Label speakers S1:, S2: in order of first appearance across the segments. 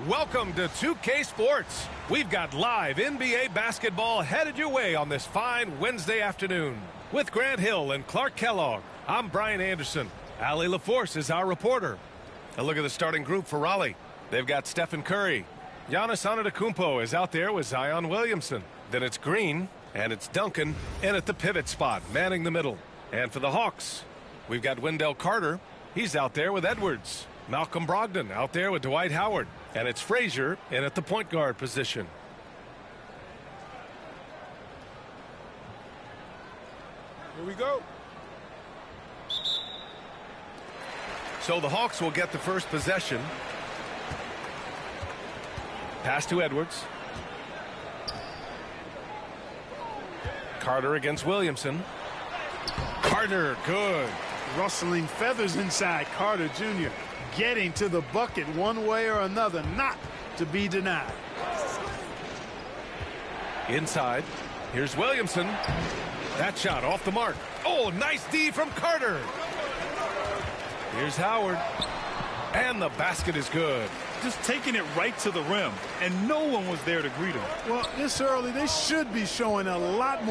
S1: Welcome to 2K Sports. We've got live NBA basketball headed your way on this fine Wednesday afternoon. With Grant Hill and Clark Kellogg, I'm Brian Anderson. Allie LaForce is our reporter. A look at the starting group for Raleigh. They've got Stephen Curry. Giannis Antetokounmpo is out there with Zion Williamson. Then it's Green, and it's Duncan in at the pivot spot, manning the middle. And for the Hawks, we've got Wendell Carter. He's out there with Edwards. Malcolm Brogdon out there with Dwight Howard. And it's Frazier in at the point guard position.
S2: Here we go.
S1: So the Hawks will get the first possession. Pass to Edwards. Carter against Williamson. Carter, good.
S2: Rustling feathers inside. Carter Jr. getting to the bucket one way or another, not to be denied.
S1: Inside. Here's Williamson. That shot off the mark. Oh, nice D from Carter. Here's Howard. And the basket is good.
S3: Just taking it right to the rim, and no one was there to greet him.
S2: Well, this early, they should be showing a lot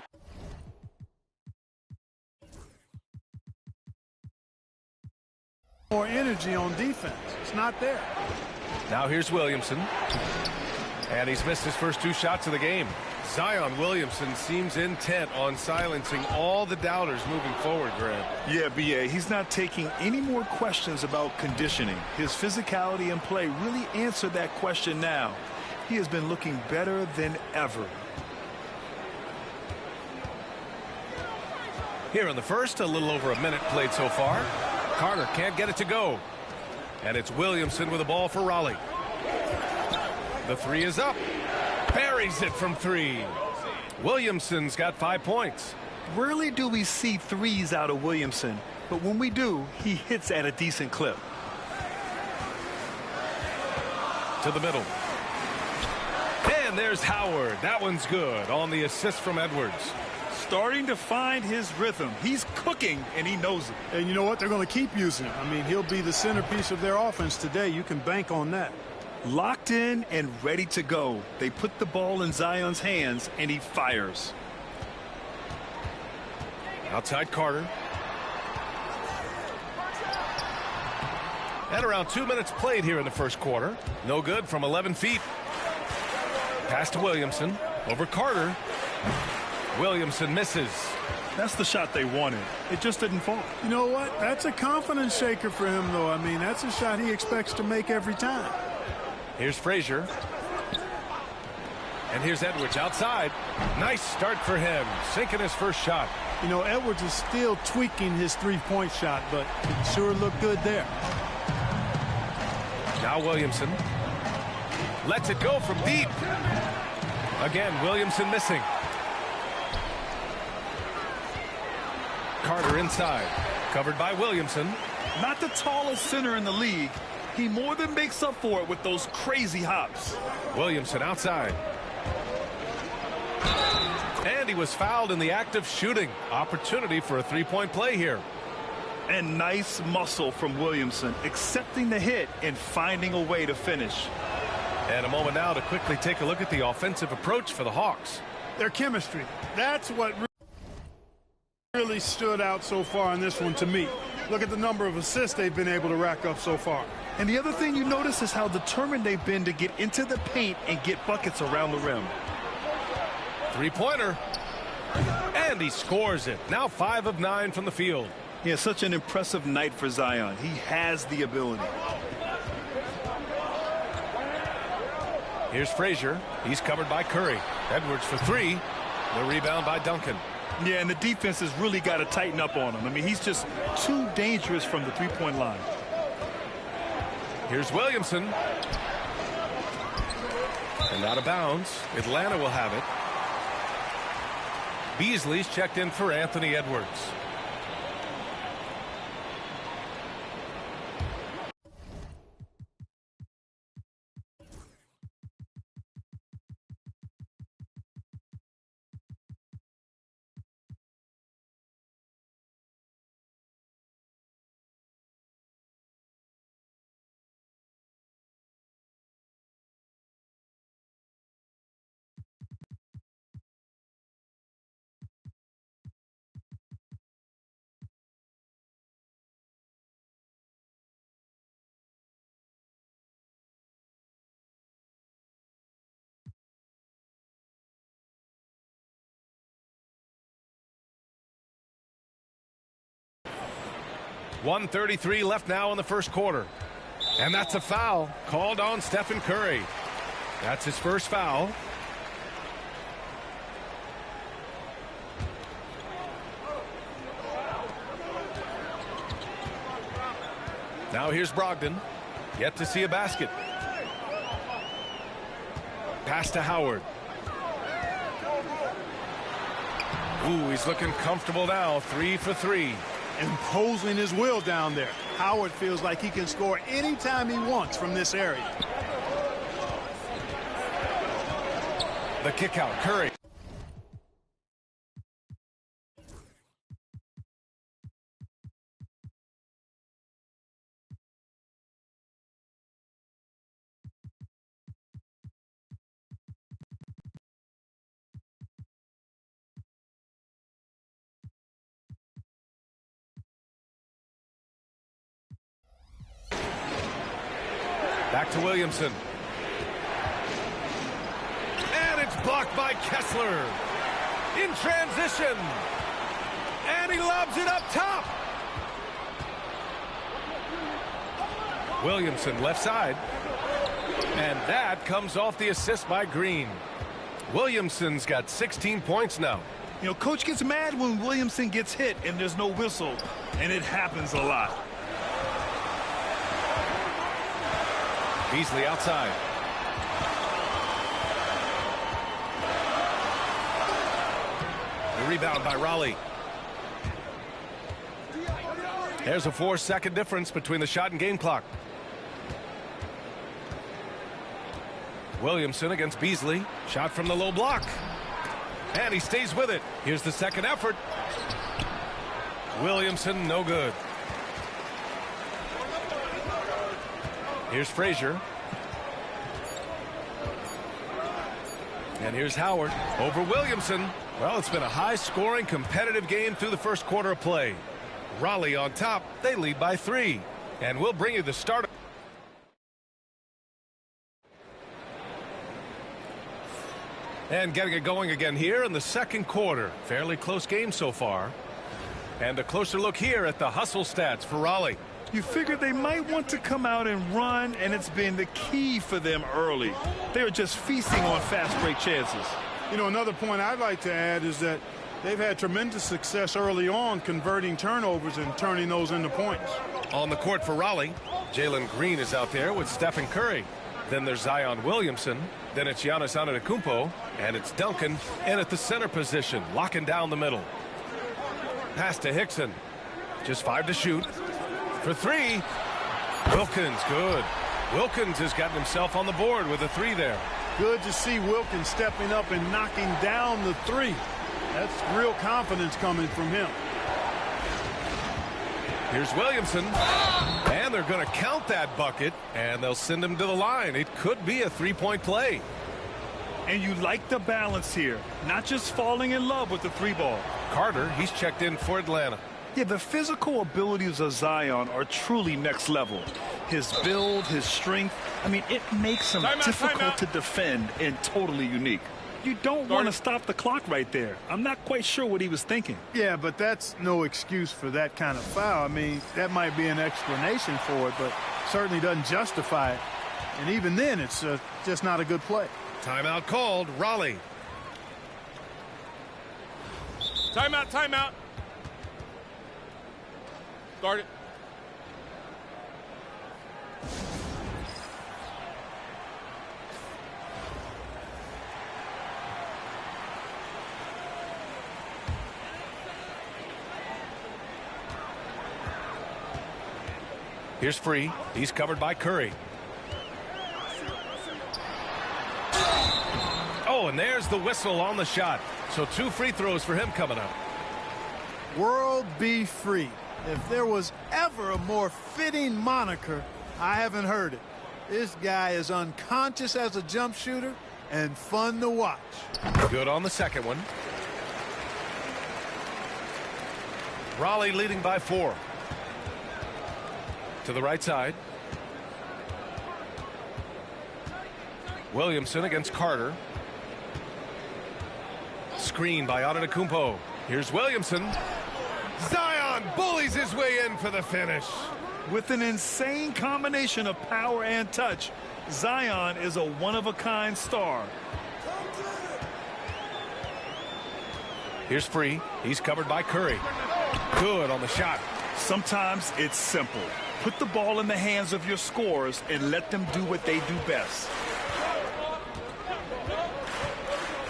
S2: more energy on defense. It's not there.
S1: Now here's Williamson. And he's missed his first two shots of the game. Zion Williamson seems intent on silencing all the doubters moving forward, Grant.
S3: Yeah, B.A., he's not taking any more questions about conditioning. His physicality and play really answered that question now. He has been looking better than ever.
S1: Here in the first, a little over a minute played so far. Carter can't get it to go. And it's Williamson with the ball for Raleigh. The three is up. Buries it from three. Williamson's got 5 points.
S3: Rarely do we see threes out of Williamson, but when we do, he hits at a decent clip.
S1: To the middle. And there's Howard. That one's good on the assist from Edwards.
S3: Starting to find his rhythm. He's cooking, and he knows it.
S2: And you know what? They're going to keep using him. I mean, he'll be the centerpiece of their offense today. You can bank on that.
S3: Locked in and ready to go. They put the ball in Zion's hands, and he fires.
S1: Outside Carter. And around 2 minutes played here in the first quarter. No good from 11 feet. Pass to Williamson. Over Carter. Williamson misses.
S3: That's the shot they wanted. It just didn't fall.
S2: You know what? That's a confidence shaker for him, though. I mean, that's a shot he expects to make every time.
S1: Here's Frazier. And here's Edwards outside. Nice start for him. Sinking his first shot.
S2: You know, Edwards is still tweaking his three-point shot, but it sure looked good there.
S1: Now Williamson. Lets it go from deep. Again, Williamson missing. Carter inside. Covered by Williamson.
S3: Not the tallest center in the league. He more than makes up for it with those crazy hops.
S1: Williamson outside. And he was fouled in the act of shooting. Opportunity for a three-point play here.
S3: And nice muscle from Williamson, accepting the hit and finding a way to finish.
S1: And a moment now to quickly take a look at the offensive approach for the Hawks.
S2: Their chemistry. That's what really stood out so far in this one to me. Look at the number of assists they've been able to rack up so far.
S3: And the other thing you notice is how determined they've been to get into the paint and get buckets around the rim.
S1: Three-pointer. And he scores it. Now 5 of 9 from the field.
S3: Yeah, such an impressive night for Zion. He has the ability.
S1: Here's Frazier. He's covered by Curry. Edwards for three. The rebound by Duncan.
S3: Yeah, and the defense has really got to tighten up on him. I mean, he's just too dangerous from the three-point line.
S1: Here's Williamson. And out of bounds. Atlanta will have it. Beasley's checked in for Anthony Edwards. 1:33 left now in the first quarter. And that's a foul called on Stephen Curry. That's his first foul. Now here's Brogdon. Yet to see a basket. Pass to Howard. Ooh, he's looking comfortable now. 3 for 3.
S2: Imposing his will down there. Howard feels like he can score anytime he wants from this area.
S1: The kick out, Curry. Back to Williamson. And it's blocked by Kessler. In transition. And he lobs it up top. Williamson left side. And that comes off the assist by Green. Williamson's got 16 points now.
S3: You know, coach gets mad when Williamson gets hit and there's no whistle. And it happens a lot.
S1: Beasley outside. The rebound by Raleigh. There's a 4-second difference between the shot and game clock. Williamson against Beasley. Shot from the low block. And he stays with it. Here's the second effort. Williamson, no good. Here's Frazier. And here's Howard over Williamson. Well, it's been a high-scoring, competitive game through the first quarter of play. Raleigh on top. They lead by 3. And we'll bring you the start. And getting it going again here in the second quarter. Fairly close game so far. And a closer look here at the hustle stats for Raleigh.
S3: You figured they might want to come out and run, and it's been the key for them early. They're just feasting on fast break chances.
S2: You know, another point I'd like to add is that they've had tremendous success early on converting turnovers and turning those into points.
S1: On the court for Raleigh, Jalen Green is out there with Stephen Curry. Then there's Zion Williamson. Then it's Giannis Antetokounmpo. And it's Duncan in at the center position, locking down the middle. Pass to Hickson. Just 5 to shoot. For 3. Wilkins, good. Wilkins has gotten himself on the board with a 3 there.
S2: Good to see Wilkins stepping up and knocking down the 3. That's real confidence coming from him.
S1: Here's Williamson. And they're going to count that bucket, and they'll send him to the line. It could be a 3-point play.
S3: And you like the balance here. Not just falling in love with the 3-ball.
S1: Carter, he's checked in for Atlanta.
S3: Yeah, the physical abilities of Zion are truly next level. His build, his strength, I mean, it makes him difficult to defend and totally unique. You don't want to stop the clock right there. I'm not quite sure what he was thinking.
S2: Yeah, but that's no excuse for that kind of foul. I mean, that might be an explanation for it, but certainly doesn't justify it. And even then, it's just not a good play.
S1: Timeout called. Raleigh.
S4: Timeout, timeout. Start it.
S1: Here's Free. He's covered by Curry. Oh, and there's the whistle on the shot. So 2 free throws for him coming up.
S2: World be free. If there was ever a more fitting moniker, I haven't heard it. This guy is unconscious as a jump shooter and fun to watch.
S1: Good on the second one. Raleigh leading by 4. To the right side. Williamson against Carter. Screen by Antetokounmpo. Here's Williamson. Zion bullies his way in for the finish.
S3: With an insane combination of power and touch, Zion is a one-of-a-kind star.
S1: Here's Free. He's covered by Curry. Good on the shot.
S3: Sometimes it's simple. Put the ball in the hands of your scorers and let them do what they do best.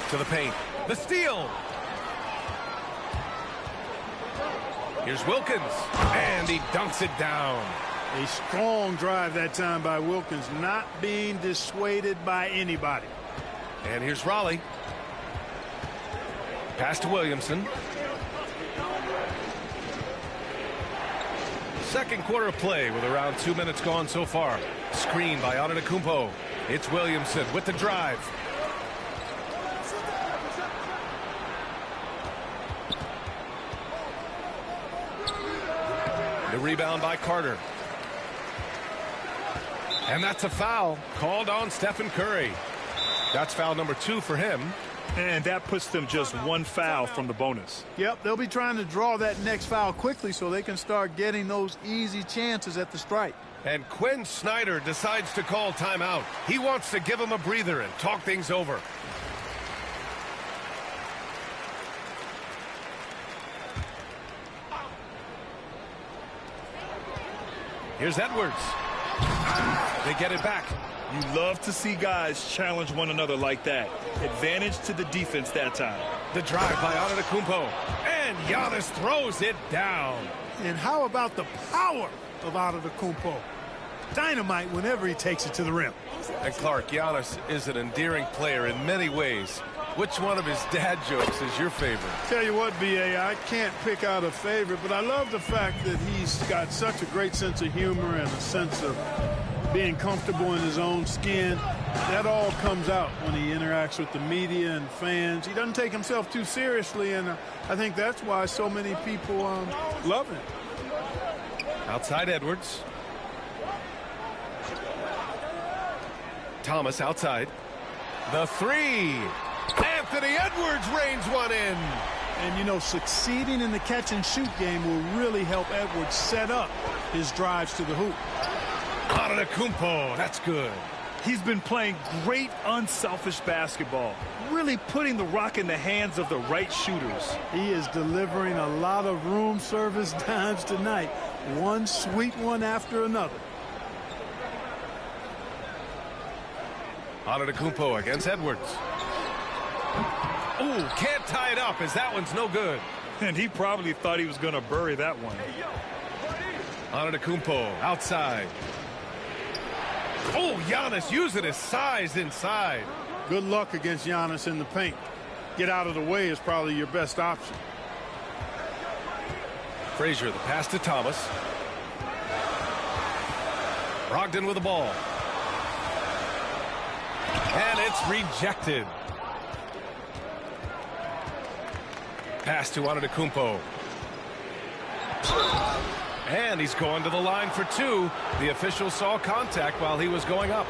S1: To the paint. The steal. Here's Wilkins. And he dunks it down.
S2: A strong drive that time by Wilkins, not being dissuaded by anybody.
S1: And here's Raleigh. Pass to Williamson. Second quarter of play with around 2 minutes gone so far. Screen by Antetokounmpo. It's Williamson with the drive. The rebound by Carter. And that's a foul called on Stephen Curry. That's foul number 2 for him.
S3: And that puts them just one foul from the bonus.
S2: Yep, they'll be trying to draw that next foul quickly so they can start getting those easy chances at the strike.
S1: And Quinn Snyder decides to call timeout. He wants to give him a breather and talk things over. Here's Edwards. They get it back.
S3: You love to see guys challenge one another like that. Advantage to the defense that time.
S1: The drive by Antetokounmpo. And Giannis throws it down.
S2: And how about the power of Antetokounmpo? Dynamite whenever he takes it to the rim.
S1: And Clark, Giannis is an endearing player in many ways. Which one of his dad jokes is your favorite?
S2: Tell you what, B.A., I can't pick out a favorite, but I love the fact that he's got such a great sense of humor and a sense of being comfortable in his own skin. That all comes out when he interacts with the media and fans. He doesn't take himself too seriously, and I think that's why so many people love him.
S1: Outside Edwards. Thomas outside. The three. Anthony Edwards rains one in.
S2: And, you know, succeeding in the catch-and-shoot game will really help Edwards set up his drives to the hoop.
S1: Antetokounmpo, that's good.
S3: He's been playing great unselfish basketball, really putting the rock in the hands of the right shooters.
S2: He is delivering a lot of room service dimes tonight. One sweet one after another.
S1: Antetokounmpo against Edwards. Ooh, can't tie it up as that one's no good.
S3: And he probably thought he was going to bury that one.
S1: Antetokounmpo outside. Oh, Giannis using his size inside.
S2: Good luck against Giannis in the paint. Get out of the way is probably your best option.
S1: Frazier, the pass to Thomas. Brogdon with the ball. And it's rejected. Pass to Antetokounmpo. And he's going to the line for two. The official saw contact while he was going up.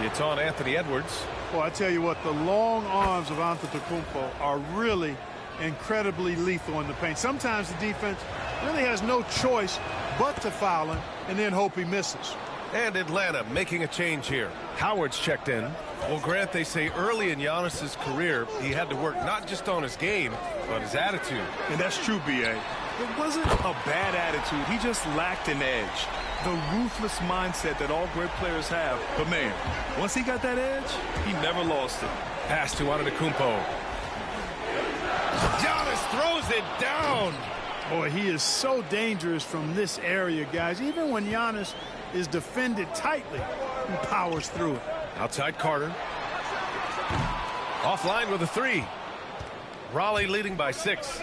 S1: It's on Anthony Edwards.
S2: Well, I tell you what, the long arms of Antetokounmpo are really incredibly lethal in the paint. Sometimes the defense really has no choice but to foul him and then hope he misses.
S1: And Atlanta making a change here. Howard's checked in. Well, Grant, they say early in Giannis's career, he had to work not just on his game, but his attitude.
S3: And that's true, B.A. It wasn't a bad attitude. He just lacked an edge. The ruthless mindset that all great players have. But, man, once he got that edge, he never lost it.
S1: Pass to Antetokounmpo. Giannis throws it down.
S2: Boy, he is so dangerous from this area, guys. Even when Giannis is defended tightly, he powers through it.
S1: Outside Carter. Offline with a three. Raleigh leading by 6.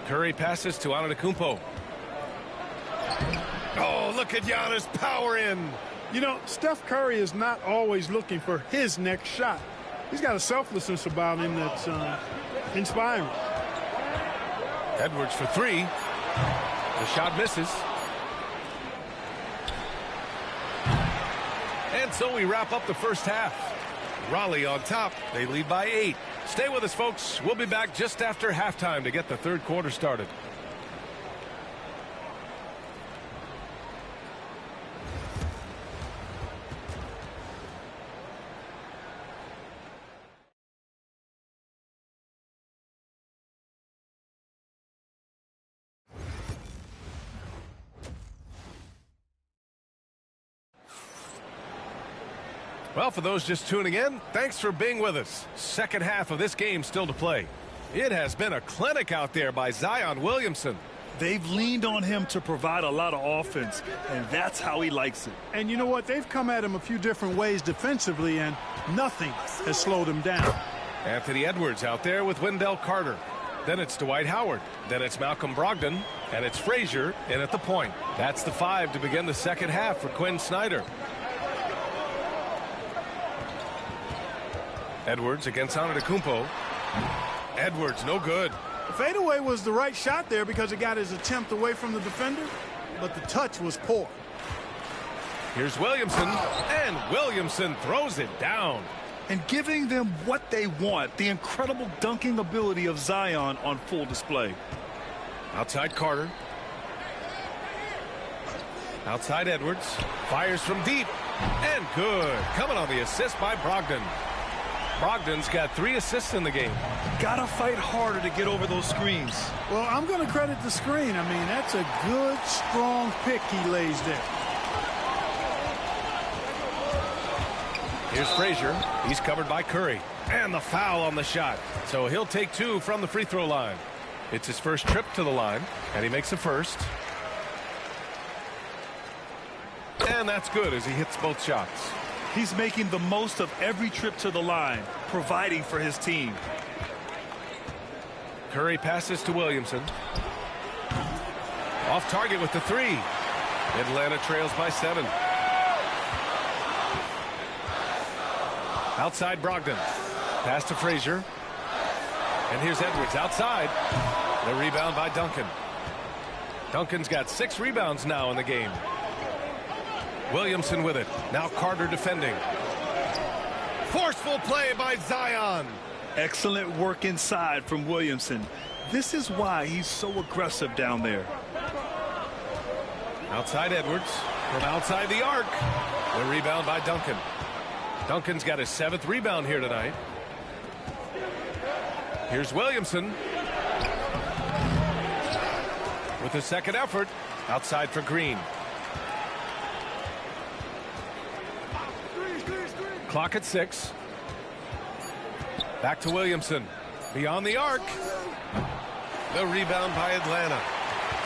S1: Curry passes to Antetokounmpo. Oh, look at Giannis power in.
S2: You know, Steph Curry is not always looking for his next shot. He's got a selflessness about him that's inspiring.
S1: Edwards for 3. The shot misses. And so we wrap up the first half. Raleigh on top. They lead by 8. Stay with us, folks. We'll be back just after halftime to get the third quarter started. Well, for those just tuning in, thanks for being with us. Second half of this game still to play. It has been a clinic out there by Zion Williamson.
S3: They've leaned on him to provide a lot of offense, and that's how he likes it.
S2: And you know what? They've come at him a few different ways defensively, and nothing has slowed him down.
S1: Anthony Edwards out there with Wendell Carter. Then it's Dwight Howard. Then it's Malcolm Brogdon. And it's Frazier in at the point. That's the 5 to begin the second half for Quinn Snyder. Edwards against Antetokounmpo. Edwards, no good.
S2: The fadeaway was the right shot there because it got his attempt away from the defender, but the touch was poor.
S1: Here's Williamson, and Williamson throws it down.
S3: And giving them what they want, the incredible dunking ability of Zion on full display.
S1: Outside Carter. Outside Edwards. Fires from deep. And good. Coming on the assist by Brogdon. Brogdon's got 3 assists in the game.
S3: Gotta fight harder to get over those screens.
S2: Well, I'm going to credit the screen. I mean, that's a good, strong pick he lays there.
S1: Here's Frazier. He's covered by Curry. And the foul on the shot. So he'll take 2 from the free throw line. It's his first trip to the line, and he makes the first. And that's good as he hits both shots.
S3: He's making the most of every trip to the line, providing for his team.
S1: Curry passes to Williamson. Off target with the 3. Atlanta trails by 7. Outside Brogdon. Pass to Frazier. And here's Edwards outside. The rebound by Duncan. Duncan's got 6 rebounds now in the game. Williamson with it. Now Carter defending. Forceful play by Zion.
S3: Excellent work inside from Williamson. This is why he's so aggressive down there.
S1: Outside Edwards. From outside the arc. The rebound by Duncan. Duncan's got his 7th rebound here tonight. Here's Williamson. With a second effort. Outside for Green. Clock at 6. Back to Williamson. Beyond the arc. The rebound by Atlanta.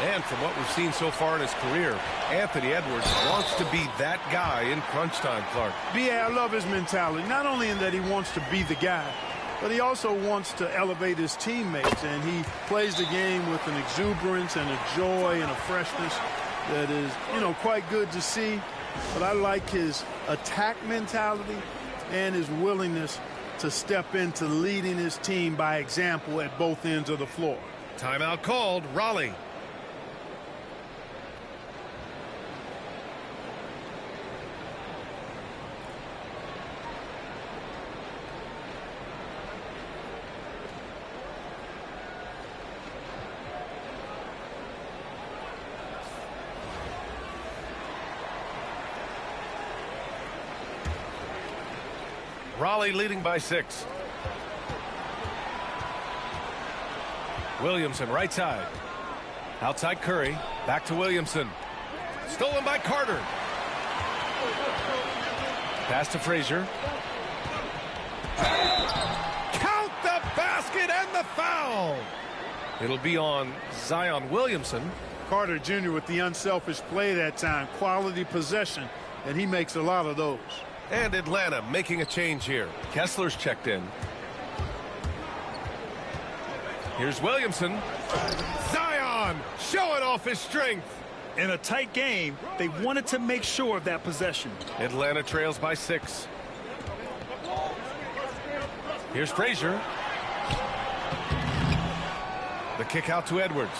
S1: And from what we've seen so far in his career, Anthony Edwards wants to be that guy in crunch time, Clark.
S2: I love his mentality. Not only in that he wants to be the guy, but he also wants to elevate his teammates. And he plays the game with an exuberance and a joy and a freshness that is, quite good to see. But I like his attack mentality and his willingness to step into leading his team by example at both ends of the floor.
S1: Timeout called. Raleigh. Raleigh leading by 6. Williamson right side. Outside Curry. Back to Williamson. Stolen by Carter. Pass to Frazier. Count the basket and the foul. It'll be on Zion Williamson.
S2: Carter Jr. with the unselfish play that time. Quality possession, and he makes a lot of those.
S1: And Atlanta making a change here. Kessler's checked in. Here's Williamson. Zion showing off his strength.
S3: In a tight game, they wanted to make sure of that possession.
S1: Atlanta trails by 6. Here's Frazier. The kick out to Edwards.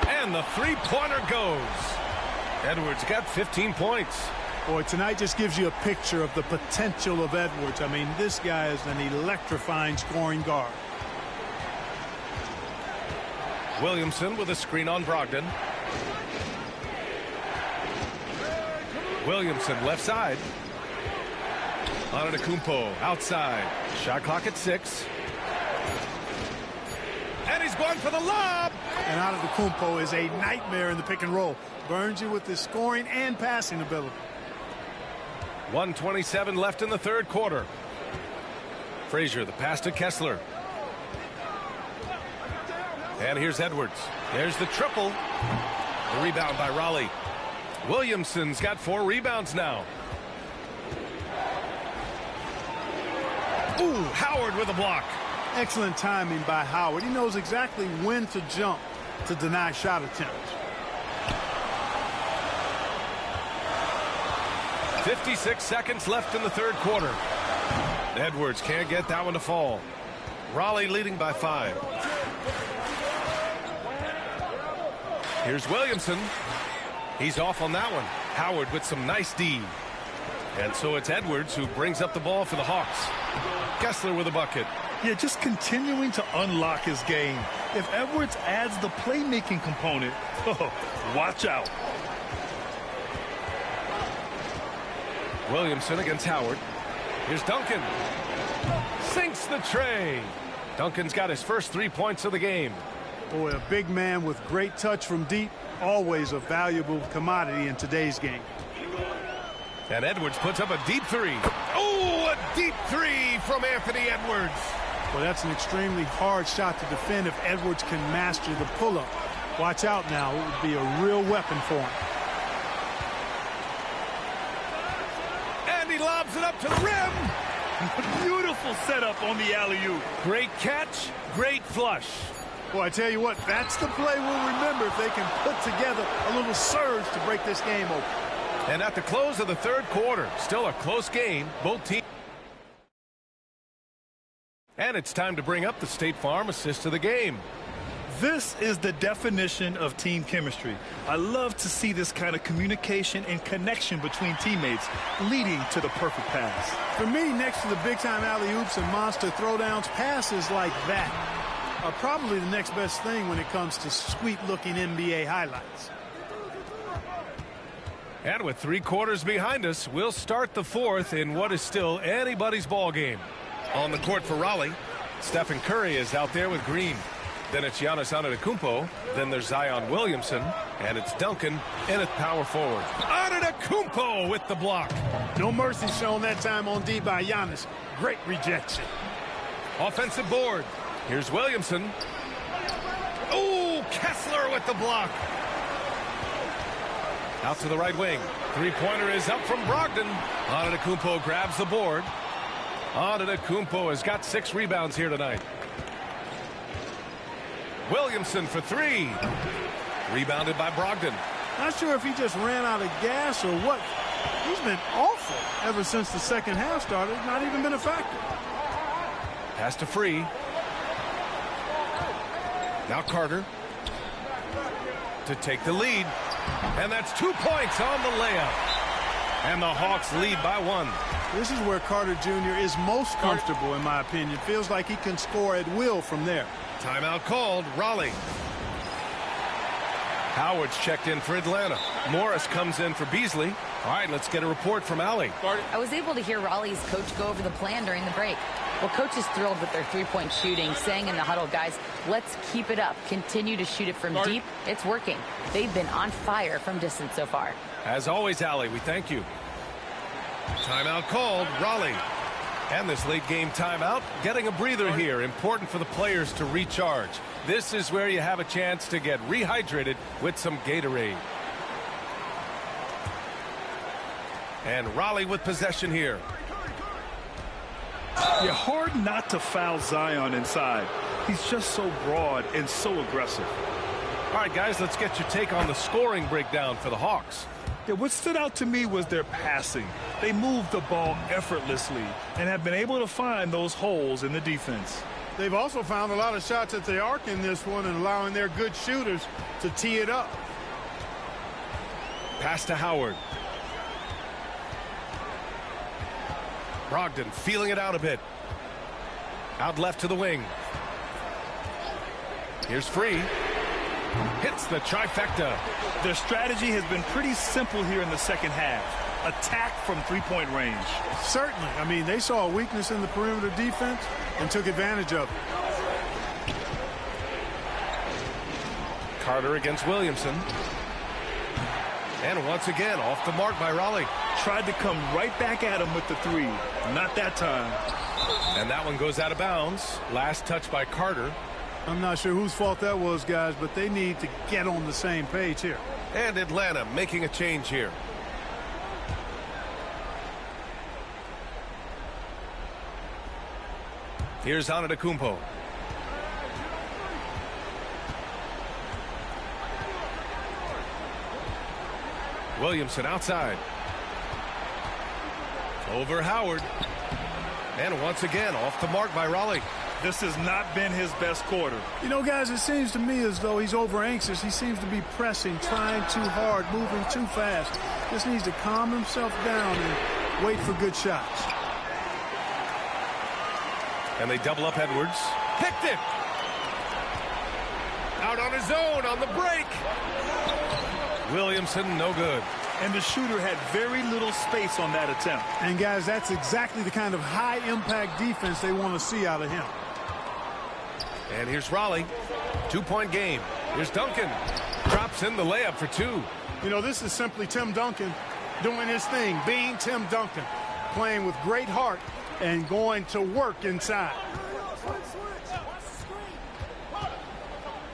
S1: And the three-pointer goes. Edwards got 15 points.
S2: Boy, tonight just gives you a picture of the potential of Edwards. I mean, this guy is an electrifying scoring guard.
S1: Williamson with a screen on Brogdon. Williamson left side. Antetokounmpo outside. Shot clock at 6. And he's going for the lob.
S2: And Antetokounmpo is a nightmare in the pick and roll. Burns you with his scoring and passing ability.
S1: 1:27 left in the third quarter. Frazier, the pass to Kessler. And here's Edwards. There's the triple. The rebound by Raleigh. Williamson's got 4 rebounds now. Ooh, Howard with a block.
S2: Excellent timing by Howard. He knows exactly when to jump to deny shot attempts.
S1: 56 seconds left in the third quarter. Edwards can't get that one to fall. Raleigh leading by 5. Here's Williamson. He's off on that one. Howard with some nice D. And so it's Edwards who brings up the ball for the Hawks. Kessler with a bucket.
S3: Yeah, just continuing to unlock his game. If Edwards adds the playmaking component, watch out.
S1: Williamson against Howard. Here's Duncan. Sinks the tray. Duncan's got his first 3 points of the game.
S2: Boy, a big man with great touch from deep, always a valuable commodity in today's game.
S1: And Edwards puts up a deep 3. Oh, a deep 3 from Anthony Edwards.
S2: Well, that's an extremely hard shot to defend if Edwards can master the pull-up. Watch out now. It would be a real weapon for him.
S1: And he lobs it up to the rim.
S3: Beautiful setup on the alley-oop.
S1: Great catch, great flush.
S2: Boy, I tell you what, that's the play we'll remember if they can put together a little surge to break this game open.
S1: And at the close of the third quarter, still a close game, both teams. And it's time to bring up the State Farm assist of the game.
S3: This is the definition of team chemistry. I love to see this kind of communication and connection between teammates leading to the perfect pass.
S2: For me, next to the big-time alley-oops and monster throwdowns, passes like that are probably the next best thing when it comes to sweet-looking NBA highlights.
S1: And with 3 quarters behind us, we'll start the fourth in what is still anybody's ball game. On the court for Raleigh, Stephen Curry is out there with Green. Then it's Giannis Antetokounmpo. Then there's Zion Williamson. And it's Duncan in at power forward. Antetokounmpo with the block.
S2: No mercy shown that time on D by Giannis. Great rejection.
S1: Offensive board. Here's Williamson. Oh, Kessler with the block. Out to the right wing. 3-pointer is up from Brogdon. Antetokounmpo grabs the board. Antetokounmpo has got 6 rebounds here tonight. Williamson for 3. Rebounded by Brogdon.
S2: Not sure if he just ran out of gas or what. He's been awful ever since the second half started. Not even been a factor.
S1: Pass to Free. Now Carter to take the lead. And that's 2 points on the layup. And the Hawks lead by 1.
S2: This is where Carter Jr. is most comfortable, in my opinion. Feels like he can score at will from there.
S1: Timeout called. Raleigh. Howard's checked in for Atlanta. Morris comes in for Beasley. All right, let's get a report from Allie.
S5: I was able to hear Raleigh's coach go over the plan during the break. Well, coach is thrilled with their 3-point shooting, saying in the huddle, guys, let's keep it up. Continue to shoot it from deep. It's working. They've been on fire from distance so far.
S1: As always, Allie, we thank you. Timeout called. Raleigh. And this late game timeout, getting a breather here. Important for the players to recharge. This is where you have a chance to get rehydrated with some Gatorade. And Raleigh with possession here.
S3: Yeah, hard not to foul Zion inside. He's just so broad and so aggressive.
S1: All right, guys, let's get your take on the scoring breakdown for the Hawks.
S3: Yeah, what stood out to me was their passing. They moved the ball effortlessly and have been able to find those holes in the defense.
S2: They've also found a lot of shots at the arc in this one and allowing their good shooters to tee it up.
S1: Pass to Howard. Brogdon feeling it out a bit. Out left to the wing. Here's Free. Hits the trifecta.
S3: Their strategy has been pretty simple here in the second half. Attack from three-point range.
S2: Certainly. I mean, they saw a weakness in the perimeter defense and took advantage of it.
S1: Carter against Williamson. And once again, off the mark by Raleigh.
S3: Tried to come right back at him with the three. Not that time.
S1: And that one goes out of bounds. Last touch by Carter.
S2: I'm not sure whose fault that was, guys, but they need to get on the same page here.
S1: And Atlanta making a change here. Here's Antetokounmpo. Williamson outside. Over Howard. And once again, off the mark by Raleigh.
S3: This has not been his best quarter.
S2: You know, guys, it seems to me as though he's over anxious. He seems to be pressing, trying too hard, moving too fast. Just needs to calm himself down and wait for good shots.
S1: And they double up Edwards. Picked it! Out on his own on the break. Williamson, no good.
S3: And the shooter had very little space on that attempt.
S2: And, guys, that's exactly the kind of high-impact defense they want to see out of him.
S1: And here's Raleigh. 2-point game. Here's Duncan. Drops in the layup for two.
S2: You know, this is simply Tim Duncan doing his thing, being Tim Duncan, playing with great heart and going to work inside.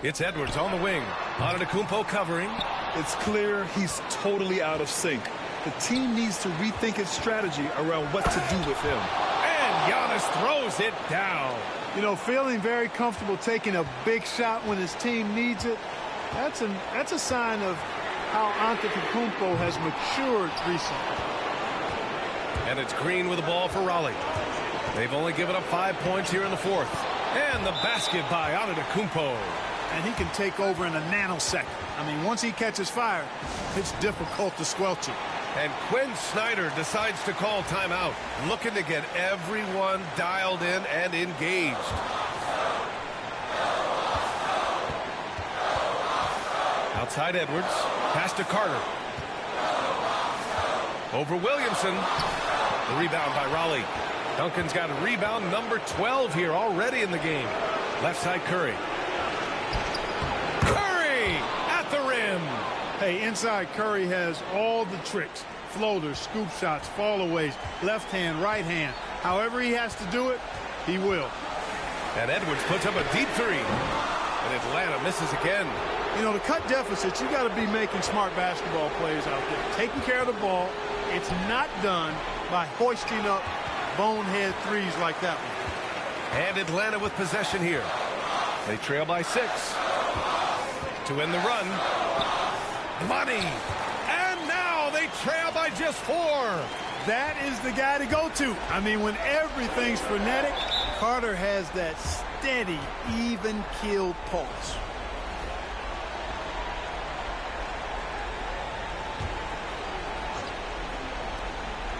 S1: It's Edwards on the wing. Antetokounmpo covering.
S3: It's clear he's totally out of sync. The team needs to rethink its strategy around what to do with him.
S1: And Giannis throws it down.
S2: You know, feeling very comfortable taking a big shot when his team needs it, that's a sign of how Antetokounmpo has matured recently.
S1: And it's Green with the ball for Raleigh. They've only given up 5 points here in the fourth. And the basket by Antetokounmpo.
S2: And he can take over in a nanosecond. I mean, once he catches fire, it's difficult to squelch it.
S1: And Quinn Snyder decides to call timeout, looking to get everyone dialed in and engaged. Outside Edwards, pass to Carter. Over Williamson. The rebound by Raleigh. Duncan's got a rebound number 12 here already in the game. Left side Curry. Curry at the rim.
S2: Hey, inside Curry has all the tricks. Floaters, scoop shots, fallaways, left hand, right hand. However he has to do it, he will.
S1: And Edwards puts up a deep three. And Atlanta misses again.
S2: You know, to cut deficits, you got to be making smart basketball plays out there. Taking care of the ball. It's not done by hoisting up bonehead threes like that one.
S1: And Atlanta with possession here. They trail by 6. To end the run. Money. And now they trail by just 4.
S2: That is the guy to go to. I mean, when everything's frenetic, Carter has that steady, even-keeled pulse.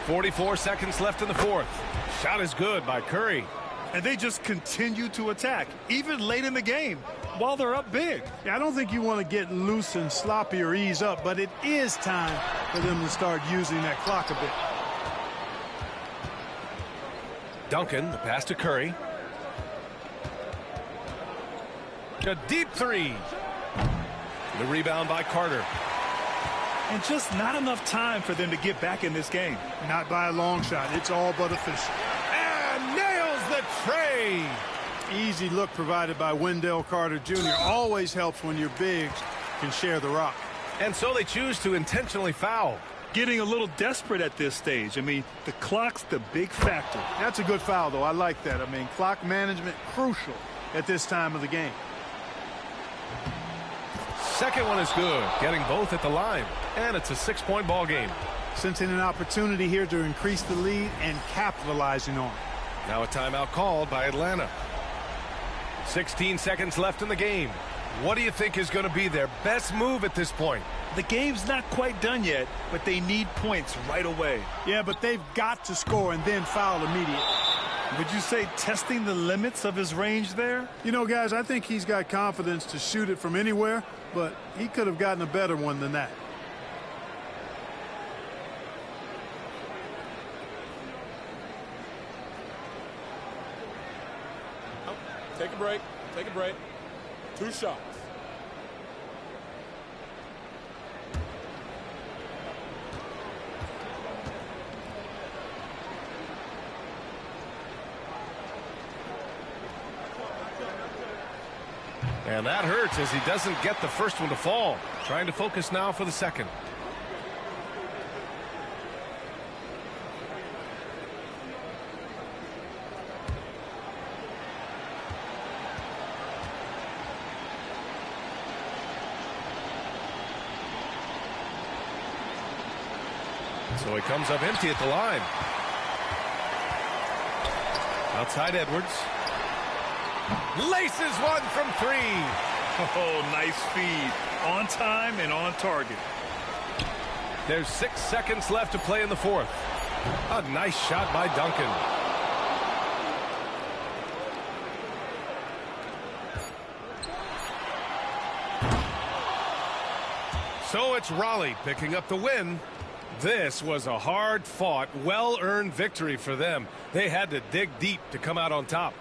S3: .44
S1: seconds left in the fourth. Shot is good by Curry.
S3: And they just continue to attack, even late in the game, while they're up big.
S2: Yeah, I don't think you want to get loose and sloppy or ease up, but it is time for them to start using that clock a bit.
S1: Duncan, the pass to Curry. A deep three. The rebound by Carter.
S3: And just not enough time for them to get back in this game.
S2: Not by a long shot. It's all but official.
S1: And nails the tray.
S2: Easy look provided by Wendell Carter Jr. Always helps when your bigs can share the rock.
S1: And so they choose to intentionally foul.
S3: Getting a little desperate at this stage. I mean, the clock's the big factor.
S2: That's a good foul, though. I like that. I mean, clock management crucial at this time of the game.
S1: Second one is good, getting both at the line. And it's a 6-point ball game.
S2: Sensing an opportunity here to increase the lead and capitalizing on it.
S1: Now a timeout called by Atlanta. 16 seconds left in the game. What do you think is going to be their best move at this point?
S3: The game's not quite done yet, but they need points right away.
S2: Yeah, but they've got to score and then foul immediately.
S3: Would you say testing the limits of his range there?
S2: You know, guys, I think he's got confidence to shoot it from anywhere, but he could have gotten a better one than that.
S4: Take a break. Take a break. 2 shots.
S1: And that hurts as he doesn't get the first one to fall. Trying to focus now for the second. So he comes up empty at the line. Outside Edwards. Laces one from 3.
S3: Oh, nice feed. On time and on target.
S1: There's 6 seconds left to play in the fourth. A nice shot by Duncan. So it's Raleigh picking up the win. This was a hard-fought, well-earned victory for them. They had to dig deep to come out on top.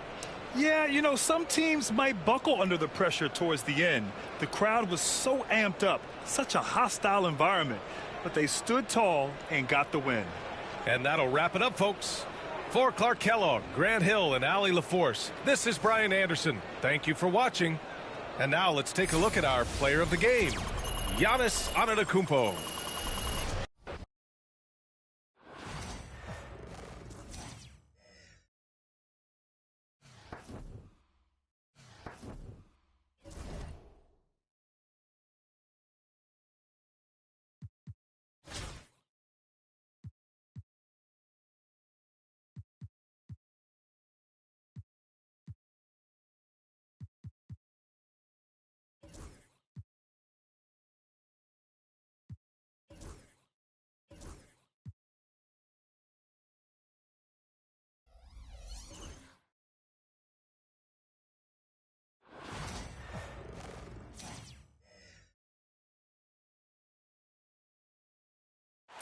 S3: Yeah, you know, some teams might buckle under the pressure towards the end. The crowd was so amped up, such a hostile environment. But they stood tall and got the win.
S1: And that'll wrap it up, folks. For Clark Kellogg, Grant Hill, and Allie LaForce, this is Brian Anderson. Thank you for watching. And now let's take a look at our player of the game, Giannis Antetokounmpo.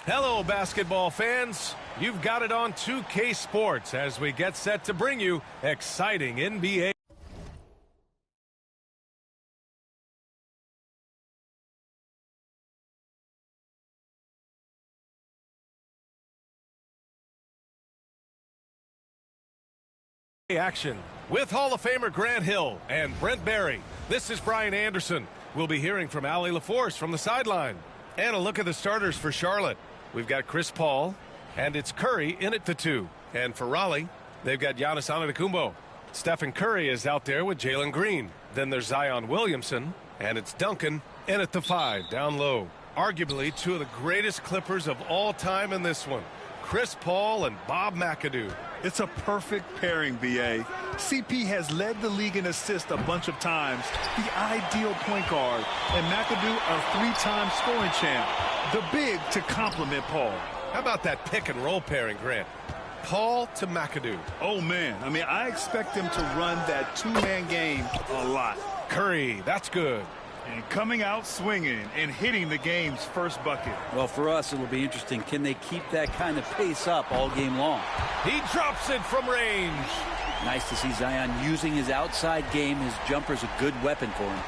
S1: Hello, basketball fans. You've got it on 2K Sports as we get set to bring you exciting NBA action with Hall of Famer Grant Hill and Brent Barry. This is Brian Anderson. We'll be hearing from Allie LaForce from the sideline. And a look at the starters for Charlotte. We've got Chris Paul, and it's Curry in at the 2. And for Raleigh, they've got Giannis Antetokounmpo. Stephen Curry is out there with Jalen Green. Then there's Zion Williamson, and it's Duncan in at the 5, down low. Arguably 2 of the greatest Clippers of all time in this one, Chris Paul and Bob McAdoo.
S3: It's a perfect pairing, B.A. CP has led the league in assists a bunch of times, the ideal point guard, and McAdoo a 3-time scoring champ, the big to complement Paul.
S1: How about that pick and roll pairing, Grant? Paul to McAdoo.
S3: Oh, man. I mean, I expect him to run that 2-man game a lot.
S1: Curry, that's good.
S3: And coming out swinging and hitting the game's first bucket.
S6: Well, for us, it'll be interesting. Can they keep that kind of pace up all game long?
S1: He drops it from range.
S6: Nice to see Zion using his outside game. His jumper's a good weapon for him.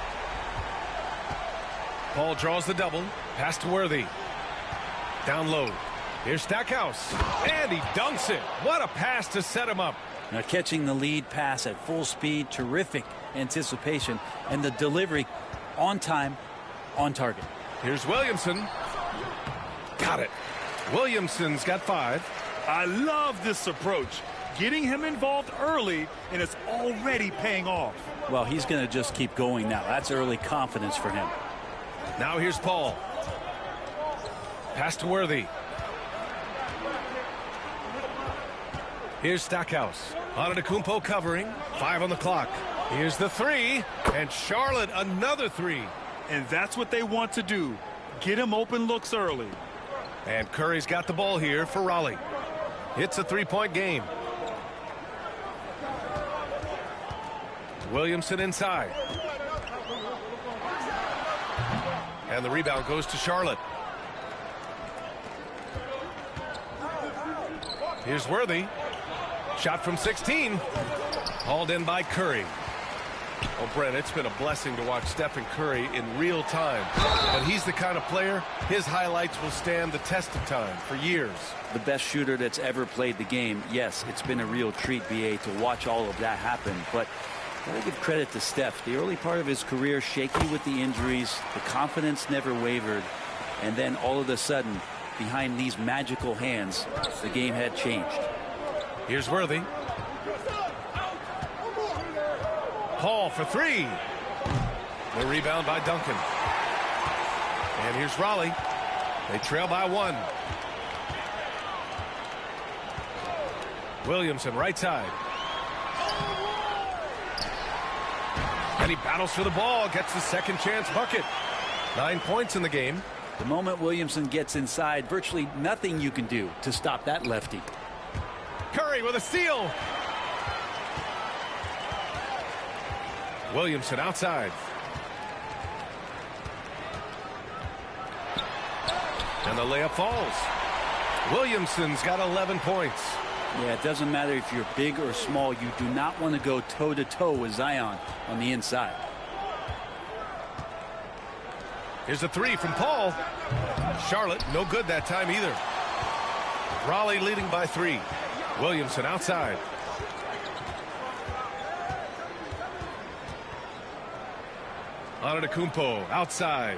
S1: Paul draws the double. Pass to Worthy. Down low. Here's Stackhouse. And he dunks it. What a pass to set him up.
S6: Now catching the lead pass at full speed. Terrific anticipation. And the delivery on time, on target.
S1: Here's Williamson. Got it. Williamson's got 5.
S3: I love this approach. Getting him involved early, and it's already paying off.
S6: Well, he's going to just keep going now. That's early confidence for him.
S1: Now here's Paul. Pass to Worthy. Here's Stackhouse. Antetokounmpo covering. 5 on the clock. Here's the three, and Charlotte another three.
S3: And that's what they want to do. Get him open looks early.
S1: And Curry's got the ball here for Raleigh. It's a three-point game. Williamson inside. And the rebound goes to Charlotte. Here's Worthy. Shot from 16. Hauled in by Curry. Well, Brent, it's been a blessing to watch Stephen Curry in real time. And he's the kind of player, his highlights will stand the test of time for years.
S6: The best shooter that's ever played the game. Yes, it's been a real treat, BA, to watch all of that happen. But gotta give credit to Steph. The early part of his career, shaky with the injuries. The confidence never wavered. And then all of a sudden, behind these magical hands, the game had changed.
S1: Here's Worthy. Paul for three. The rebound by Duncan. And here's Raleigh. They trail by one. Williamson right side. And he battles for the ball, gets the second chance bucket. 9 points in the game.
S6: The moment Williamson gets inside, virtually nothing you can do to stop that lefty.
S1: Curry with a steal. Williamson outside. And the layup falls. Williamson's got 11 points.
S6: Yeah, it doesn't matter if you're big or small. You do not want to go toe-to-toe with Zion on the inside.
S1: Here's a three from Paul. Charlotte, no good that time either. Raleigh leading by 3. Williamson outside. Antetokounmpo outside.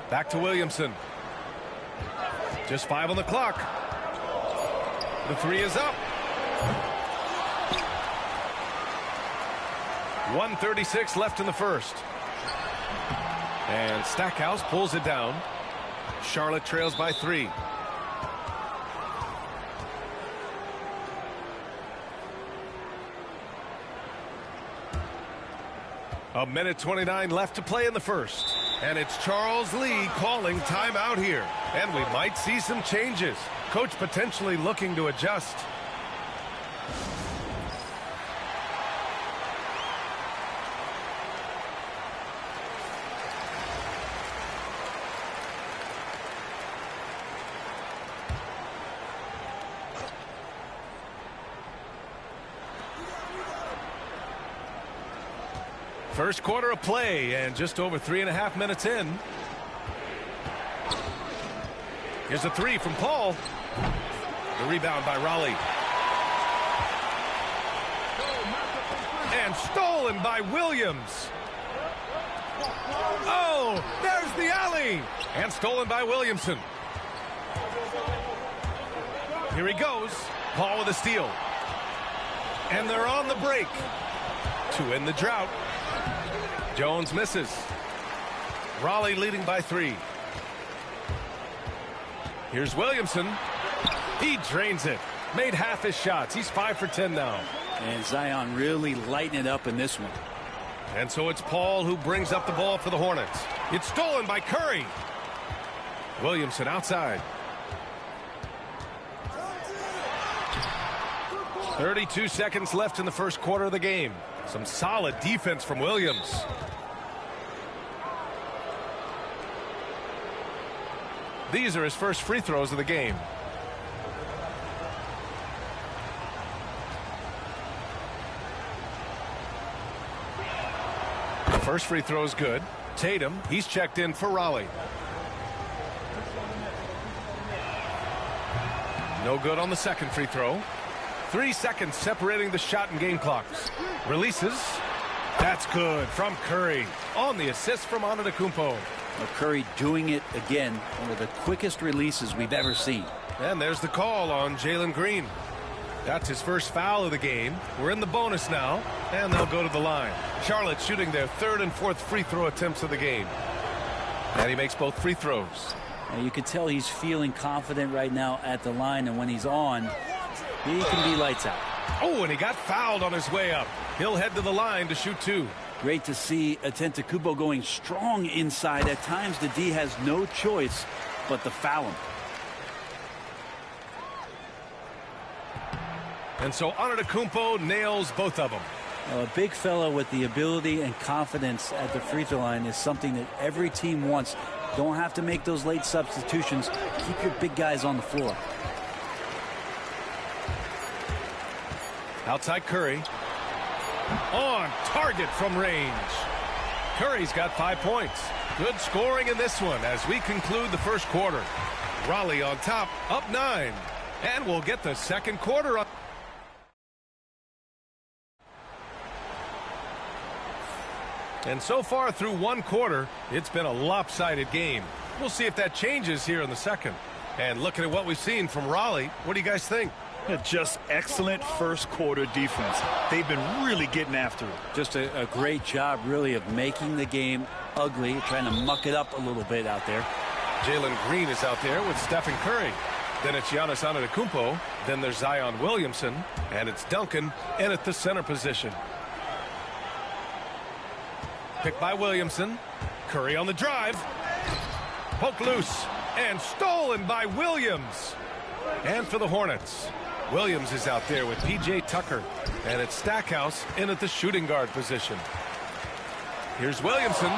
S1: Back to Williamson. Just 5 on the clock. The three is up. 1:36 left in the first. And Stackhouse pulls it down. Charlotte trails by 3. A minute 29 left to play in the first. And it's Charles Lee calling timeout here. And we might see some changes. Coach potentially looking to adjust. First quarter of play and just over 3.5 minutes in. Here's a three from Paul. The rebound by Raleigh. And stolen by Williams. Oh, there's the alley. And stolen by Williamson. Here he goes. Paul with a steal. And they're on the break to end the drought. Jones misses. Raleigh leading by 3. Here's Williamson. He drains it. Made half his shots. He's 5 for 10 now.
S6: And Zion really lighting it up in this one.
S1: And so it's Paul who brings up the ball for the Hornets. It's stolen by Curry. Williamson outside. 32 seconds left in the first quarter of the game. Some solid defense from Williams. These are his first free throws of the game. The first free throw is good. Tatum, he's checked in for Raleigh. No good on the second free throw. 3 seconds separating the shot and game clocks. Releases. That's good from Curry on the assist from Antetokounmpo.
S6: Curry doing it again. One of the quickest releases we've ever seen.
S1: And there's the call on Jalen Green. That's his first foul of the game. We're in the bonus now, and they'll go to the line. Charlotte shooting their 3rd and 4th free throw attempts of the game. And he makes both free throws.
S6: Now you can tell he's feeling confident right now at the line, and when he's on, he can be lights out.
S1: Oh, and he got fouled on his way up. He'll head to the line to shoot 2.
S6: Great to see Antetokounmpo going strong inside. At times, the D has no choice but to foul him.
S1: And so Antetokounmpo nails both of them.
S6: A big fella with the ability and confidence at the free throw line is something that every team wants. Don't have to make those late substitutions. Keep your big guys on the floor.
S1: Outside Curry. On target from range. Curry's got 5 points. Good scoring in this one as we conclude the first quarter. Raleigh on top, up 9. And we'll get the second quarter up. And so far through one quarter, it's been a lopsided game. We'll see if that changes here in the second. And looking at what we've seen from Raleigh, what do you guys think?
S3: Just excellent first quarter defense. They've been really getting after it.
S6: Just a great job, really, of making the game ugly, trying to muck it up a little bit out there.
S1: Jalen Green is out there with Stephen Curry. Then it's Giannis Antetokounmpo. Then there's Zion Williamson. And it's Duncan in at the center position. Picked by Williamson. Curry on the drive. Poked loose. And stolen by Williams. And for the Hornets, Williams is out there with P.J. Tucker. And it's Stackhouse in at the shooting guard position. Here's Williamson.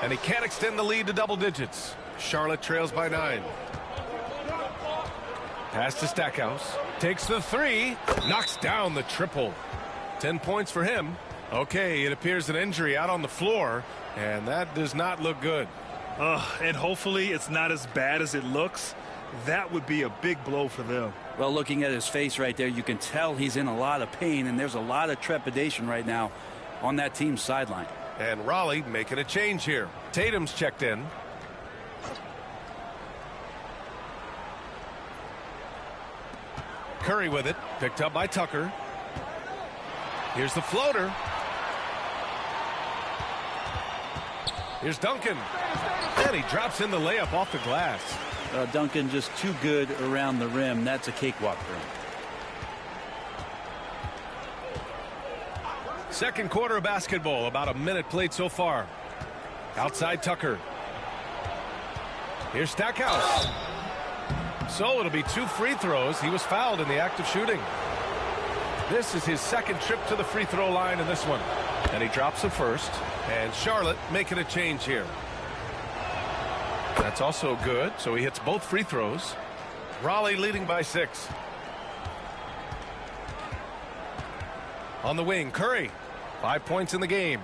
S1: And he can't extend the lead to double digits. Charlotte trails by 9. Pass to Stackhouse. Takes the 3. Knocks down the triple. 10 points for him. Okay, it appears an injury out on the floor. And that does not look good.
S3: And hopefully it's not as bad as it looks. That would be a big blow for them.
S6: Well, looking at his face right there, you can tell he's in a lot of pain, and there's a lot of trepidation right now on that team's sideline.
S1: And Raleigh making a change here. Tatum's checked in. Curry with it. Picked up by Tucker. Here's the floater. Here's Duncan. And he drops in the layup off the glass.
S6: Duncan just too good around the rim. That's a cakewalk for him.
S1: Second quarter of basketball. About a minute played so far. Outside Tucker. Here's Stackhouse. So it'll be 2 free throws. He was fouled in the act of shooting. This is his second trip to the free throw line in this one. And he drops the first. And Charlotte making a change here. That's also good. So he hits both free throws. Raleigh leading by 6. On the wing, Curry. 5 points in the game.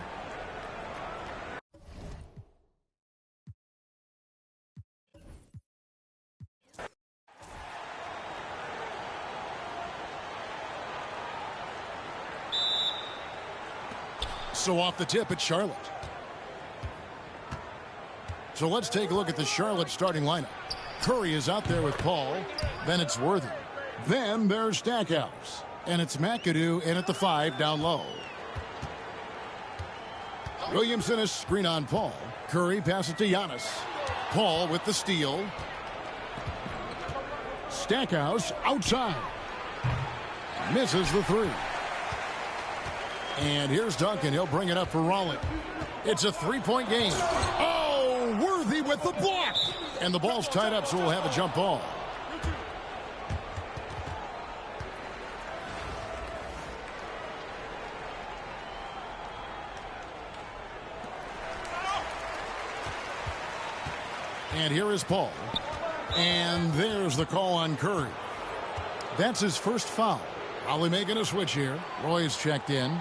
S7: So off the tip, it's Charlotte. So let's take a look at the Charlotte starting lineup. Curry is out there with Paul. Then it's Worthy. Then there's Stackhouse. And it's McAdoo in at the 5 down low. Williamson is screen on Paul. Curry passes to Giannis. Paul with the steal. Stackhouse outside. Misses the 3. And here's Duncan. He'll bring it up for Raleigh. It's a 3-point game. Oh, Worthy with the block. And the ball's tied up, so we'll have a jump ball. And here is Paul. And there's the call on Curry. That's his first foul. Raleigh making a switch here. Roy's checked in.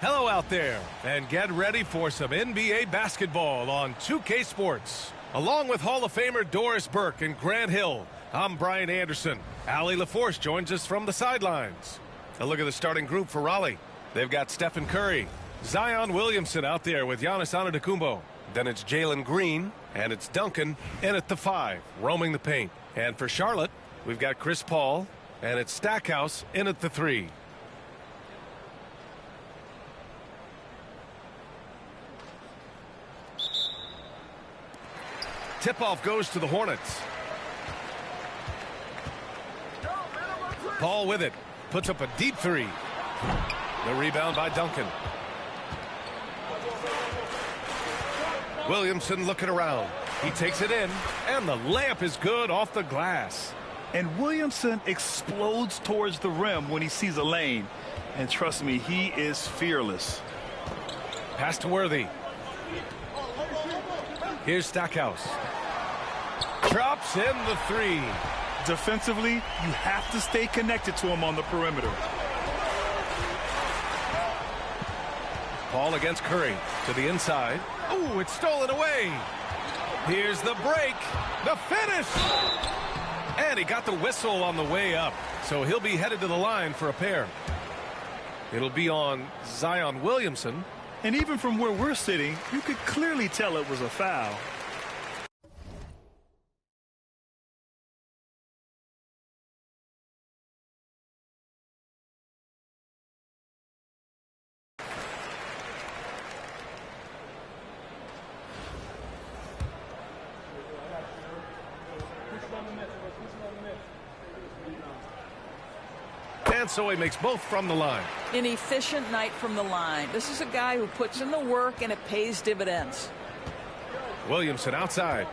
S1: Hello out there, and get ready for some NBA basketball on 2K Sports. Along with Hall of Famer Doris Burke and Grant Hill, I'm Brian Anderson. Allie LaForce joins us from the sidelines. A look at the starting group for Raleigh. They've got Stephen Curry, Zion Williamson out there with Giannis Antetokounmpo. Then it's Jalen Green, and it's Duncan in at the 5, roaming the paint. And for Charlotte, we've got Chris Paul, and it's Stackhouse in at the 3. Tip-off goes to the Hornets. Paul with it. Puts up a deep 3. The rebound by Duncan. Williamson looking around. He takes it in, and the layup is good off the glass.
S3: And Williamson explodes towards the rim when he sees a lane. And trust me, he is fearless.
S1: Pass to Worthy. Here's Stackhouse. Drops in the 3.
S3: Defensively, you have to stay connected to him on the perimeter.
S1: Paul against Curry to the inside. Ooh, it's stolen away. Here's the break. The finish. And he got the whistle on the way up. So he'll be headed to the line for a pair. It'll be on Zion Williamson.
S3: And even from where we're sitting, you could clearly tell it was a foul.
S1: And so he makes both from the line.
S8: An efficient night from the line. This is a guy who puts in the work, and it pays dividends.
S1: Williamson outside.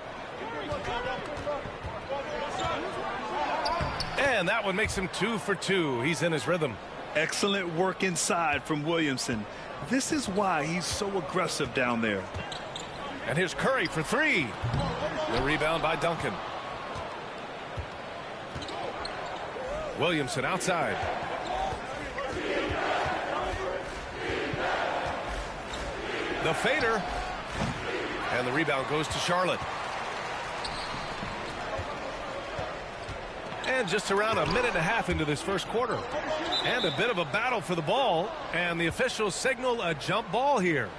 S1: And that one makes him 2 for 2. He's in his rhythm.
S3: Excellent work inside from Williamson. This is why he's so aggressive down there.
S1: And here's Curry for 3. The rebound by Duncan. Williamson outside. The fader. And the rebound goes to Charlotte. And just around a minute and a half into this first quarter. And a bit of a battle for the ball. And the officials signal a jump ball here.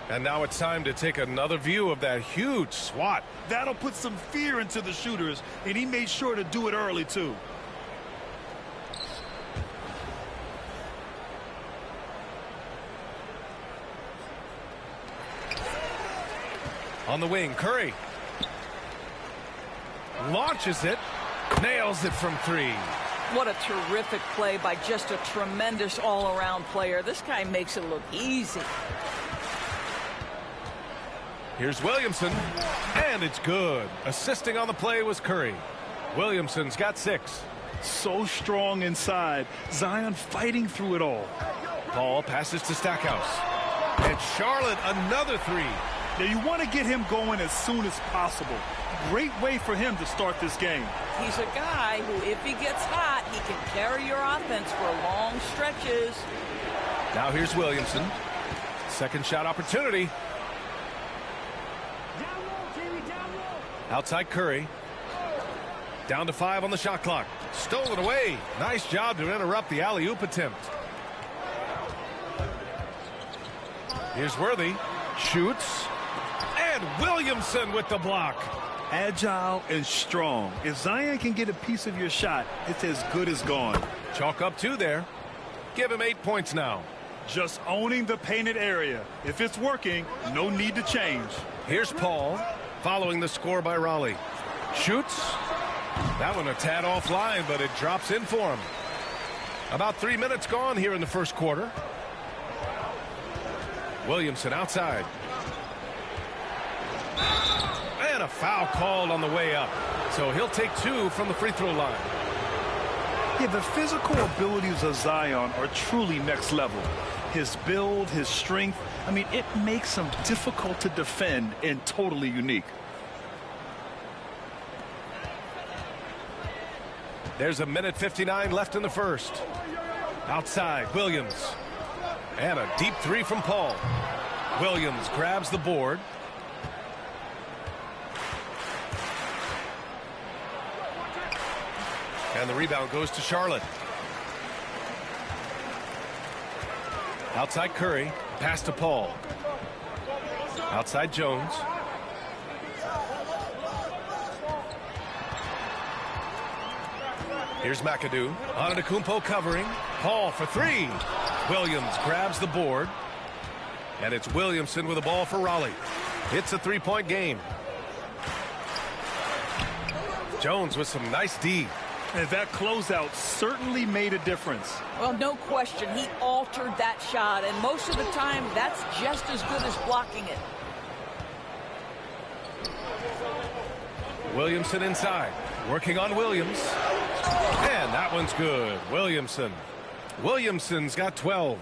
S1: And now it's time to take another view of that huge swat.
S3: That'll put some fear into the shooters, and he made sure to do it early, too.
S1: On the wing, Curry. Launches it. Nails it from 3.
S8: What a terrific play by just a tremendous all-around player. This guy makes it look easy.
S1: Here's Williamson, and it's good. Assisting on the play was Curry. Williamson's got 6.
S3: So strong inside. Zion fighting through it all.
S1: Ball passes to Stackhouse. And Charlotte, another 3.
S3: Now you want to get him going as soon as possible. Great way for him to start this game.
S8: He's a guy who, if he gets hot, he can carry your offense for long stretches.
S1: Now here's Williamson. Second shot opportunity. Outside Curry. Down to 5 on the shot clock. Stolen away. Nice job to interrupt the alley-oop attempt. Here's Worthy. Shoots. And Williamson with the block.
S3: Agile and strong. If Zion can get a piece of your shot, it's as good as gone.
S1: Chalk up 2 there. Give him 8 points now.
S3: Just owning the painted area. If it's working, no need to change.
S1: Here's Paul. Following the score by Raleigh. Shoots. That one a tad offline, but it drops in for him. About 3 minutes gone here in the first quarter. Williamson outside. And a foul called on the way up. So he'll take 2 from the free throw line.
S3: Yeah, the physical abilities of Zion are truly next level. His build, his strength, I mean, it makes him difficult to defend and totally unique.
S1: There's a minute 59 left in the first. Outside, Williams. And a deep 3 from Paul. Williams grabs the board. And the rebound goes to Charlotte. Outside Curry. Pass to Paul. Outside Jones. Here's McAdoo. Antetokounmpo covering. Paul for 3. Williams grabs the board. And it's Williamson with a ball for Raleigh. It's a 3-point game. Jones with some nice D.
S3: And that closeout certainly made a difference.
S8: Well, no question. He altered that shot, and most of the time, that's just as good as blocking it.
S1: Williamson inside. Working on Williams. And that one's good. Williamson's got 12.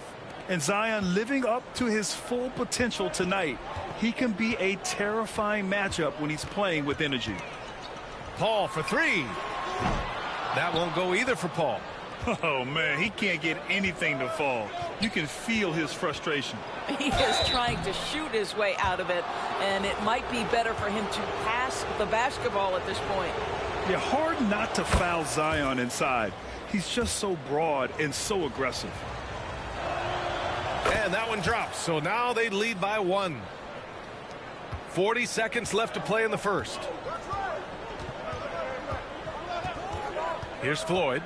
S3: And Zion living up to his full potential tonight. He can be a terrifying matchup when he's playing with energy.
S1: Paul for 3. That won't go either for Paul.
S3: Oh, man, he can't get anything to fall. You can feel his frustration.
S8: He is trying to shoot his way out of it, and it might be better for him to pass the basketball at this point.
S3: Yeah, hard not to foul Zion inside. He's just so broad and so aggressive.
S1: And that one drops, so now they lead by 1. 40 seconds left to play in the first. Here's Floyd.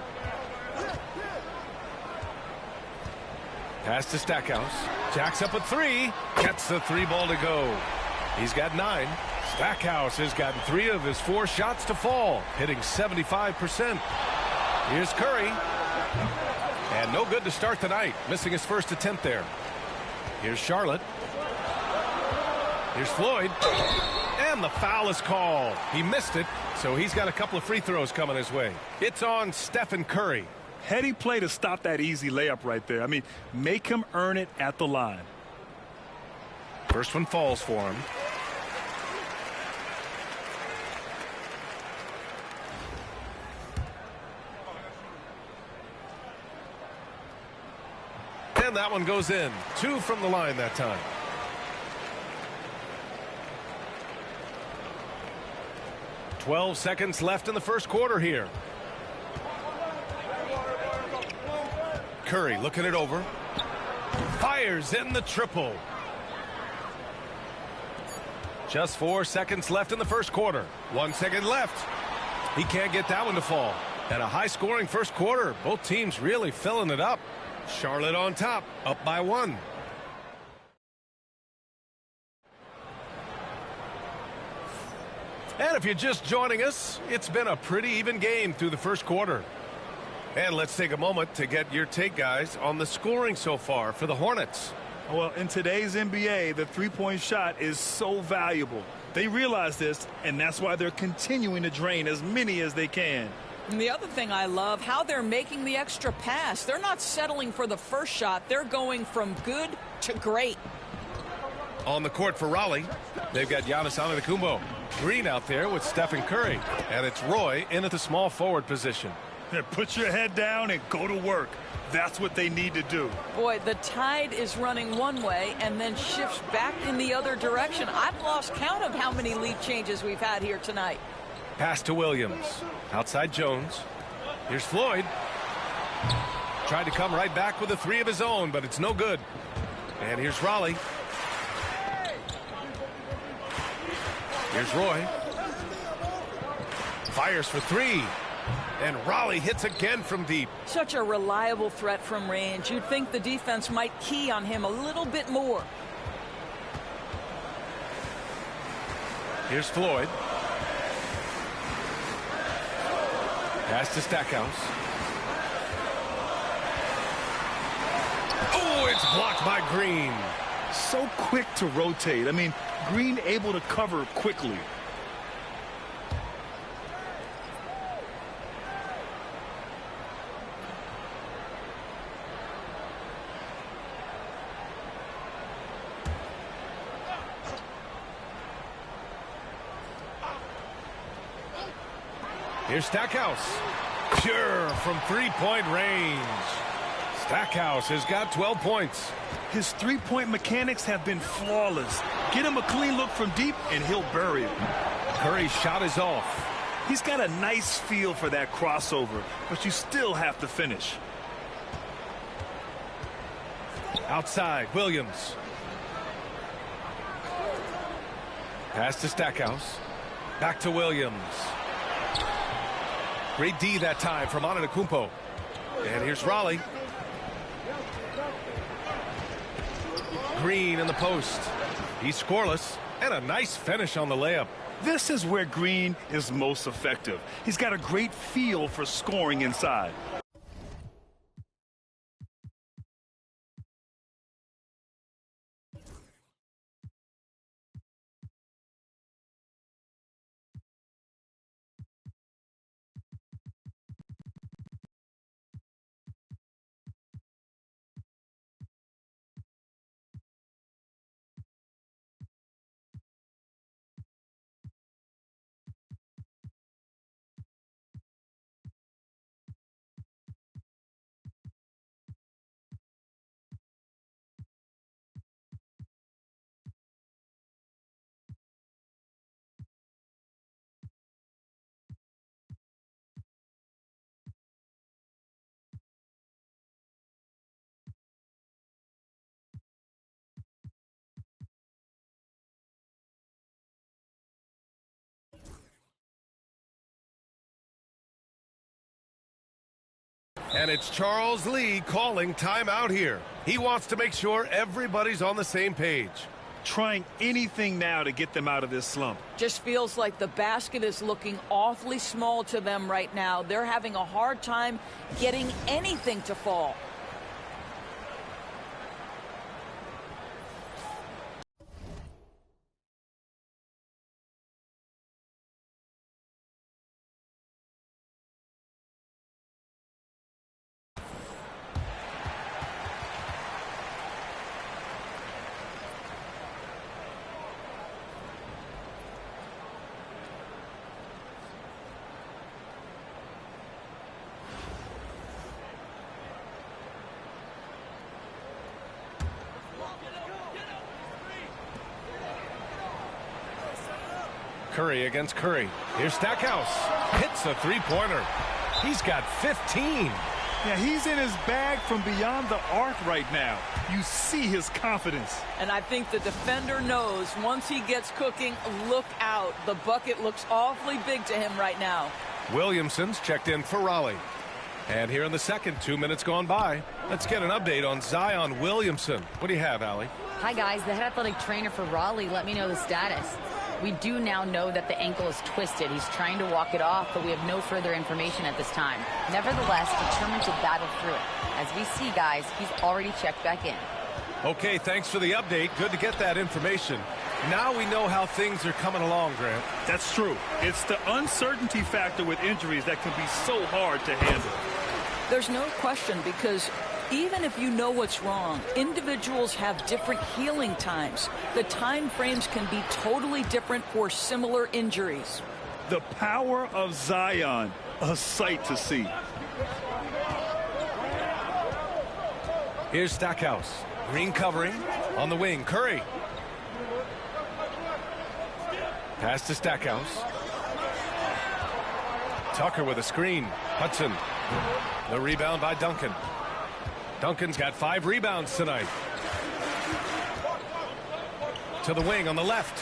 S1: Pass to Stackhouse. Jacks up a 3. Gets the 3 ball to go. He's got 9. Stackhouse has gotten 3 of his 4 shots to fall, hitting 75%. Here's Curry. And no good to start the night, missing his first attempt there. Here's Charlotte. Here's Floyd. And the foul is called. He missed it, so he's got a couple of free throws coming his way. It's on Stephen Curry.
S3: Heady play to stop that easy layup right there. I mean, make him earn it at the line.
S1: First one falls for him. And that one goes in. 2 from the line that time. "12 seconds left in the first quarter here. Curry looking it over. Fires in the triple. Just 4 seconds left in the first quarter. 1 second left. He can't get that one to fall. And a high-scoring first quarter. Both teams really filling it up. Charlotte on top, up by 1. And if you're just joining us, it's been a pretty even game through the first quarter. And let's take a moment to get your take, guys, on the scoring so far for the Hornets.
S3: Well, in today's NBA, the three-point shot is so valuable. They realize this, and that's why they're continuing to drain as many as they can.
S8: And the other thing I love, how they're making the extra pass. They're not settling for the first shot. They're going from good to great.
S1: On the court for Raleigh, they've got Giannis Antetokounmpo. Green out there with Stephen Curry. And it's Roy in at the small forward position.
S3: Put your head down and go to work. That's what they need to do.
S8: Boy, the tide is running one way and then shifts back in the other direction. I've lost count of how many lead changes we've had here tonight.
S1: Pass to Williams. Outside Jones. Here's Floyd. Tried to come right back with a 3 of his own, but it's no good. And here's Raleigh. Here's Roy. Fires for 3. And Raleigh hits again from deep.
S8: Such a reliable threat from range. You'd think the defense might key on him a little bit more.
S1: Here's Floyd. Pass to Stackhouse. Oh, it's blocked by Green.
S3: So quick to rotate. I mean, Green able to cover quickly.
S1: Here's Stackhouse. Pure from three-point range. Stackhouse has got 12 points.
S3: His three-point mechanics have been flawless. Get him a clean look from deep, and he'll bury it.
S1: Curry's shot is off.
S3: He's got a nice feel for that crossover, but you still have to finish.
S1: Outside, Williams. Pass to Stackhouse. Back to Williams. Great D that time from Antetokounmpo. And here's Raleigh. Green in the post. He's scoreless. And a nice finish on the layup.
S3: This is where Green is most effective. He's got a great feel for scoring inside.
S1: And it's Charles Lee calling timeout here. He wants to make sure everybody's on the same page.
S3: Trying anything now to get them out of this slump.
S8: Just feels like the basket is looking awfully small to them right now. They're having a hard time getting anything to fall.
S1: Curry against Curry. Here's Stackhouse. Hits a three-pointer. He's got 15.
S3: Yeah, he's in his bag from beyond the arc right now. You see his confidence.
S8: And I think the defender knows once he gets cooking, look out. The bucket looks awfully big to him right now.
S1: Williamson's checked in for Raleigh. And here in the second, 2 minutes gone by. Let's get an update on Zion Williamson. What do you have, Allie?
S5: Hi, guys. The head athletic trainer for Raleigh let me know the status. We do now know that the ankle is twisted. He's trying to walk it off, but we have no further information at this time. Nevertheless, determined to battle through it. As we see, guys, he's already checked back in.
S1: Okay, thanks for the update. Good to get that information. Now we know how things are coming along, Grant.
S3: That's true. It's the uncertainty factor with injuries that can be so hard to handle.
S8: There's no question, because even if you know what's wrong, individuals have different healing times. The time frames can be totally different for similar injuries.
S3: The power of Zion, a sight to see.
S1: Here's Stackhouse. Green covering on the wing. Curry. Pass to Stackhouse. Tucker with a screen. Hudson. The rebound by Duncan. Duncan's got 5 rebounds tonight. To the wing on the left.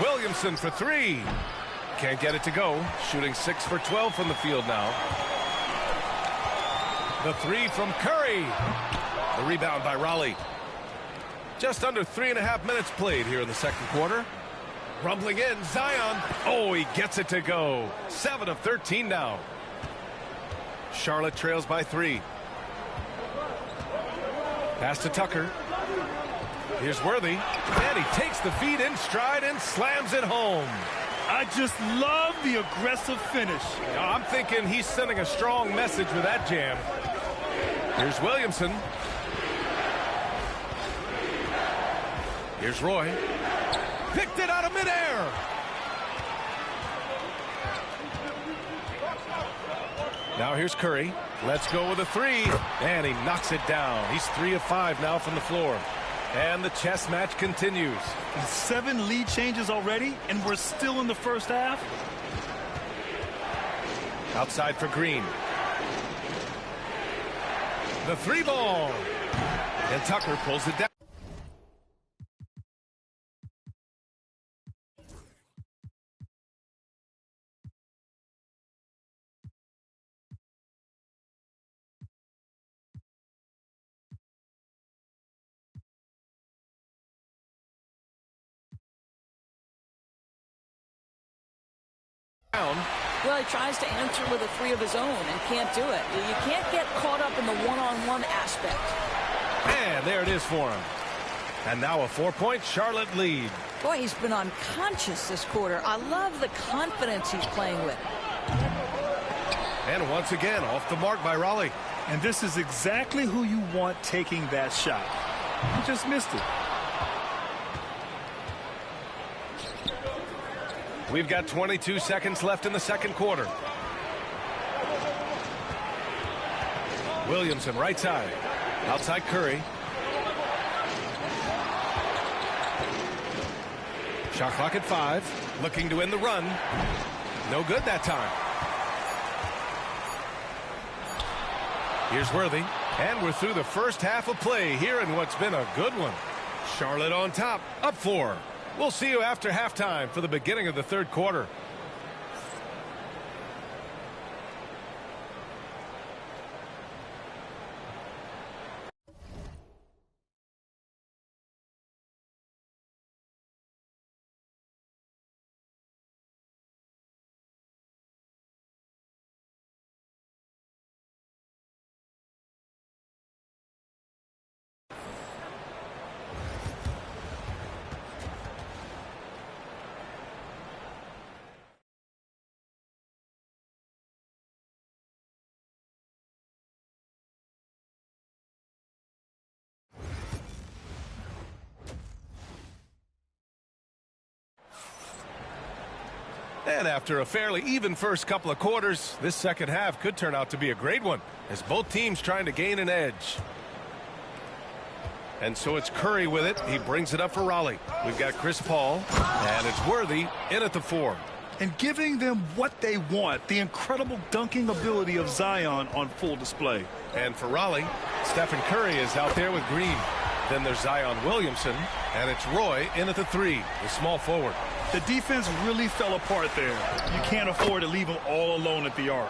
S1: Williamson for 3. Can't get it to go. Shooting 6 for 12 from the field now. The 3 from Curry. The rebound by Raleigh. Just under 3.5 minutes played here in the second quarter. Rumbling in, Zion. Oh, he gets it to go. 7 of 13 now. Charlotte trails by 3. Pass to Tucker. Here's Worthy. And he takes the feed in stride and slams it home.
S3: I just love the aggressive finish.
S1: I'm thinking he's sending a strong message with that jam. Here's Williamson. Here's Roy. Picked it out of midair. Now here's Curry. Let's go with a 3. And he knocks it down. He's 3 of 5 now from the floor. And the chess match continues.
S3: 7 lead changes already, and we're still in the first half.
S1: Outside for Green. The 3 ball. And Tucker pulls it down.
S8: Well, he tries to answer with a 3 of his own and can't do it. You can't get caught up in the one-on-one aspect.
S1: And there it is for him. And now a 4-point Charlotte lead.
S8: Boy, he's been unconscious this quarter. I love the confidence he's playing with.
S1: And once again, off the mark by Raleigh.
S3: And this is exactly who you want taking that shot. He just missed it.
S1: We've got 22 seconds left in the second quarter. Williamson right side. Outside Curry. Shot clock at 5. Looking to end the run. No good that time. Here's Worthy. And we're through the first half of play here in what's been a good one. Charlotte on top. Up 4. We'll see you after halftime for the beginning of the third quarter. And after a fairly even first couple of quarters, this second half could turn out to be a great one, as both teams trying to gain an edge. And so it's Curry with it. He brings it up for Raleigh. We've got Chris Paul, and it's Worthy in at the 4.
S3: And giving them what they want, the incredible dunking ability of Zion on full display.
S1: And for Raleigh, Stephen Curry is out there with Green. Then there's Zion Williamson, and it's Roy in at the 3, the small forward.
S3: The defense really fell apart there. You can't afford to leave them all alone at the arc.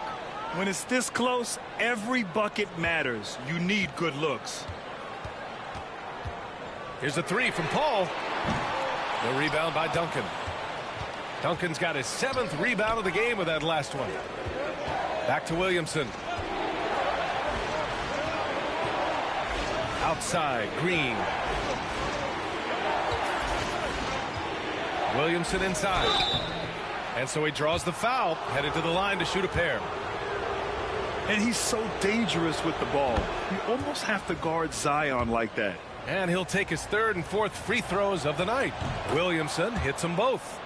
S3: When it's this close, every bucket matters. You need good looks.
S1: Here's a 3 from Paul. The rebound by Duncan. Duncan's got his 7th rebound of the game with that last one. Back to Williamson. Outside, Green. Williamson inside. And so he draws the foul, headed to the line to shoot a pair.
S3: And he's so dangerous with the ball. You almost have to guard Zion like that.
S1: And he'll take his 3rd and 4th free throws of the night. Williamson hits them both.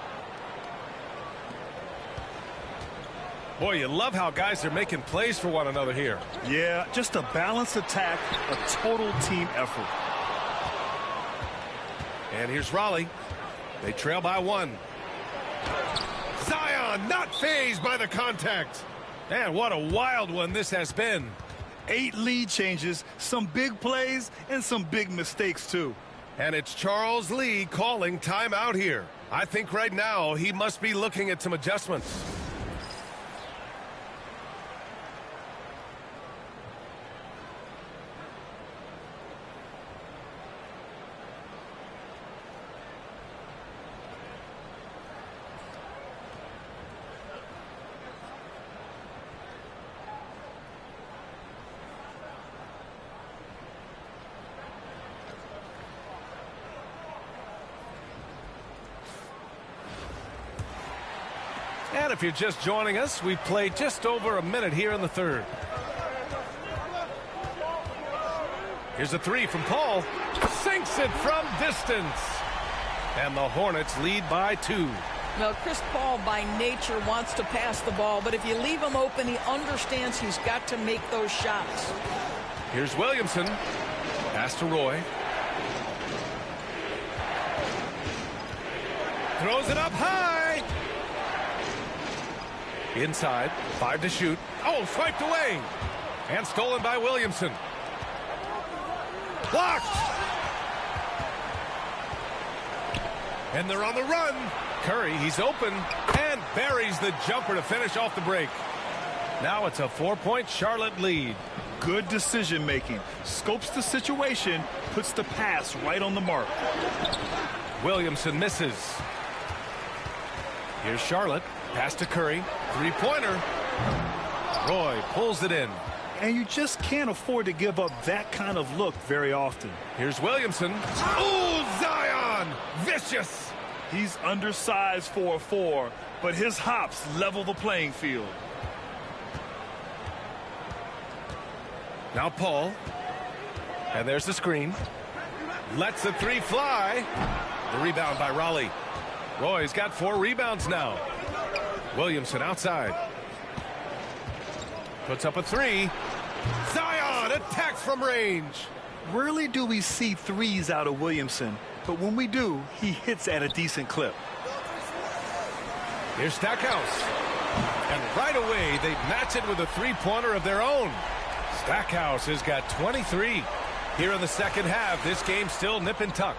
S1: Boy, you love how guys are making plays for one another here.
S3: Yeah, just a balanced attack, a total team effort.
S1: And here's Raleigh. They trail by 1. Zion not fazed by the contact. Man, what a wild one this has been.
S3: 8 lead changes, some big plays, and some big mistakes, too.
S1: And it's Charles Lee calling timeout here. I think right now he must be looking at some adjustments. And if you're just joining us, we've played just over a minute here in the 3rd. Here's a 3 from Paul. Sinks it from distance. And the Hornets lead by 2.
S8: Well, Chris Paul by nature wants to pass the ball, but if you leave him open, he understands he's got to make those shots.
S1: Here's Williamson. Pass to Roy. Throws it up high. Inside, 5 to shoot. Oh, swiped away. And stolen by Williamson. Blocked. And they're on the run. Curry, he's open, and buries the jumper to finish off the break. Now it's a 4-point Charlotte lead.
S3: Good decision making. Scopes the situation, puts the pass right on the mark.
S1: Williamson misses. Here's Charlotte. Pass to Curry. 3-pointer. Roy pulls it in.
S3: And you just can't afford to give up that kind of look very often.
S1: Here's Williamson. Ooh, Zion! Vicious!
S3: He's undersized for a 4, but his hops level the playing field.
S1: Now Paul. And there's the screen. Lets the 3 fly. The rebound by Raleigh. Roy's got 4 rebounds now. Williamson outside. Puts up a 3. Zion attacks from range.
S3: Rarely do we see 3s out of Williamson, but when we do, he hits at a decent clip.
S1: Here's Stackhouse. And right away, they match it with a 3-pointer of their own. Stackhouse has got 23. Here in the second half, this game's still nip and tuck.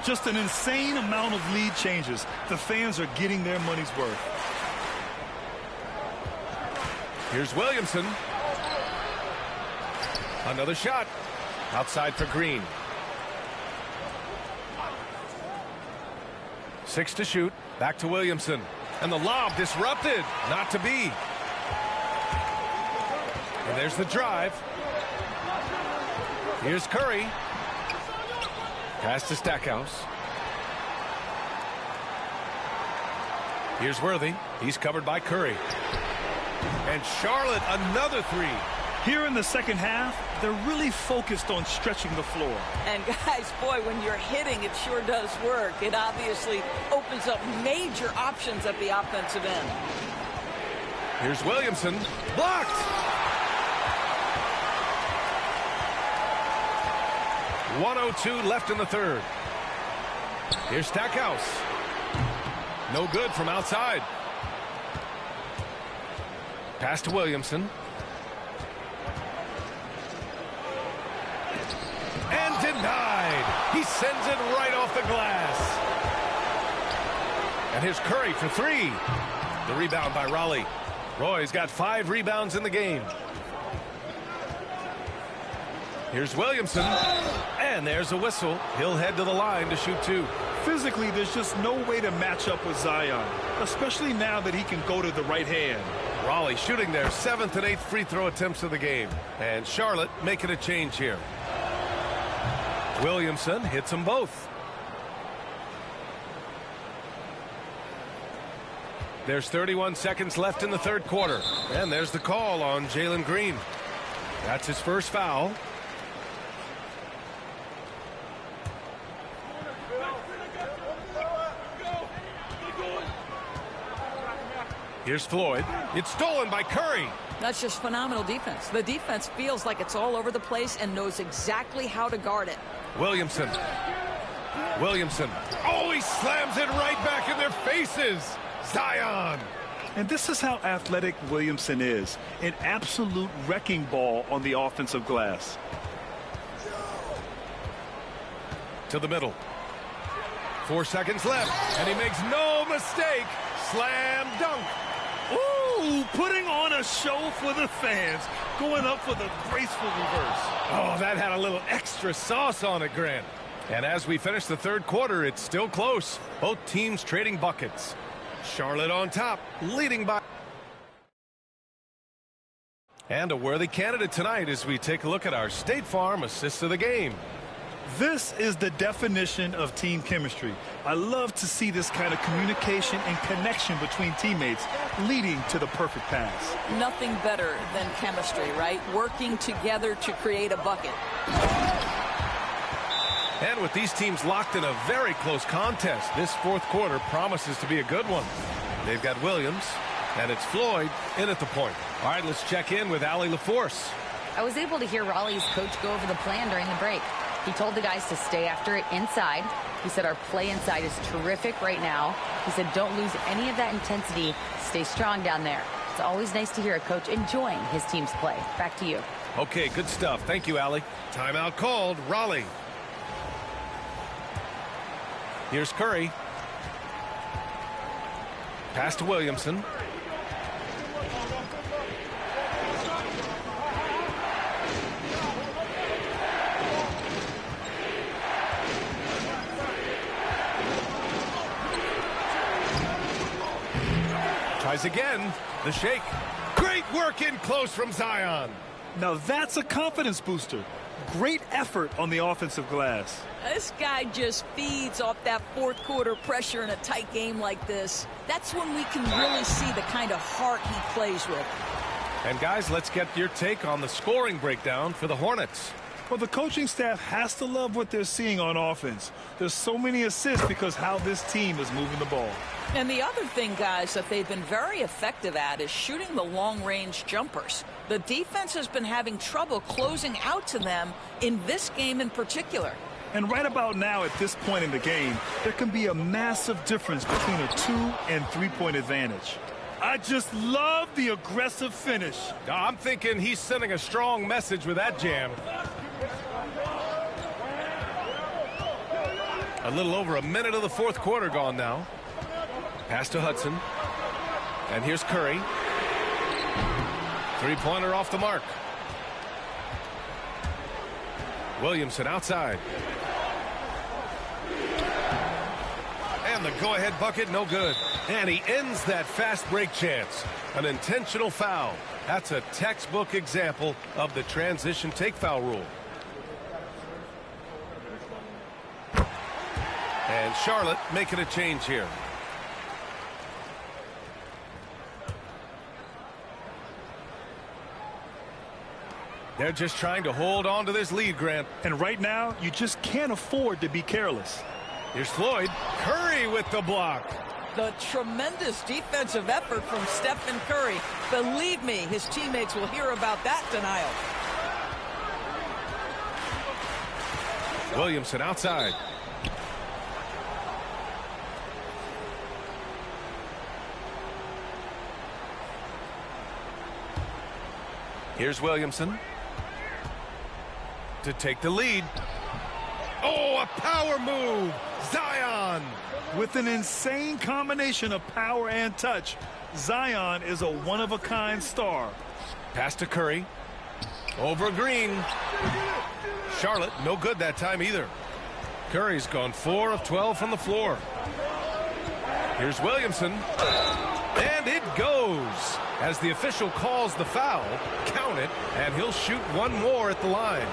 S3: Just an insane amount of lead changes. The fans are getting their money's worth.
S1: Here's Williamson. Another shot. Outside for Green. 6 to shoot. Back to Williamson. And the lob disrupted. Not to be. And there's the drive. Here's Curry. Pass to Stackhouse. Here's Worthy. He's covered by Curry. And Charlotte, another 3.
S3: Here in the second half, they're really focused on stretching the floor.
S8: And guys, boy, when you're hitting, it sure does work. It obviously opens up major options at the offensive end.
S1: Here's Williamson. Blocked. 1:02 left in the third. Here's Stackhouse. No good from outside. Pass to Williamson. And denied. He sends it right off the glass. And here's Curry for three. The rebound by Raleigh. Roy's got 5 rebounds in the game. Here's Williamson. And there's a whistle. He'll head to the line to shoot 2.
S3: Physically, there's just no way to match up with Zion, especially now that he can go to the right hand.
S1: Raleigh shooting their 7th and 8th free throw attempts of the game. And Charlotte making a change here. Williamson hits them both. There's 31 seconds left in the third quarter. And there's the call on Jalen Green. That's his first foul. Here's Floyd. It's stolen by Curry.
S8: That's just phenomenal defense. The defense feels like it's all over the place and knows exactly how to guard it.
S1: Williamson. Williamson. Oh, he slams it right back in their faces. Zion.
S3: And this is how athletic Williamson is. An absolute wrecking ball on the offensive glass.
S1: To the middle. 4 seconds left. And he makes no mistake. Slam dunk.
S3: Ooh, putting on a show for the fans. Going up for the graceful reverse.
S1: Oh, that had a little extra sauce on it, Grant. And as we finish the third quarter, it's still close. Both teams trading buckets. Charlotte on top, leading by. And a worthy candidate tonight as we take a look at our State Farm assist of the game.
S3: This is the definition of team chemistry. I love to see this kind of communication and connection between teammates leading to the perfect pass.
S8: Nothing better than chemistry, right? Working together to create a bucket.
S1: And with these teams locked in a very close contest, this fourth quarter promises to be a good one. They've got Williams, and it's Floyd in at the point. All right, let's check in with Allie LaForce.
S5: I was able to hear Raleigh's coach go over the plan during the break. He told the guys to stay after it inside. He said our play inside is terrific right now. He said don't lose any of that intensity. Stay strong down there. It's always nice to hear a coach enjoying his team's play. Back to you.
S1: Okay, good stuff. Thank you, Allie. Timeout called. Raleigh. Here's Curry. Pass to Williamson. Tries again. The shake. Great work in close from Zion.
S3: Now that's a confidence booster. Great effort on the offensive glass.
S8: This guy just feeds off that fourth quarter pressure in a tight game like this. That's when we can really see the kind of heart he plays with.
S1: And guys, let's get your take on the scoring breakdown for the Hornets.
S3: Well, the coaching staff has to love what they're seeing on offense. There's so many assists because how this team is moving the ball.
S8: And the other thing, guys, that they've been very effective at is shooting the long-range jumpers. The defense has been having trouble closing out to them in this game in particular.
S3: And right about now, at this point in the game, there can be a massive difference between a 2- and 3-point advantage. I just love the aggressive finish.
S1: I'm thinking he's sending a strong message with that jam. A little over a minute of the fourth quarter gone now. Pass to Hudson. And here's Curry. Three-pointer off the mark. Williamson outside. And the go-ahead bucket, no good. And he ends that fast break chance. An intentional foul. That's a textbook example of the transition take foul rule. And Charlotte making a change here. They're just trying to hold on to this lead, Grant.
S3: And right now, you just can't afford to be careless.
S1: Here's Floyd. Curry with the block.
S8: The tremendous defensive effort from Stephen Curry. Believe me, his teammates will hear about that denial.
S1: Williamson outside. Here's Williamson to take the lead. Oh, a power move. Zion.
S3: With an insane combination of power and touch, Zion is a one-of-a-kind star.
S1: Pass to Curry. Over Green. Charlotte, no good that time either. Curry's gone 4 of 12 from the floor. Here's Williamson. And it goes. As the official calls the foul, count it, and he'll shoot one more at the line.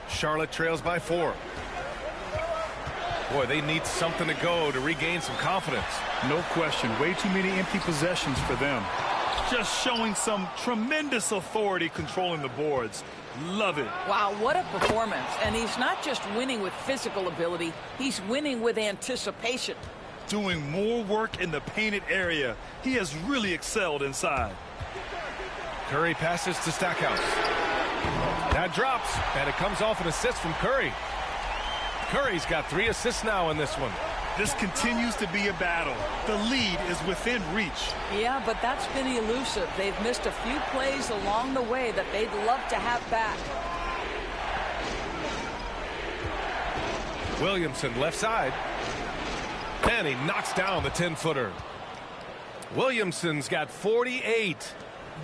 S1: Charlotte trails by 4. Boy, they need something to go to regain some confidence.
S3: No question. Way too many empty possessions for them. Just showing some tremendous authority controlling the boards. Love it.
S8: Wow, what a performance. And he's not just winning with physical ability, he's winning with anticipation.
S3: Doing more work in the painted area. He has really excelled inside.
S1: Curry passes to Stackhouse. That drops, and it comes off an assist from Curry. Curry's got 3 assists now in this one.
S3: This continues to be a battle. The lead is within reach.
S8: Yeah, but that's been elusive. They've missed a few plays along the way that they'd love to have back.
S1: Williamson left side. And he knocks down the 10-footer. Williamson's got 48.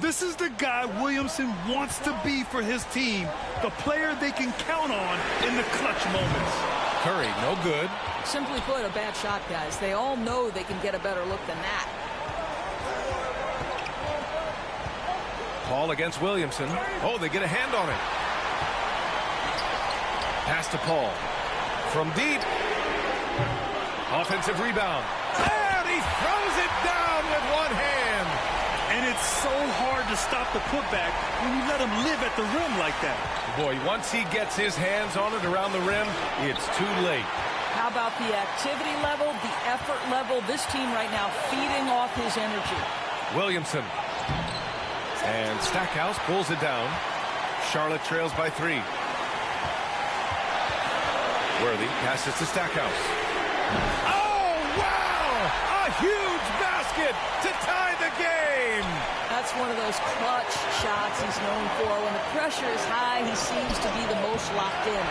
S3: This is the guy Williamson wants to be for his team. The player they can count on in the clutch moments.
S1: Curry, no good.
S8: Simply put, a bad shot, guys. They all know they can get a better look than that.
S1: Paul against Williamson. Oh, they get a hand on it. Pass to Paul. From deep. Offensive rebound. And he throws it down with one hand.
S3: And it's so hard to stop the putback when you let him live at the rim like that.
S1: Boy, once he gets his hands on it around the rim, it's too late.
S8: How about the activity level, the effort level? This team right now feeding off his energy.
S1: Williamson. And Stackhouse pulls it down. Charlotte trails by 3. Worthy passes to Stackhouse. Oh, wow! A huge basket to tie the game!
S8: That's one of those clutch shots he's known for. When the pressure is high, he seems to be the most locked in.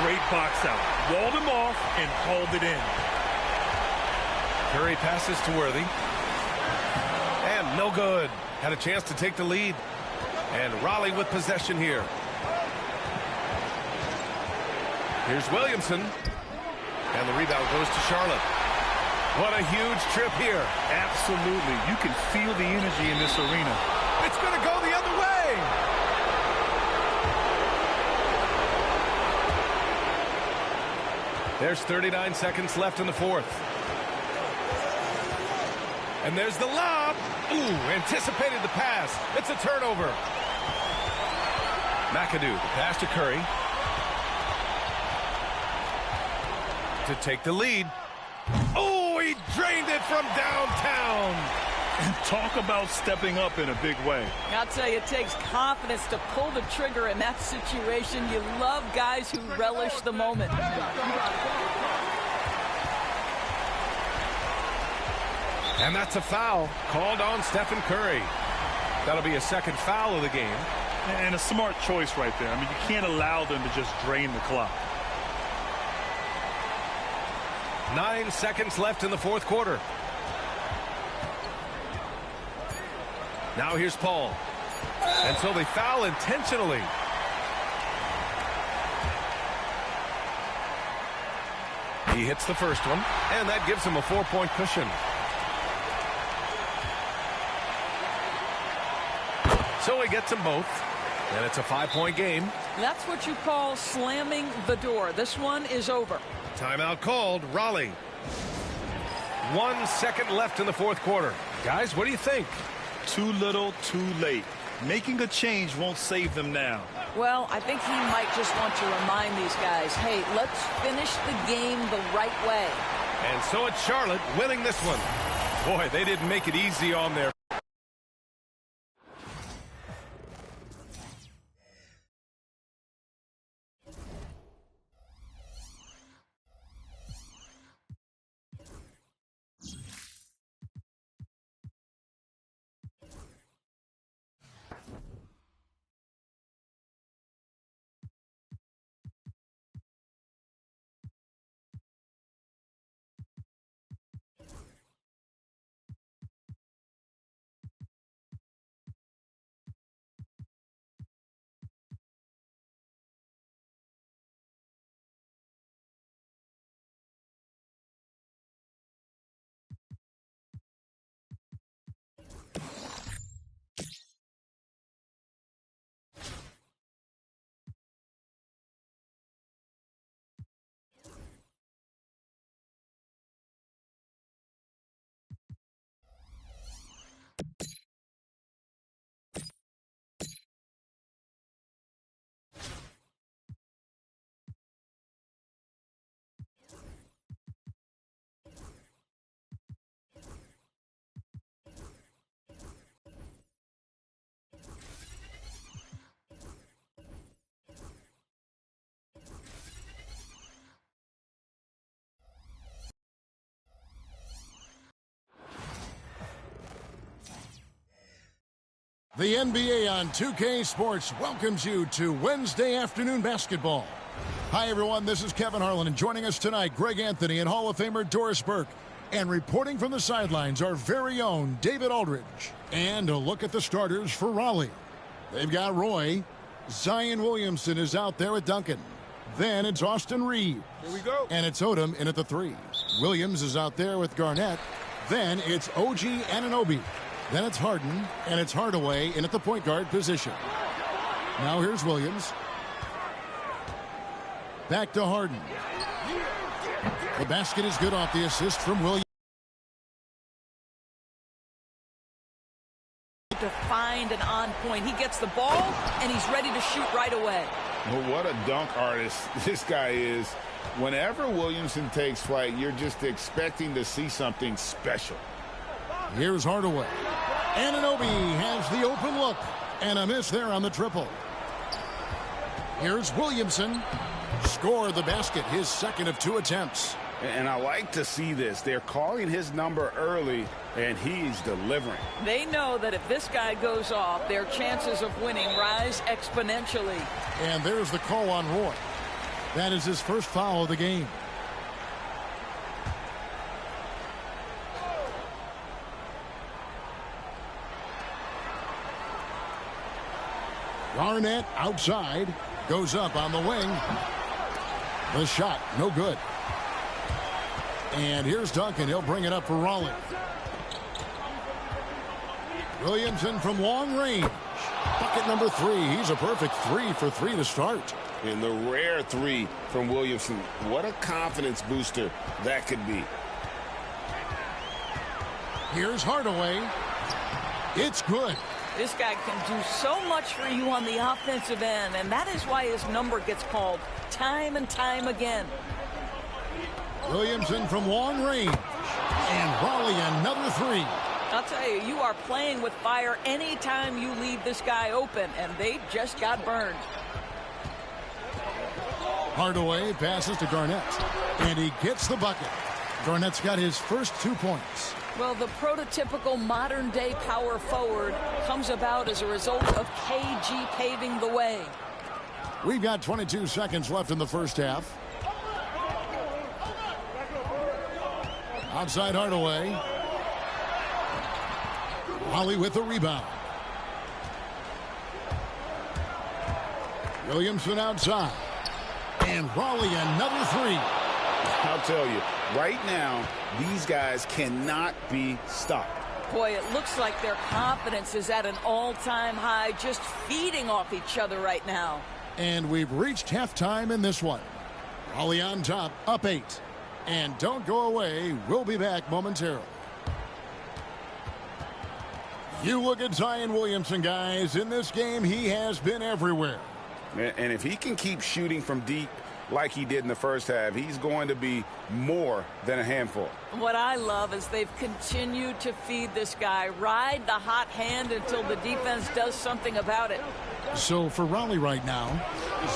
S3: Great box out. Walled him off and hauled it in.
S1: Curry passes to Worthy. And no good. Had a chance to take the lead. And Raleigh with possession here. Here's Williamson. And the rebound goes to Charlotte. What a huge trip here.
S3: Absolutely. You can feel the energy in this arena.
S1: It's going to go the other way. There's 39 seconds left in the 4th. And there's the lob. Ooh, anticipated the pass. It's a turnover. McAdoo, the pass to Curry. To take the lead. Oh, he drained it from downtown.
S3: And talk about stepping up in a big way.
S8: I'll tell you, it takes confidence to pull the trigger in that situation. You love guys who relish the moment.
S1: And that's a foul called on Stephen Curry. That'll be a second foul of the game.
S3: And a smart choice right there. I mean, you can't allow them to just drain the clock.
S1: 9 seconds left in the 4th quarter. Now here's Paul. And so they foul intentionally. He hits the first one, and that gives him a 4-point cushion. So he gets them both, and it's a 5-point game.
S8: That's what you call slamming the door. This one is over.
S1: Timeout called. Raleigh. 1 second left in the 4th quarter. Guys, what do you think?
S3: Too little, too late. Making a change won't save them now.
S8: Well, I think he might just want to remind these guys, hey, let's finish the game the right way.
S1: And so it's Charlotte winning this one. Boy, they didn't make it easy on their
S7: The NBA on 2K Sports welcomes you to Wednesday afternoon basketball. Hi, everyone. This is Kevin Harlan, and joining us tonight, Greg Anthony and Hall of Famer Doris Burke. And reporting from the sidelines, our very own David Aldridge. And a look at the starters for Raleigh. They've got Roy. Zion Williamson is out there at Duncan. Then it's Austin Reeves.
S4: Here we go.
S7: And it's Odom in at the 3. Williams is out there with Garnett. Then it's OG Anunoby. Then it's Harden, and it's Hardaway in at the point guard position. Now here's Williams. Back to Harden. The basket is good off the assist from Williams.
S8: Defined and on point. He gets the ball, and he's ready to shoot right away.
S9: Well, what a dunk artist this guy is. Whenever Williamson takes flight, you're just expecting to see something special.
S7: Here's Hardaway. Anunoby has the open look. And a miss there on the triple. Here's Williamson. Scored the basket, his second of 2 attempts.
S9: And I like to see this. They're calling his number early, and he's delivering.
S8: They know that if this guy goes off, their chances of winning rise exponentially.
S7: And there's the call on Roy. That is his first foul of the game. Garnett outside. Goes up on the wing. The shot, no good. And here's Duncan. He'll bring it up for Raleigh. Williamson from long range. Bucket number 3. He's a perfect 3 for 3 to start.
S9: And the rare 3 from Williamson. What a confidence booster that could be.
S7: Here's Hardaway. It's good.
S8: This guy can do so much for you on the offensive end, and that is why his number gets called time and time again.
S7: Williamson from long range. And Raleigh another 3.
S8: I'll tell you, you are playing with fire anytime you leave this guy open, and they just got burned.
S7: Hardaway passes to Garnett, and he gets the bucket. Garnett's got his first 2 points.
S8: Well, the prototypical modern-day power forward comes about as a result of KG paving the way.
S7: We've got 22 seconds left in the first half. Outside Hardaway. Raleigh with the rebound. Williamson outside. And Raleigh another 3.
S9: I'll tell you, right now, these guys cannot be stopped.
S8: Boy, it looks like their confidence is at an all-time high, just feeding off each other right now.
S7: And we've reached halftime in this one. Raleigh on top, up 8. And don't go away. We'll be back momentarily. You look at Zion Williamson, guys. In this game, he has been everywhere.
S9: And if he can keep shooting from deep like he did in the first half, he's going to be more than a handful.
S8: What I love is they've continued to feed this guy, ride the hot hand until the defense does something about it.
S7: So for Raleigh right now,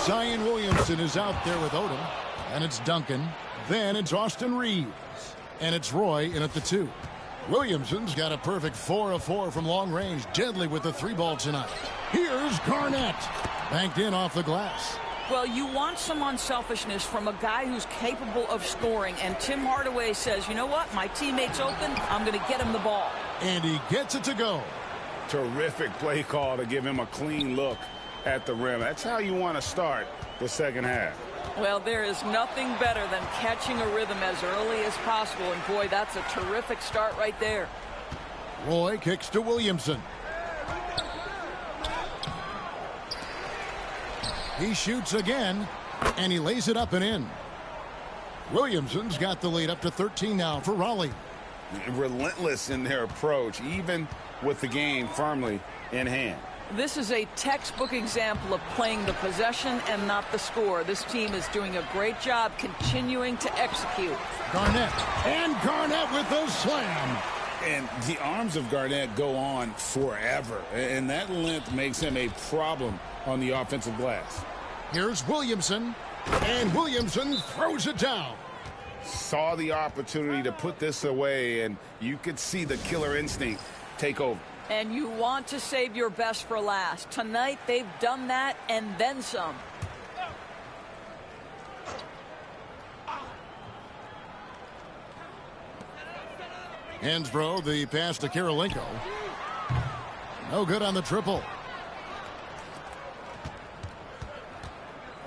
S7: Zion Williamson is out there with Odom, and it's Duncan. Then it's Austin Reeves, and it's Roy in at the 2. Williamson's got a perfect 4 of 4 from long range, deadly with the 3-ball tonight. Here's Garnett, banked in off the glass.
S8: Well, you want some unselfishness from a guy who's capable of scoring, and Tim Hardaway says, you know what, my teammate's open, I'm going to get him the ball.
S7: And he gets it to go.
S9: Terrific play call to give him a clean look at the rim. That's how you want to start the second half.
S8: Well, there is nothing better than catching a rhythm as early as possible, and boy, that's a terrific start right there.
S7: Roy kicks to Williamson. He shoots again, and he lays it up and in. Williamson's got the lead up to 13 now for Raleigh.
S9: Relentless in their approach, even with the game firmly in hand.
S8: This is a textbook example of playing the possession and not the score. This team is doing a great job continuing to execute.
S7: Garnett, and Garnett with the slam.
S9: And the arms of Garnett go on forever, and that length makes him a problem on the offensive glass.
S7: Here's Williamson, and Williamson throws it down.
S9: Saw the opportunity to put this away, and you could see the killer instinct take over.
S8: And you want to save your best for last. Tonight, they've done that and then some.
S7: Hansbrough, the pass to Kirilenko. No good on the triple.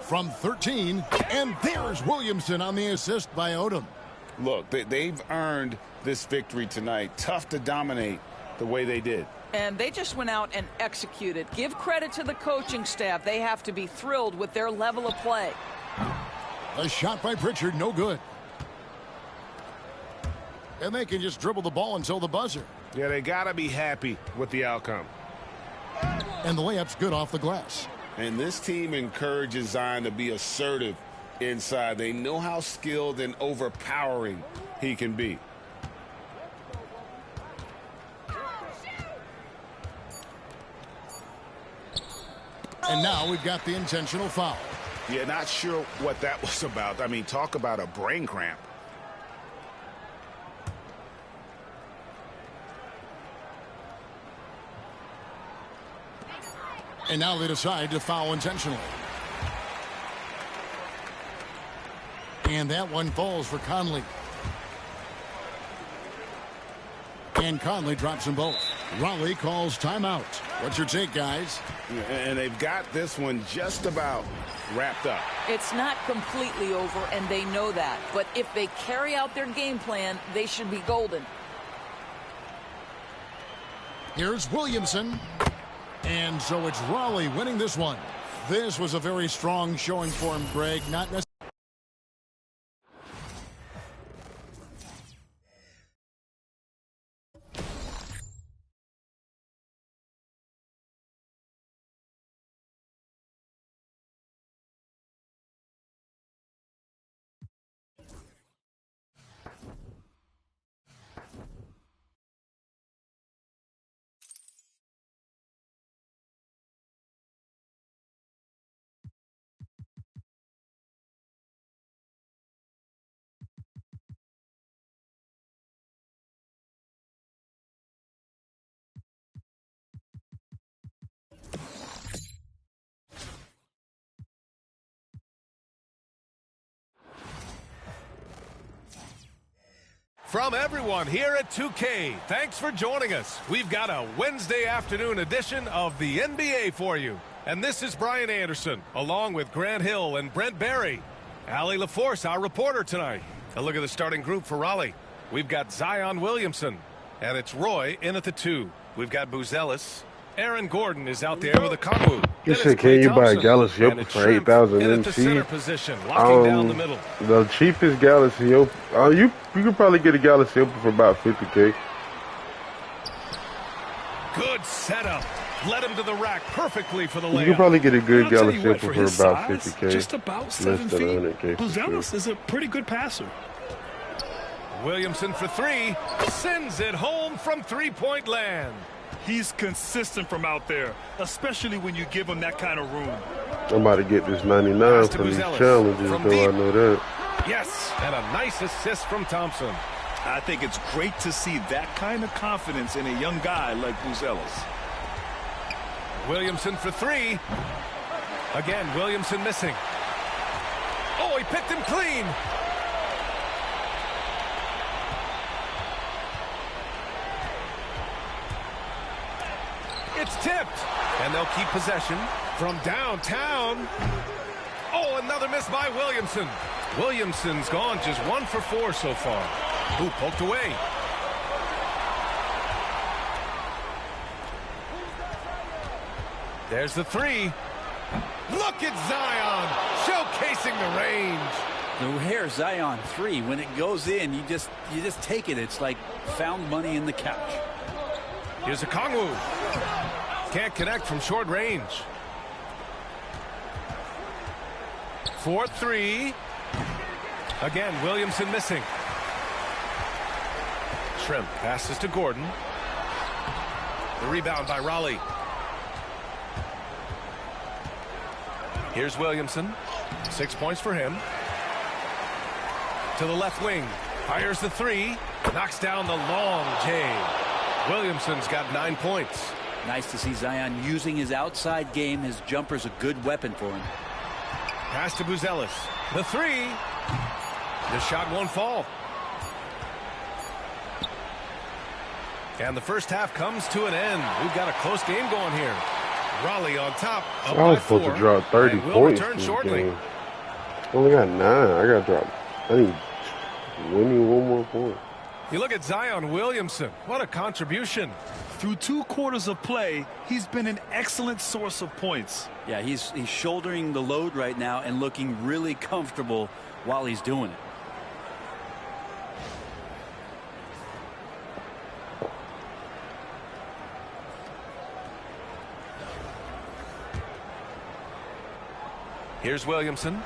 S7: From 13, and there's Williamson on the assist by Odom.
S9: Look, they've earned this victory tonight. Tough to dominate the way they did.
S8: And they just went out and executed. Give credit to the coaching staff. They have to be thrilled with their level of play.
S7: A shot by Pritchard, no good. And they can just dribble the ball until the buzzer.
S1: Yeah, they got to be happy with the outcome.
S7: And the layup's good off the glass.
S9: And this team encourages Zion to be assertive inside. They know how skilled and overpowering he can be.
S7: And now we've got the intentional foul.
S9: Yeah, not sure what that was about. I mean, talk about a brain cramp.
S7: And now they decide to foul intentionally. And that one falls for Conley. And Conley drops them both. Raleigh calls timeout. What's your take, guys?
S9: And they've got this one just about wrapped up.
S8: It's not completely over, and they know that. But if they carry out their game plan, they should be golden.
S7: Here's Williamson. And so it's Raleigh winning this one. This was a very strong showing for him, Greg. Not necessarily.
S1: From everyone here at 2K, thanks for joining us. We've got a Wednesday afternoon edition of the NBA for you. And this is Brian Anderson, along with Grant Hill and Brent Barry. Allie LaForce, our reporter tonight. A look at the starting group for Raleigh. We've got Zion Williamson, and it's Roy in at the 2. We've got Buzelis. Aaron Gordon is out there with a Kongwu.
S10: You said, can you buy a Galaxy Opal for 8,000 MC?
S1: Down the middle.
S10: The cheapest Galaxy Opal, you could probably get a Galaxy Opal for about 50K.
S1: Good setup. Led him to the rack perfectly for the layup.
S10: You could probably get a good Galaxy Opal for about
S3: size,
S10: 50K.
S3: Just about 7 feet. Buzelis is a pretty good passer.
S1: Williamson for 3. Sends it home from three-point land.
S3: He's consistent from out there, especially when you give him that kind of room.
S10: I'm about to get this 99 from these challenges, though I know that.
S1: Yes, and a nice assist from Thompson.
S3: I think it's great to see that kind of confidence in a young guy like Buzelis.
S1: Williamson for 3. Again, Williamson missing. Oh, he picked him clean. It's tipped, and they'll keep possession from downtown. Oh, another miss by Williamson. Williamson's gone just 1 for 4 so far. Ooh, poked away. There's the 3. Look at Zion showcasing the range.
S6: The rare Zion 3, when it goes in, you just take it. It's like found money in the couch.
S1: Here's a Kongwu. Can't connect from short range. 4-3. Again, Williamson missing. Shrimp passes to Gordon. The rebound by Raleigh. Here's Williamson. 6 points for him. To the left wing. Fires the 3. Knocks down the long J. Williamson's got 9 points.
S6: Nice to see Zion using his outside game. His jumper's a good weapon for him.
S1: Pass to Buzelis. The three. The shot won't fall. And the first half comes to an end. We've got a close game going here. Raleigh on top.
S10: I was supposed to drop 30 points this game. I only got 9. I got to drop. I need winning one more point.
S1: You look at Zion Williamson. What a contribution.
S3: Through 2 quarters of play, he's been an excellent source of points.
S6: Yeah, he's shouldering the load right now and looking really comfortable while he's doing it.
S1: Here's Williamson.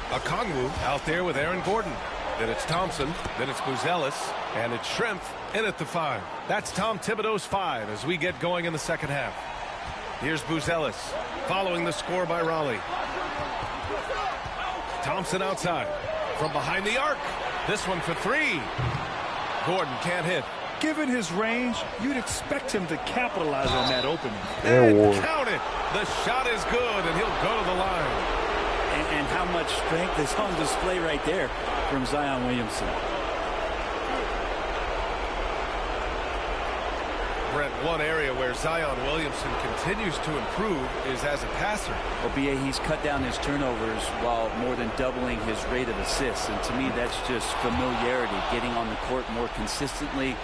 S1: Okongwu out there with Aaron Gordon. Then it's Thompson. Then it's Buzelis. And it's Schrempf in at the 5. That's Tom Thibodeau's 5 as we get going in the second half. Here's Buzelis following the score by Raleigh. Thompson outside from behind the arc. This one for 3. Gordon can't hit.
S3: Given his range, you'd expect him to capitalize on that opening.
S1: And count it. The shot is good, and he'll go to the line.
S6: And how much strength is on display right there from Zion Williamson.
S1: Brent, one area where Zion Williamson continues to improve is as a passer.
S6: Well, B.A., he's cut down his turnovers while more than doubling his rate of assists. And to me, that's just familiarity, getting on the court more consistently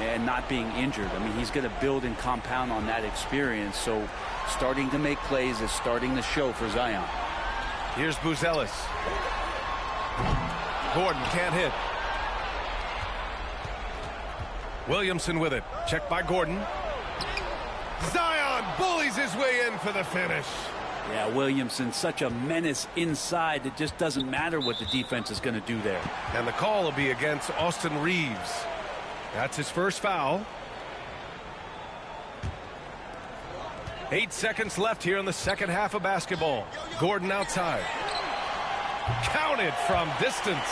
S6: and not being injured. I mean, he's going to build and compound on that experience. So starting to make plays is starting to show for Zion.
S1: Here's Buzelis. Gordon can't hit. Williamson with it. Checked by Gordon. Zion bullies his way in for the finish.
S6: Yeah, Williamson, such a menace inside. It just doesn't matter what the defense is going to do there.
S1: And the call will be against Austin Reeves. That's his first foul. 8 seconds left here in the second half of basketball. Gordon outside. Counted from distance.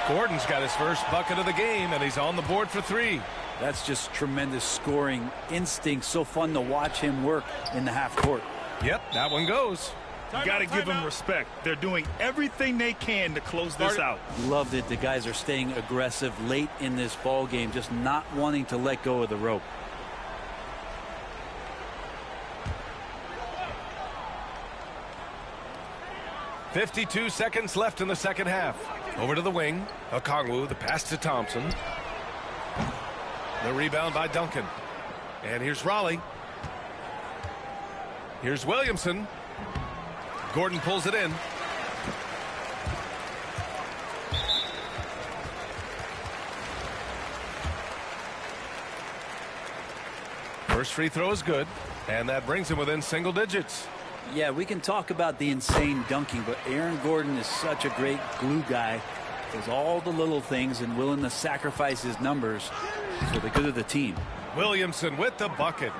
S1: Gordon's got his first bucket of the game, and he's on the board for 3.
S6: That's just tremendous scoring instinct. So fun to watch him work in the half court.
S1: Yep, that one goes.
S3: You got to give them respect. They're doing everything they can to close this out.
S6: Loved it. The guys are staying aggressive late in this ball game, just not wanting to let go of the rope.
S1: .52 seconds left in the second half. Over to the wing. Okongwu, the pass to Thompson. The rebound by Duncan. And here's Raleigh. Here's Williamson. Gordon pulls it in. First free throw is good, and that brings him within single digits.
S6: Yeah, we can talk about the insane dunking, but Aaron Gordon is such a great glue guy. Does all the little things and willing to sacrifice his numbers for the good of the team.
S1: Williamson with the bucket.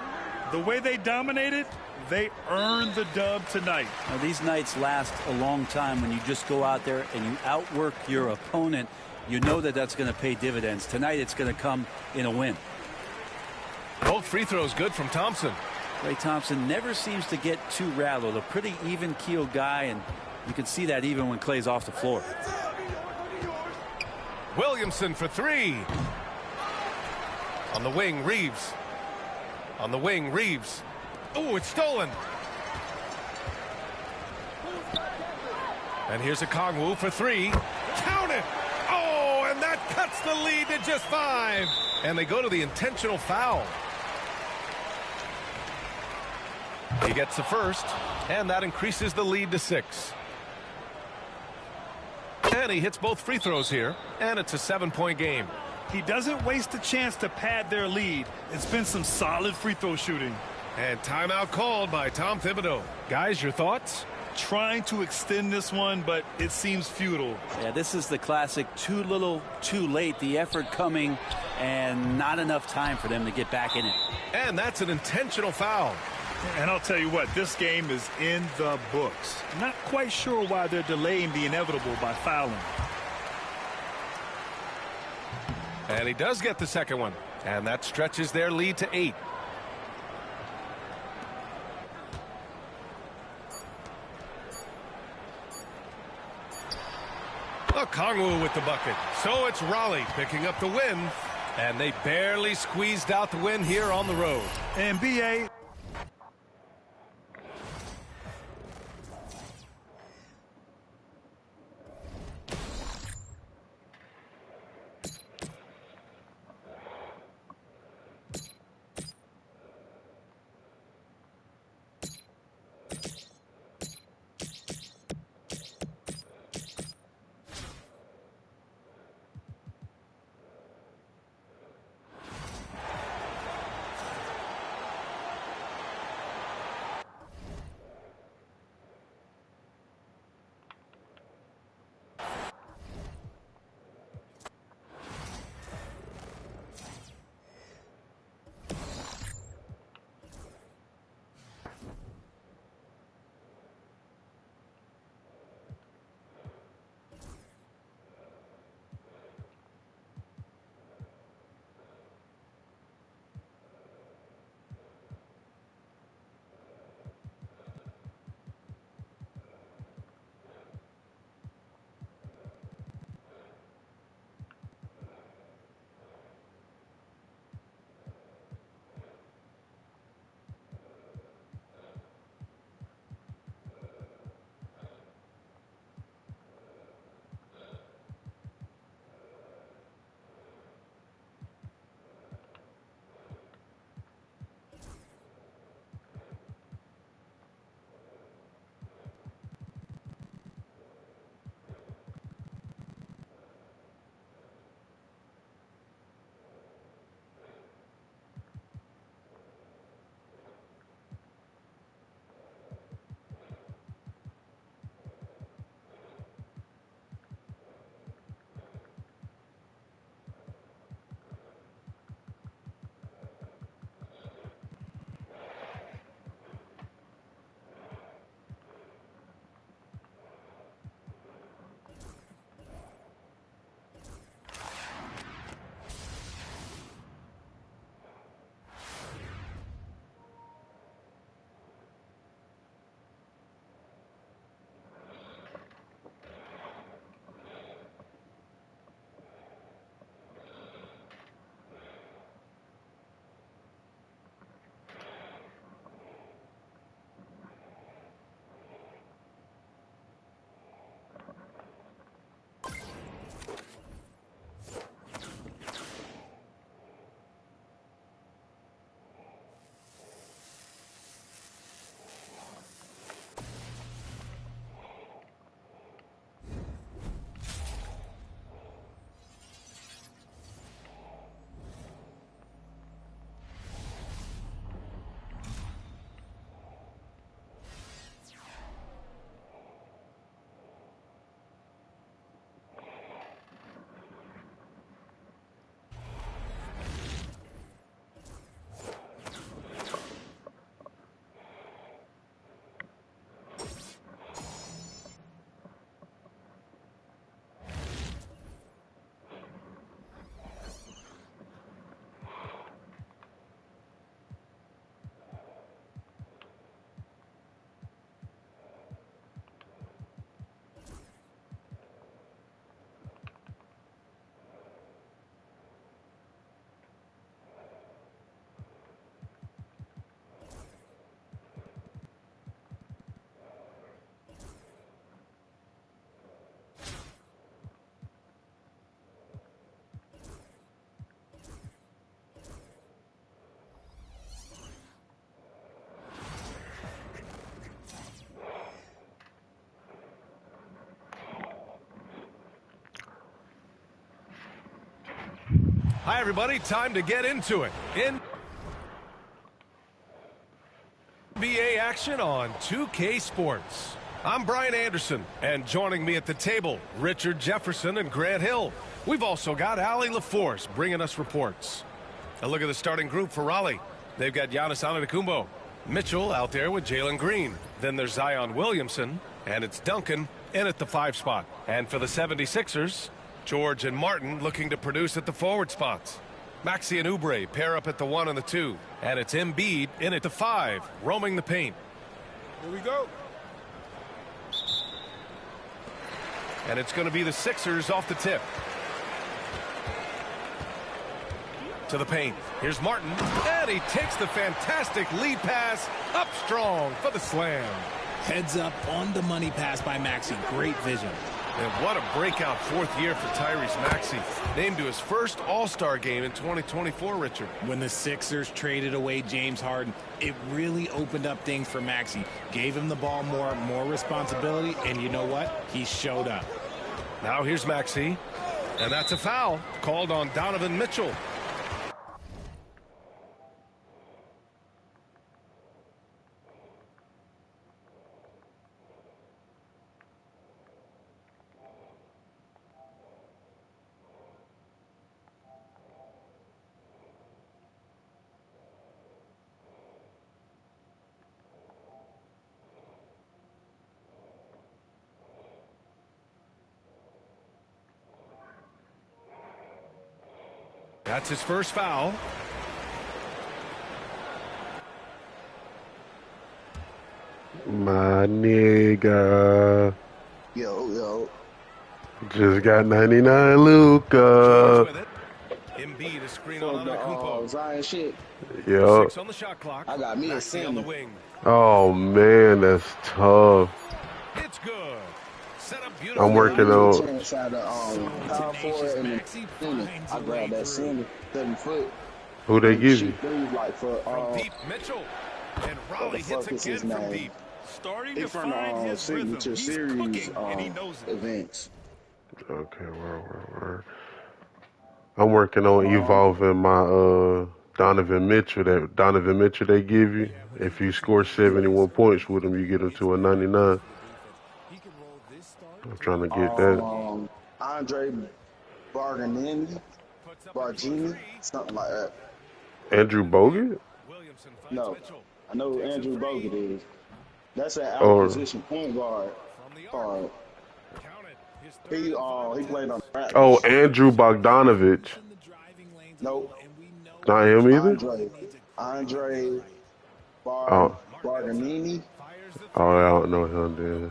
S3: The way they dominated, they earned the dub tonight.
S6: Now, these nights last a long time when you just go out there and you outwork your opponent. You know that that's going to pay dividends. Tonight it's going to come in a win.
S1: Both free throws good from Thompson.
S6: Klay Thompson never seems to get too rattled. A pretty even-keeled guy, and you can see that even when Klay's off the floor.
S1: Williamson for 3. On the wing, Reeves. On the wing, Reeves. Oh, it's stolen. And here's Okongwu for 3. Count it. Oh, and that cuts the lead to just 5. And they go to the intentional foul. He gets the first, and that increases the lead to 6. And he hits both free throws here, and it's a 7-point game.
S3: He doesn't waste a chance to pad their lead. It's been some solid free throw shooting.
S1: And timeout called by Tom Thibodeau. Guys, your thoughts?
S3: Trying to extend this one, but it seems futile.
S6: Yeah, this is the classic too little, too late. The effort coming, and not enough time for them to get back in it.
S1: And that's an intentional foul.
S3: And I'll tell you what, this game is in the books. Not quite sure why they're delaying the inevitable by fouling.
S1: And he does get the second one. And that stretches their lead to 8. Kongwu with the bucket. So it's Raleigh picking up the win. And they barely squeezed out the win here on the road.
S2: NBA.
S1: Hi, everybody. Time to get into it. NBA action on 2K Sports. I'm Brian Anderson, and joining me at the table, Richard Jefferson and Grant Hill. We've also got Allie LaForce bringing us reports. A look at the starting group for Raleigh. They've got Giannis Antetokounmpo, Mitchell out there with Jalen Green. Then there's Zion Williamson, and it's Duncan in at the 5 spot. And for the 76ers, George and Martin looking to produce at the forward spots. Maxey and Oubre pair up at the 1 and the 2. And it's Embiid in at the 5, roaming the paint.
S4: Here we go.
S1: And it's going to be the Sixers off the tip. To the paint. Here's Martin. And he takes the fantastic lead pass up strong for the slam.
S11: Heads up on the money pass by Maxey. Great vision.
S1: And what a breakout 4th year for Tyrese Maxey. Named to his first All-Star game in 2024, Richard.
S11: When the Sixers traded away James Harden, it really opened up things for Maxey. Gave him the ball more responsibility, and you know what? He showed up.
S1: Now here's Maxey. And that's a foul called on Donovan Mitchell. That's his first foul.
S10: My nigga.
S12: Yo.
S10: Just got 99 Luka.
S1: Embiid is screen on Antetokounmpo.
S12: Zion shit.
S10: Yo.
S1: 6 on the shot clock.
S12: I got me a
S1: Maxey on the wing.
S10: Oh, man, that's tough.
S1: It's good. Set up beautiful.
S10: I'm working on.
S12: Power forward and I grabbed that center, 7 foot.
S10: Who they give you?
S12: Like for,
S1: from deep, Mitchell. And Raleigh hits again from deep. Starting to find his
S12: Signature
S1: rhythm. He's
S12: Series
S1: cooking, and he knows it.
S12: events.
S10: Okay, word. I'm working on evolving my Donovan Mitchell. That Donovan Mitchell they give you. If you score 71 points with him, you get him to a 99. I'm trying to get that.
S12: Andre Bargnini, something like that.
S10: Andrew Bogut?
S12: No, I know who Andrew Bogut is. That's an out-of-position point guard. He played on the Raptors.
S10: Oh, Andrew Bogdanovich.
S12: Nope.
S10: Not him either?
S12: Andre Bargnini.
S10: Oh, I don't know him then.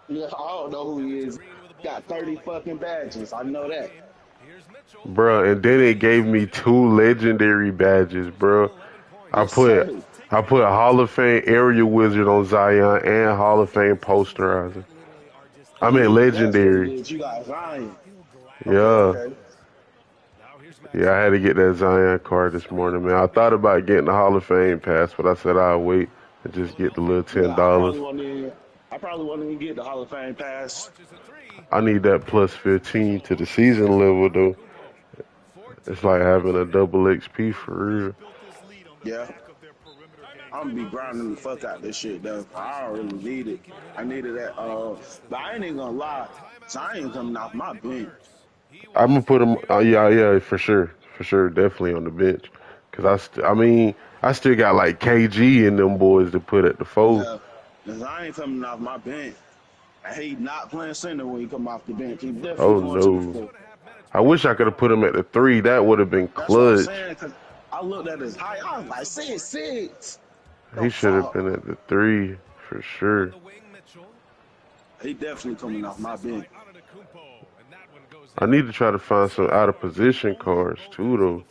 S12: Yeah, I don't know who he is. Got 30 fucking badges. I know that.
S10: Bruh, and then it gave me 2 legendary badges, bruh. I put a Hall of Fame area wizard on Zion and Hall of Fame posterizer. I mean legendary.
S12: You got Zion.
S10: Yeah.
S12: Okay.
S10: Yeah, I had to get that Zion card this morning, man. I thought about getting the Hall of Fame pass, but I said I'll wait and just get the little $10.
S12: I probably won't even get the Hall of Fame pass.
S10: I need that plus 15 to the season level, though. It's like having a double XP for real.
S12: Yeah. I'm gonna be grinding the fuck out this shit, though. I don't really need it. I needed that. But I ain't even gonna lie. Zion coming off my bench.
S10: I'm gonna put him. Yeah, for sure, definitely on the bench. Cause I still got like KG and them boys to put at the 4.
S12: Yeah. Zion coming off my bench. He not playing center when he come off the bench. He definitely going to the 4.
S10: I wish I could have put him at the 3. That would have been clutch.
S12: That's what I'm saying, cause I looked at his height. I was like 6'6".
S10: He should have been at the 3 for sure.
S12: He definitely coming off my bench.
S10: I need to try to find some out of position cards too, though.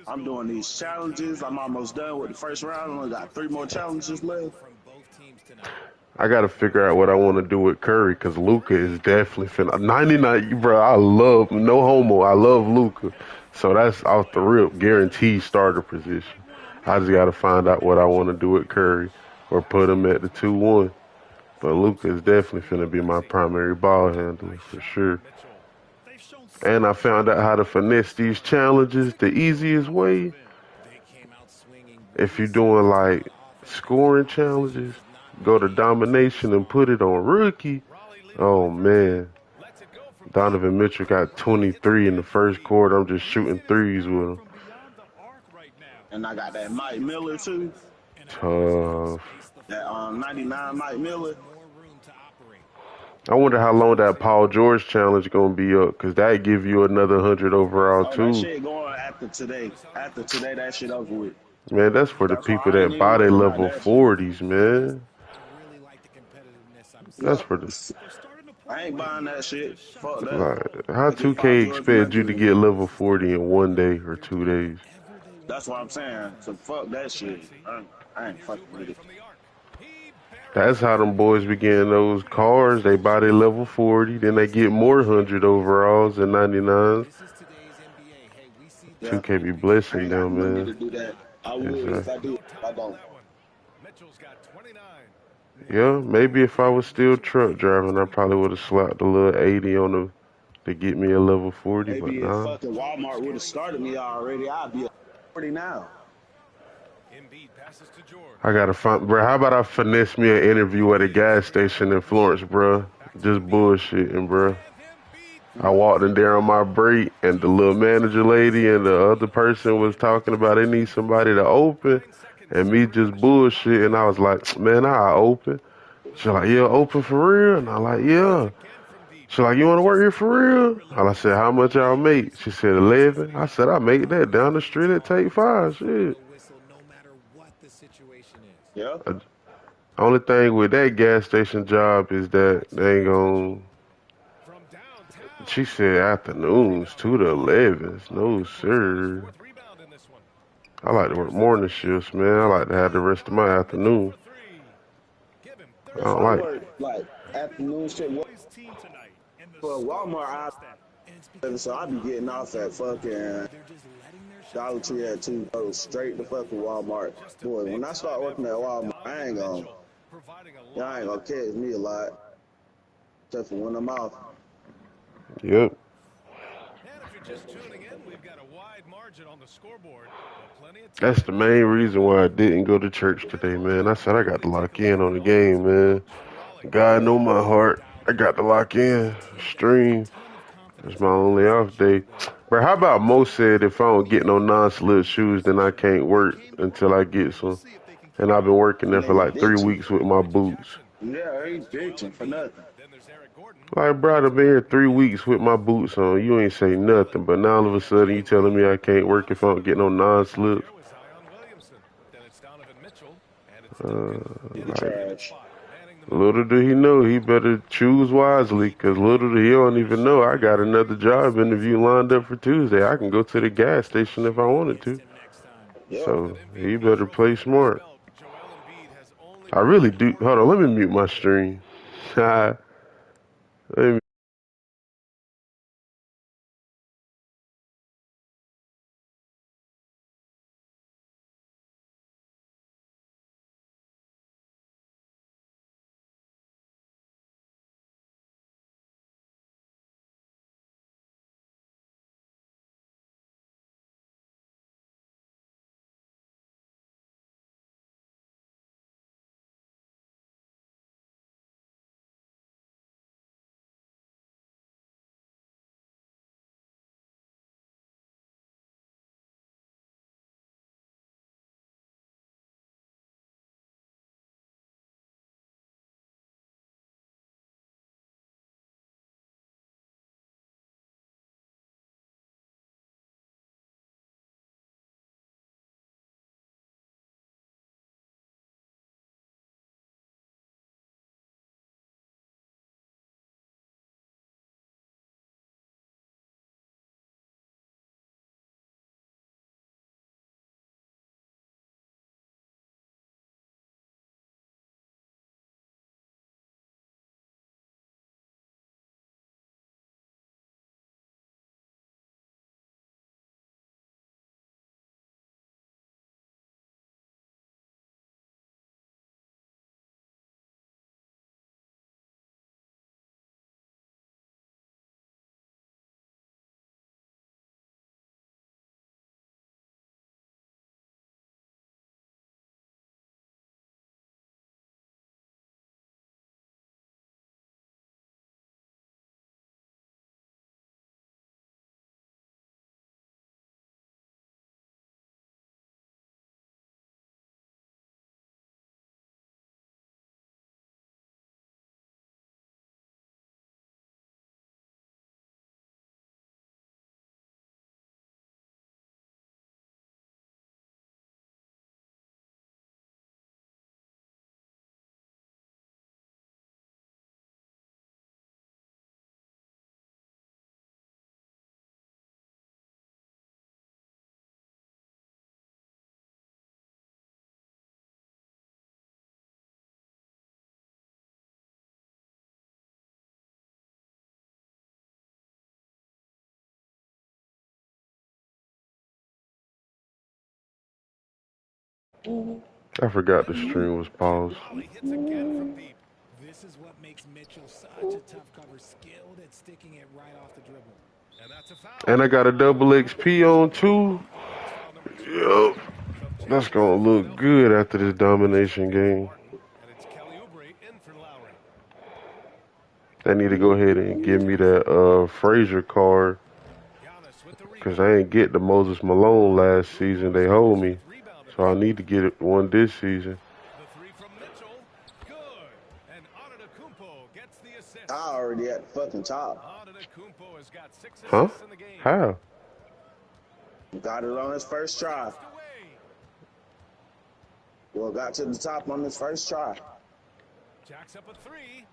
S12: I'm doing these challenges. I'm almost done with the first round. I only got 3 more challenges left.
S10: I got to figure out what I want to do with Curry, because Luka is definitely finna. 99, bro, I love, no homo, I love Luka. So that's off the rip, guaranteed starter position. I just got to find out what I want to do with Curry or put him at the 2-1. But Luka is definitely finna be my primary ball handler for sure. And I found out how to finesse these challenges the easiest way. If you're doing like scoring challenges, go to domination and put it on rookie. Oh man, Donovan Mitchell got 23 in the first quarter. I'm just shooting threes with him.
S12: And I got that Mike Miller too.
S10: Tough.
S12: That 99 Mike Miller.
S10: I wonder how long that Paul George challenge gonna be up, cause that give you another 100 overall
S12: Oh, that
S10: too.
S12: shit going after today. After today, that shit over with.
S10: Man, that's for the
S12: That's why
S10: people
S12: I ain't
S10: that
S12: even
S10: buy their
S12: worried about
S10: level
S12: that shit.
S10: 40s, man. That's
S12: Yep.
S10: for the
S12: I ain't buying that shit. Fuck that.
S10: like how
S12: They get Paul
S10: 2K
S12: George in that
S10: expect you to
S12: bitch.
S10: get level 40 in 1 day or 2 days.
S12: That's what I'm saying. So fuck that shit. I ain't fucking with it.
S10: That's how them boys be getting those cars. They buy their level 40, then they get more 100 overalls and 99s.
S12: Yeah.
S10: 2K be
S12: I
S10: blessing
S12: ain't got the
S10: them,
S12: money
S10: man.
S12: to do that. I would if I
S10: Exactly.
S12: did. I don't.
S10: Yeah, maybe if I was still truck driving, I probably would have slapped a little 80 on the to get me a level 40, but
S12: Maybe if
S10: nah.
S12: fucking Walmart would have started me already, I'd be a 40 now.
S10: I gotta find, bro. How about I finesse me an interview at a gas station in Florence, bro? Just bullshitting, bro. I walked in there on my break, and the little manager lady and the other person was talking about they need somebody to open, and me just bullshit. And I was like, man, I open. She's like, yeah, open for real? And I like, yeah. She's like, you want to work here for real? And I said, how much y'all make? She said, 11. I said, I make that down the street at Take 5. Shit.
S12: Yeah.
S10: Only thing with that gas station job is that they ain't gonna. She said afternoons, 2 to 11s. No, sir. I like to work morning shifts, man. I like to have the rest of my afternoon. I
S12: If
S10: don't
S12: I
S10: like.
S12: work like afternoon shit for Walmart, so I be getting off at fucking Dollar Tree at 2, go straight to fucking Walmart. Boy, when I start working at Walmart, y'all ain't gonna catch me a lot. Except for when I'm off.
S10: Yep. That's the main reason why I didn't go to church today, man. I said I got to lock in on the game, man. God know my heart. I got to lock in. Stream. It's my only off day. Bro, how about Mo said if I don't get no non-slip shoes, then I can't work until I get some. And I've been working there for
S12: Nigga
S10: like 3
S12: bitching.
S10: weeks with my boots.
S12: Yeah, he bitching for nothing.
S10: Like, bro, I've been here 3 weeks with my boots on. You ain't say nothing, but now all of a sudden you telling me I can't work if I don't get no non-slips.
S12: Nigga
S10: Like,
S12: trash.
S10: little do he know, he better choose wisely, because little do he don't even know I got another job interview lined up for Tuesday. I can go to the gas station if I wanted to.
S12: Yeah.
S10: So, he better play smart. I really do. Hold on, let me mute my stream. Let me I forgot the stream was paused.
S11: This is what makes Mitchell such a tough cover, skilled at sticking it right off the dribble.
S10: And I got a double XP on too. Yup. That's gonna look good after this domination game. They need to go ahead and give me that Frazier card. Because I ain't get the Moses Malone last season. They hold me. So I need to get one this season.
S12: I already at the fucking top.
S10: Huh? How?
S12: Got it on his first try. Well, got to the top on his first try.
S1: Jacks up a three.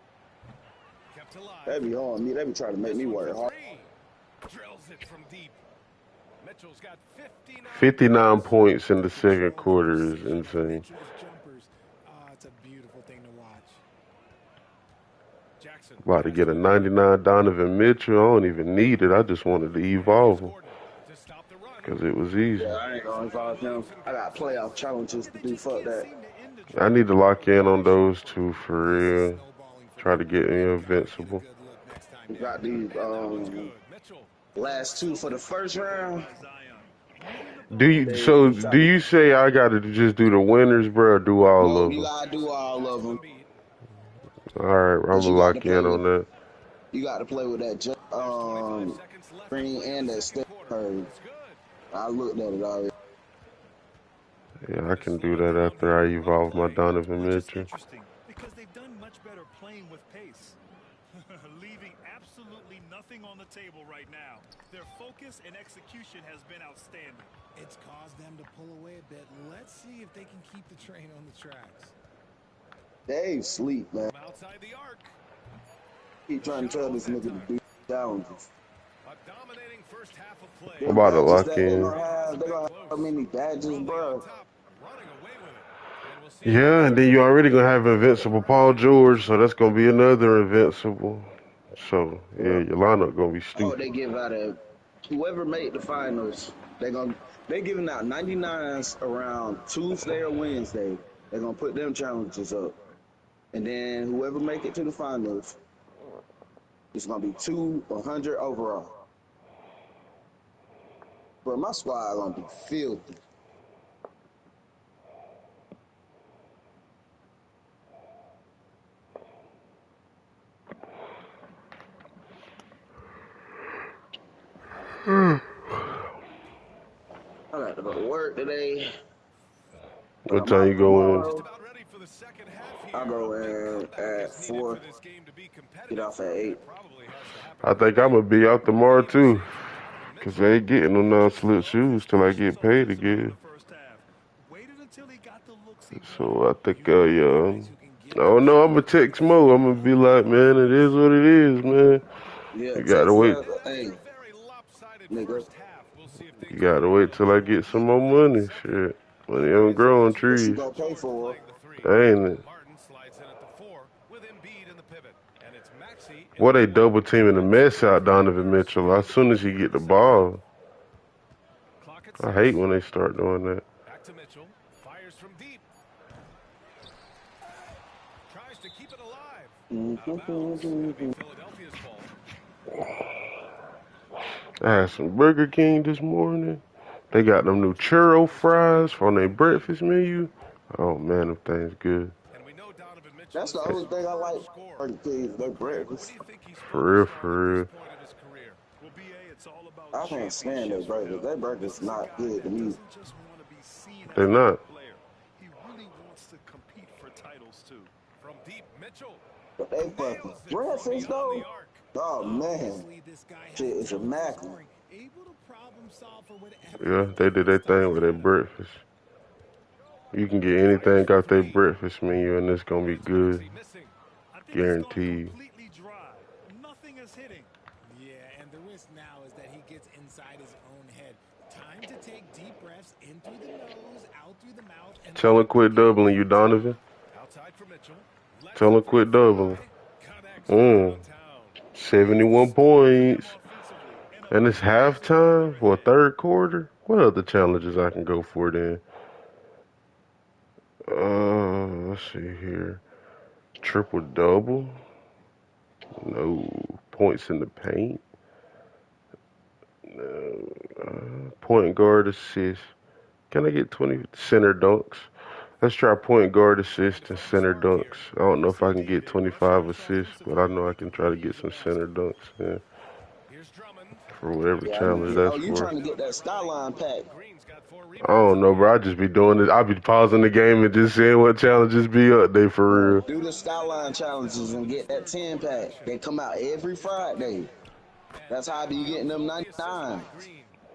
S1: Kept alive.
S12: They be on me. They be trying to make me work hard.
S1: Drills it from deep. Mitchell's got
S10: 59 points in the second quarter is insane.
S11: It's a beautiful thing to watch.
S10: About to get a 99 Donovan Mitchell. I don't even need it. I just wanted to evolve him. Because it was easy.
S12: Yeah, I ain't gonna evolve him. I got playoff challenges to do. Fuck that.
S10: I need to lock in on those two for real. Try to get me invincible.
S12: We got these last two for the first round.
S10: Do you say I gotta just do the winners, bro, or do all of them?
S12: You gotta do all of them.
S10: Alright, I'm gonna lock in on that.
S12: You gotta play with that Green and that Steph Curry. I looked at it already.
S10: Yeah, I can do that after I evolve my Donovan Mitchell.
S3: Because they've done much better playing with pace. Leaving absolutely nothing on the table right now. Their focus and execution has been outstanding.
S11: It's caused them to pull away a bit. Let's see if they can keep the train on the tracks.
S12: They sleep, man.
S1: Outside the arc.
S12: Keep trying to tell this nigga to do challenges.
S1: A dominating first half of play.
S10: I'm about to lock in.
S12: They're gonna have so many badges, bro.
S10: Yeah, and then you already gonna have Invincible Paul George, so that's gonna be another Invincible. So yeah, your lineup gonna be stupid.
S12: Oh, they give out whoever made the finals. They giving out 99s around Tuesday or Wednesday. They're gonna put them challenges up, and then whoever make it to the finals, it's gonna be 100 overall. Bro, my squad gonna be filthy. I got to go to work today.
S10: What time you go in?
S12: I go in at 4. Get off at 8.
S10: I think I'm gonna be out tomorrow too. Cause they ain't getting no non-slip shoes till I get paid again. So I think I don't know, I'm gonna text Mo. I'm gonna be like, man, it is what it is, man.
S12: Yeah,
S10: you gotta wait.
S12: Hey, nigga.
S10: You gotta wait till I get some more money. Shit. Money don't grow on trees.
S12: You gonna pay for it.
S10: Ain't it? What they double teaming the mess out Donovan Mitchell as soon as he get the ball. I hate when they start doing that.
S1: Back to Mitchell. Fires from deep. Tries to keep it alive. Out of bounds. Philadelphia's ball.
S10: I had some Burger King this morning. They got them new churro fries from their breakfast menu. Oh man, them things good.
S12: That's the only thing I like. Burger King, their breakfast.
S10: For real, for real.
S12: I can't stand their burgers. Their burgers not good to me.
S10: They're not.
S3: He really wants to compete for titles too.
S1: From deep, Mitchell.
S12: But they fucking breakfast though. Oh man, shit is immaculate.
S10: Yeah, they did their thing with their breakfast. You can get anything out their breakfast menu and it's gonna be good. Guaranteed.
S11: Nothing is hitting. Yeah, and the risk now is that he gets inside his own head. Time to take deep breaths in through the nose, out through the mouth. And
S10: tell him quit doubling you, Donovan. Tell him quit doubling. 71 points. And it's halftime for a third quarter. What other challenges I can go for then? Let's see here. Triple double. No. Points in the paint. No. Point guard assist. Can I get 20 center dunks? Let's try point guard assist and center dunks. I don't know if I can get 25 assists, but I know I can try to get some center dunks in for whatever challenge that's
S12: you
S10: for.
S12: trying to get that Skyline pack.
S10: I don't know, bro. I just be doing it. I be pausing the game and just seeing what challenges be up there for real.
S12: Do the Skyline challenges and get that 10 pack. They come out every Friday. That's how I be getting them 99.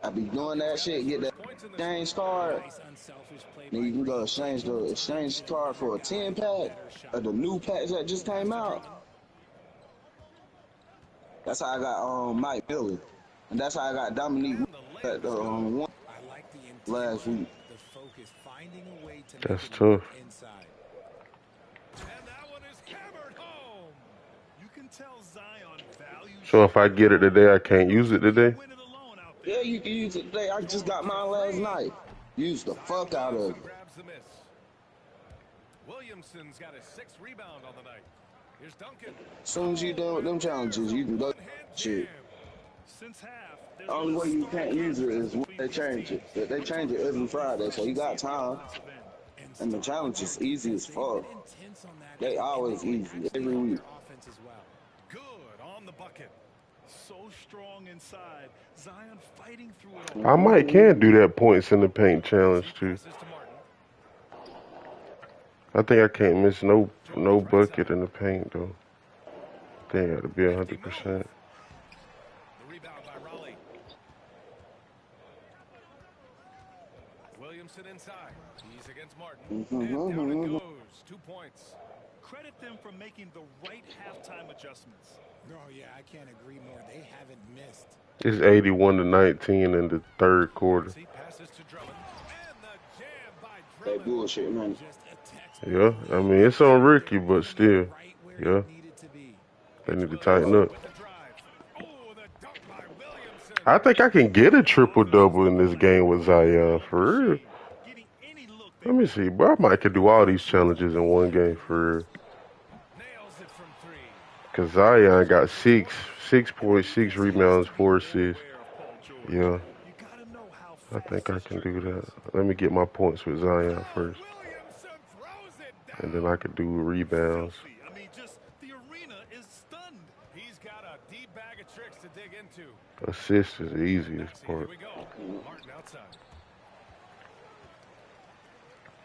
S12: I be doing that shit, get that exchange card. Then you can go exchange the exchange card for a 10 pack of the new packs that just came out. That's how I got Mike Billy. And that's how I got Dominique at the one last week.
S10: That's tough. So if I get it today, I can't use it today?
S12: Yeah, you can use it today. I just got mine last night. Use the fuck out of it.
S1: Williamson's got his 6th rebound on the night. Here's Duncan.
S12: As soon as you done with them challenges, you can go shit. The only way you can't use it is when they change it. They change it every Friday, so you got time. And the challenge is easy as fuck. They always easy, every week.
S1: Good on the bucket.
S3: So strong inside. Zion fighting through it all.
S10: I might can do that points in the paint challenge too. I think I can't miss no bucket in the paint though. I think I got to be 100%.
S1: Williamson inside. He's against Martin. And down it goes. 2 points.
S3: Credit them for making the right halftime adjustments.
S11: Oh, yeah, I can't agree more. They haven't missed.
S10: It's 81-19 in the third quarter.
S12: That bullshit, man.
S10: Yeah, I mean, it's on Ricky, but still, yeah. They need to tighten up. I think I can get a triple-double in this game with Zion, for real. Let me see, bro. I might could do all these challenges in one game, for real. Because Zion got 6.6 rebounds, 4 assists. Yeah. I think I can do that. Let me get my points with Zion first. And then I could do rebounds.
S1: I mean, just the arena is stunned. He's got a deep bag of tricks to dig into.
S10: Assist is the easiest part.
S1: Here we go. Martin outside.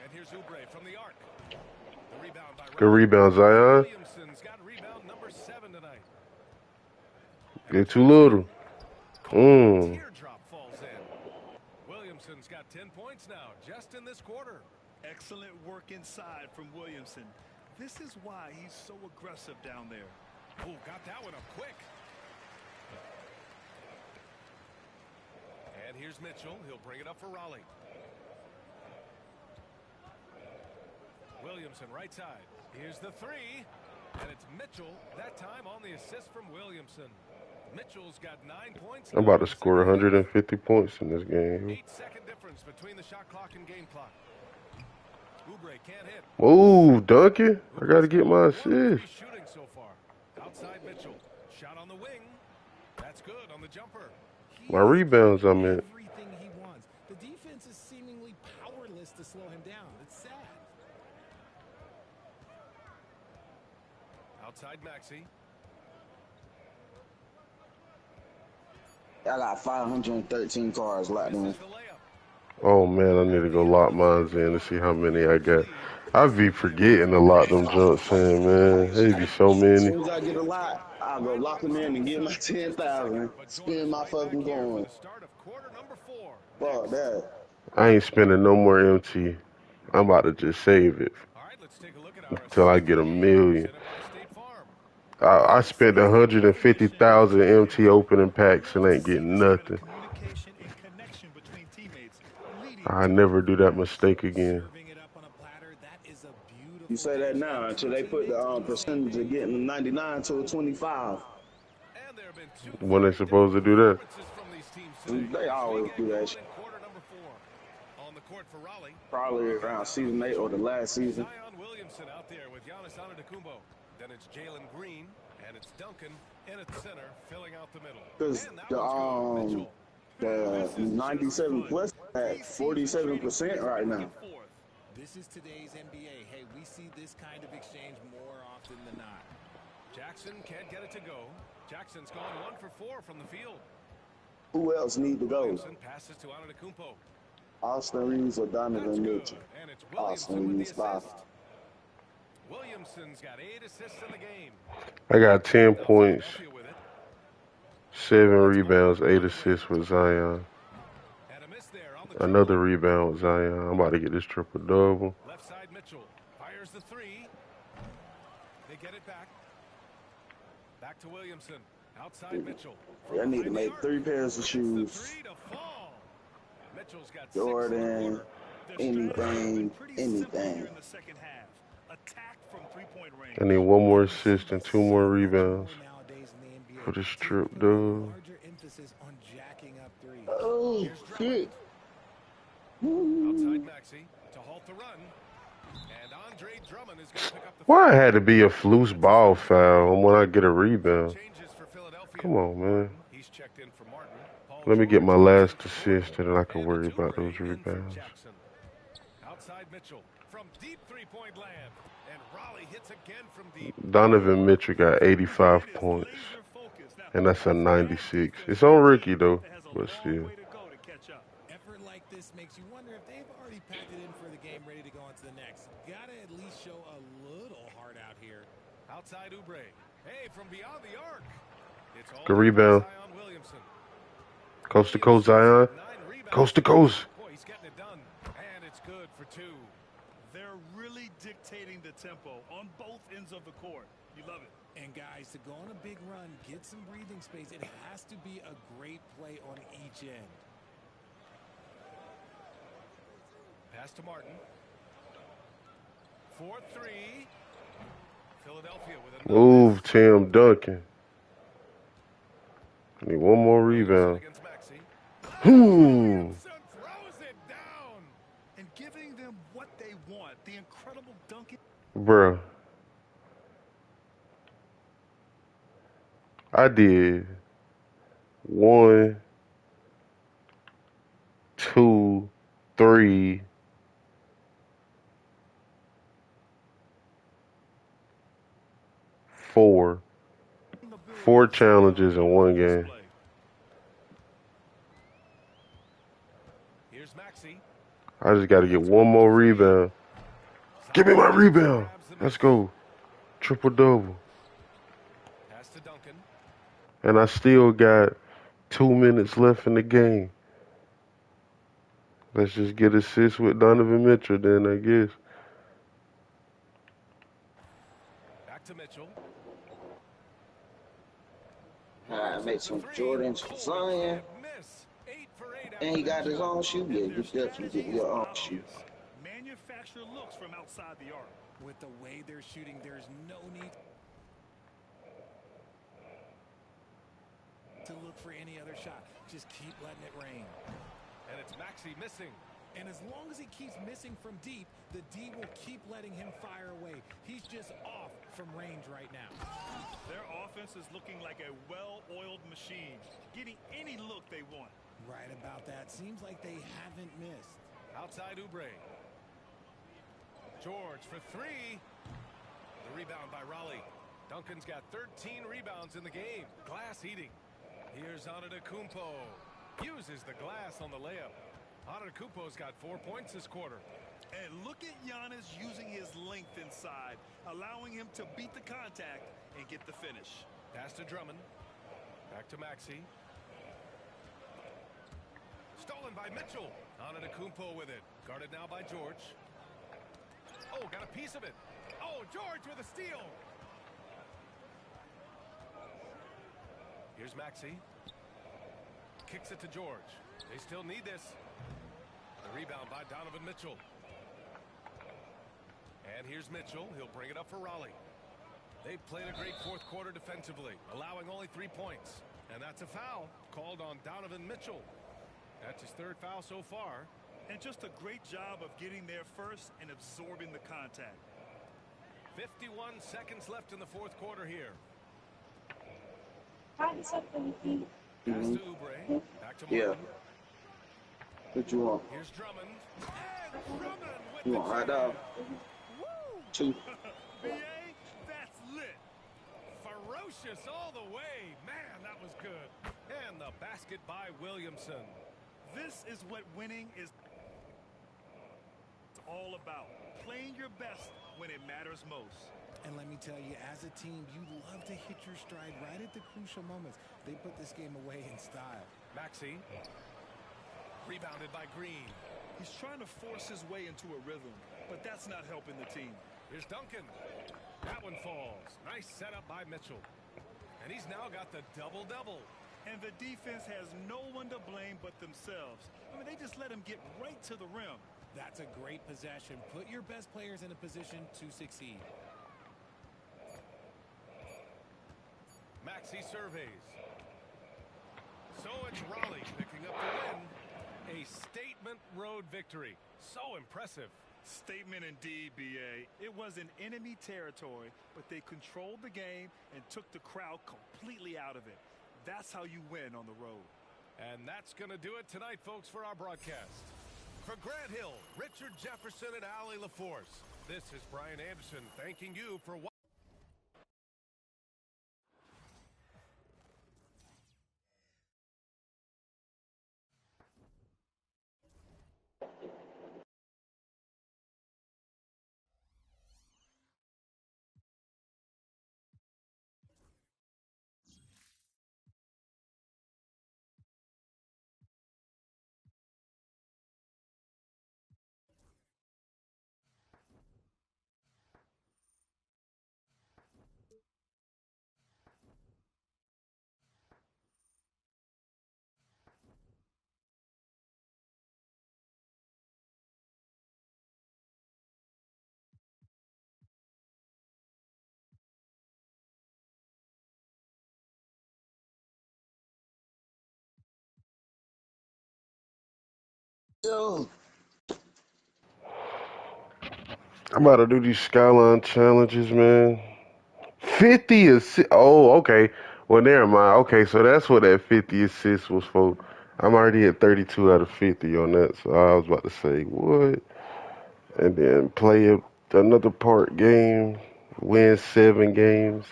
S1: And here's Oubre from the arc. The rebound by
S10: Good rebound, Zion.
S1: Williamson's got rebound number 7 tonight.
S10: Get too little.
S1: Teardrop falls in. Williamson's got 10 points now, just in this quarter.
S3: Excellent work inside from Williamson. This is why he's so aggressive down there.
S1: Oh, got that one up quick. And here's Mitchell. He'll bring it up for Raleigh. Williamson right side. Here's the 3. And it's Mitchell, that time on the assist from Williamson. Mitchell's got 9 points.
S10: I'm about to score 150 points in this game.
S1: 8-second difference between the shot clock and game clock. Oubre can't hit.
S10: Ooh, Duncan. I got to get my assist.
S1: Shooting so far. Outside Mitchell. Shot on the wing. That's good on the jumper.
S10: My rebounds, I meant.
S11: Everything he wants. The defense is seemingly powerless to slow him down. It's sad.
S1: Outside Maxey.
S12: I got 513 cards locked in.
S10: Oh, man, I need to go lock mine in to see how many I got. I be forgetting to lock them jumps in, man. There be so many.
S12: As soon as I get a lot, I'll go lock them in and get my 10,000. Spend my fucking coin. Fuck that.
S10: I ain't spending no more MT. I'm about to just save it until I get a million. I spent 150,000 MT opening packs and ain't getting nothing. I never do that mistake again.
S12: You say that now until they put the percentage of getting 99 to a 25.
S10: When they supposed to do that?
S12: They always do that shit. Probably around season 8 or the last season.
S1: Williamson out there with Giannis Antetokounmpo. Then it's Jalen Green, and it's Duncan in at center, filling out the middle.
S12: Because the 97 plus at 47% right now.
S11: This is today's NBA. Hey, we see this kind of exchange more often than not.
S1: Jackson can't get it to go. Jackson's gone 1 for 4 from the field.
S12: Who else need to go?
S1: Williamson passes to Antetokounmpo.
S12: Austin Reeves or Donovan Mitchell? Austin Reeves by
S1: Williamson's got 8 assists in the game.
S10: I got 10 points, 7 rebounds, 8 assists with Zion. Another rebound with Zion. I'm about to get this triple-double.
S1: Left side Mitchell fires the 3. They get it back. Back to Williamson. Outside Mitchell.
S12: I need to make 3 pairs of shoes.
S1: Mitchell's got
S12: Jordan, anything.
S10: I need 1 more assist and 2 more rebounds for this trip, dude.
S12: Oh, shit.
S1: Outside Maxey to halt the run. And Andre Drummond is going to pick up the
S10: Why it had to be a loose ball foul when I get a rebound? Come on, man.
S1: He's checked in for Martin.
S10: Let me get my last assist and then I can worry about those rebounds.
S1: Outside Mitchell from deep 3-point land. And Raleigh hits again from deep.
S10: Donovan Mitchell got 85 points. And that's a 96. It's on Ricky though, but still.
S11: Effort like this makes you wonder if they've already packed it in for the game, ready to go on to the next. Gotta at least show a little heart out here.
S1: Outside Oubre. Hey, from beyond the arc. It's all
S10: Good rebound. Coast to coast, Zion. Coast to coast.
S1: Boy, he's getting it done. And it's good for 2.
S3: They're really dictating the tempo on both ends of the court. You love it.
S11: And guys, to go on a big run, get some breathing space, it has to be a great play on each end.
S1: Pass to Martin. 4-3. Philadelphia with a
S10: Move, Tim Duncan. I need 1 more rebound.
S3: Throws it down and giving them what they want. The incredible Duncan.
S10: Bruh. I did 1, 2, 3. 4 challenges in 1 game.
S1: Here's Maxey.
S10: I just got to get 1 more rebound. Give me my rebound. Let's go. Triple-double.
S1: Pass to Duncan.
S10: And I still got 2 minutes left in the game. Let's just get assists with Donovan Mitchell then, I guess.
S1: Back to Mitchell.
S12: Make some Jordans for Zion. And he got his own shoe. Yeah, you definitely get your own shoe.
S3: Manufacture looks from outside the arc.
S11: With the way they're shooting, there's no need to look for any other shot. Just keep letting it rain.
S1: And it's Maxey missing.
S11: And as long as he keeps missing from deep, the D will keep letting him fire away. He's just off from range right now.
S3: Their offense is looking like a well-oiled machine, getting any look they want.
S11: Right about that. Seems like they haven't missed.
S1: Outside Oubre. George for 3. The rebound by Raleigh. Duncan's got 13 rebounds in the game. Glass heating. Here's Antetokounmpo. Uses the glass on the layup. Antetokounmpo's got 4 points this quarter.
S3: And look at Giannis using his length inside, allowing him to beat the contact and get the finish.
S1: Pass to Drummond. Back to Maxey. Stolen by Mitchell. Antetokounmpo with it. Guarded now by George. Oh, got a piece of it. Oh, George with a steal. Here's Maxey. Kicks it to George. They still need this. The rebound by Donovan Mitchell. And here's Mitchell. He'll bring it up for Raleigh. They've played a great 4th quarter defensively, allowing only 3 points. And that's a foul called on Donovan Mitchell. That's his 3rd foul so far.
S3: And just a great job of getting there first and absorbing the contact.
S1: 51 seconds left in the fourth quarter here.
S12: Mm-hmm.
S1: Pass to Oubre. Back to Martin.
S12: Yeah. What you want?
S1: Here's Drummond. And Drummond with
S12: You
S1: the
S12: want hot
S1: jam.
S12: dog? Two.
S1: BA, that's lit. Ferocious all the way. Man, that was good. And the basket by Williamson.
S3: This is what winning is all about. Playing your best when it matters most.
S11: And let me tell you, as a team, you love to hit your stride right at the crucial moments. They put this game away in style.
S1: Maxey. Rebounded by Green.
S3: He's trying to force his way into a rhythm, but that's not helping the team.
S1: Here's Duncan. That one falls. Nice setup by Mitchell. And he's now got the double-double.
S3: And the defense has no one to blame but themselves. I mean, they just let him get right to the rim.
S11: That's a great possession. Put your best players in a position to succeed.
S1: Maxey surveys. So it's Raleigh picking up the win. A statement road victory. So impressive.
S3: Statement indeed, BA. It was in enemy territory, but they controlled the game and took the crowd completely out of it. That's how you win on the road.
S1: And that's going to do it tonight, folks, for our broadcast. For Grant Hill, Richard Jefferson, and Allie LaForce, this is Brian Anderson thanking you for watching.
S12: Yo.
S10: I'm about to do these Skyline challenges, man. 50 assists. Oh, okay. Well, never mind. Okay, so that's what that 50 assists was for. I'm already at 32 out of 50 on that, so I was about to say, what? And then play another part game, win 7 games.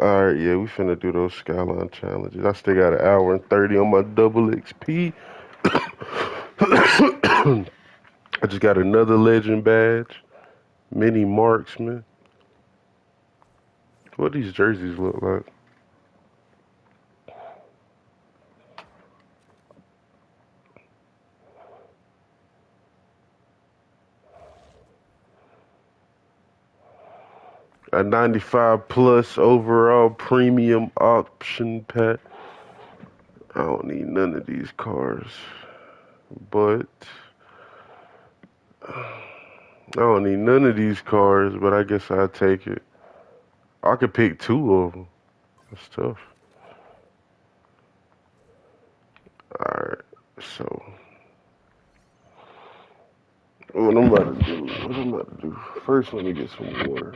S10: All right, yeah, we finna do those Skyline challenges. I still got an hour and 30 on my double XP. I just got another legend badge. Mini marksman. What these jerseys look like? A 95 plus overall premium option pack. I don't need none of these cars, but I don't need none of these cars, but I guess I'll take it. I could pick 2 of them. That's tough. Alright, so what I'm about to do. First, let me get some water.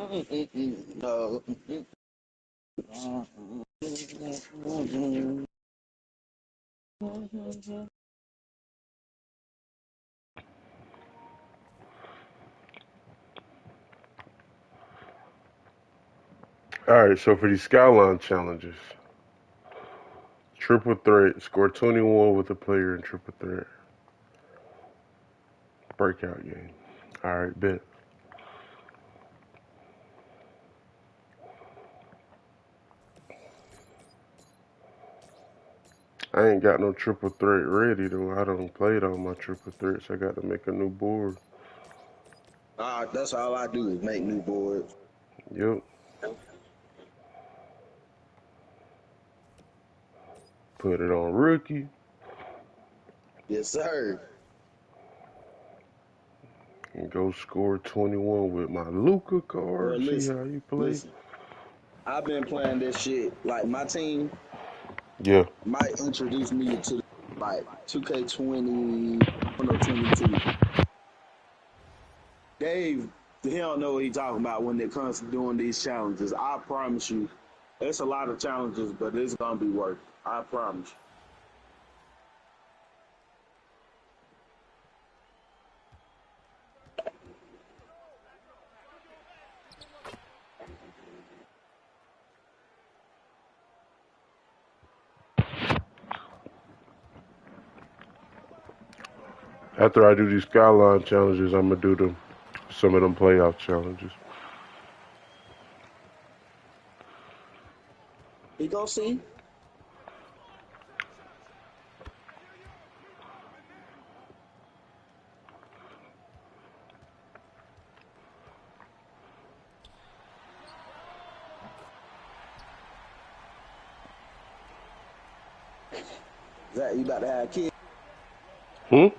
S12: No.
S10: All right, so for these Skyline challenges, triple threat, score 21 with a player in triple threat. Breakout game. All right, bet. I ain't got no triple threat ready though. I don't played all my triple threats. I got to make a new board.
S12: That's all I do is make new boards.
S10: Yep. Put it on rookie.
S12: Yes, sir.
S10: And go score 21 with my Luka
S12: Well,
S10: card. See
S12: listen,
S10: how you play.
S12: listen. I've been playing this shit. Like my team
S10: Yeah.
S12: might introduce me to like 2K20 or 22. Dave, he don't know what he's talking about when it comes to doing these challenges. I promise you, it's a lot of challenges, but it's gonna be worth it. I promise you.
S10: After I do these Skyline challenges, I'm going to do some of them playoff challenges.
S12: You go see. Zach, you about to have kids?
S10: You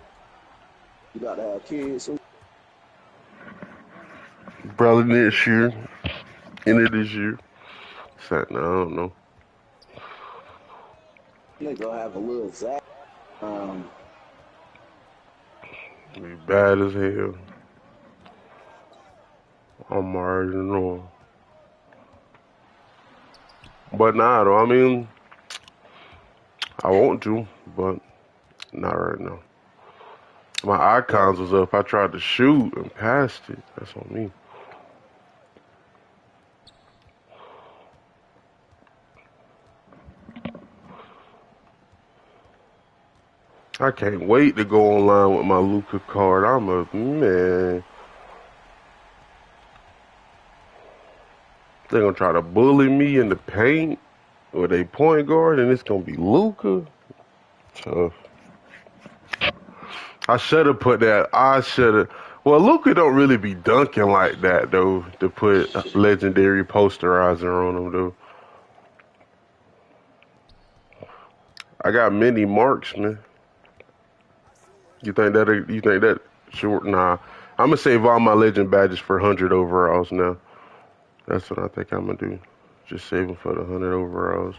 S12: about to have kids?
S10: Probably next year. End of this year. No, I don't know.
S12: They gonna have a little Zach.
S10: Be bad as hell. I'm already knowing. But nah, though. I mean, I want to, but not right now. My icons was up. I tried to shoot and passed it. That's on me. I can't wait to go online with my Luka card. I'm a man. They're gonna try to bully me in the paint with a point guard, and it's gonna be Luka. Tough. I should have put that. I should have. Well, Luka don't really be dunking like that though. To put legendary posterizer on him though. I got many marksman. You think that? You think that? Short? Nah. I'm gonna save all my legend badges for 100 overalls now. That's what I think I'm gonna do. Just save them for the 100 overalls.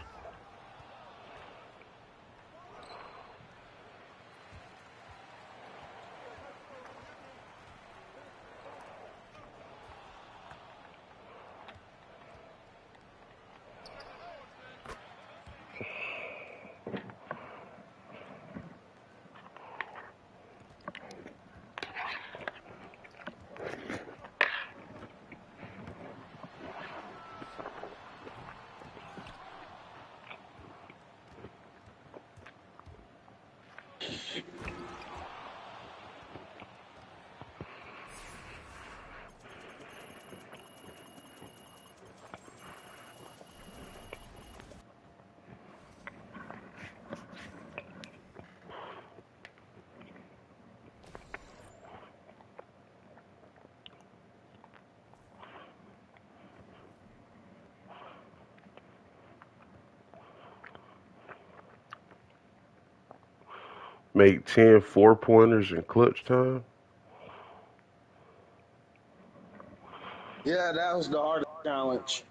S10: Make 10 4-pointers in clutch time.
S12: Yeah, that was the hardest challenge.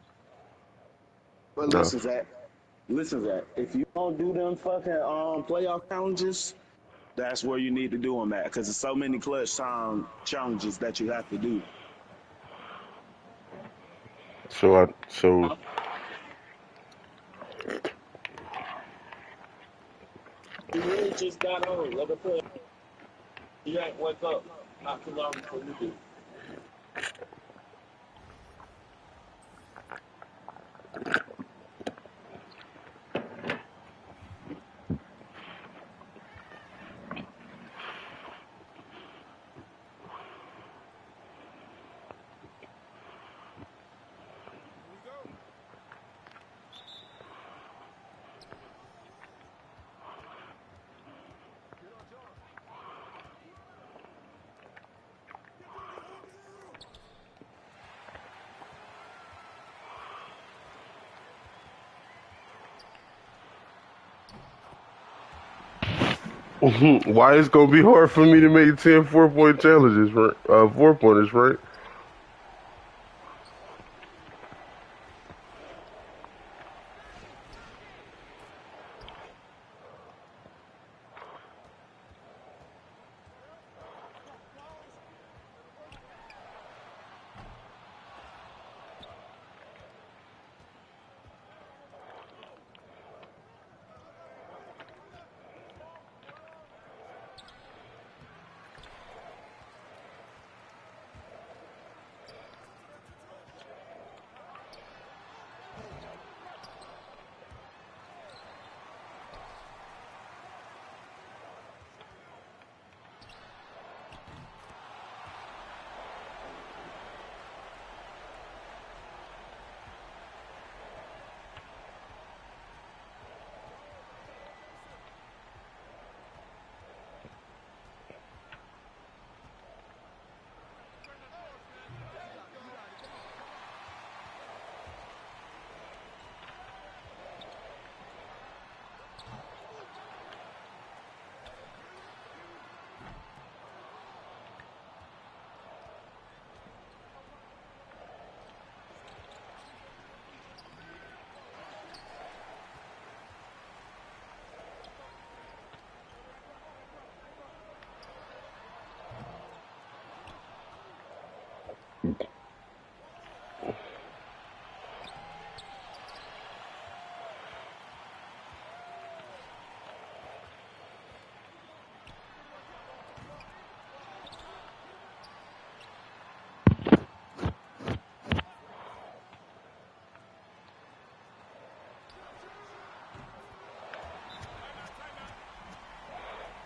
S12: But
S10: No.
S12: listen, Zach. Listen, Zach. If you don't do them fucking playoff challenges, that's where you need to do them at, because there's so many clutch time challenges that you have to do.
S10: So
S12: You really just got on. Let her play. You ain't wake up not too long before you do.
S10: why it's gonna be hard for me to make 10 4-point challenges, right? 4-pointers, right?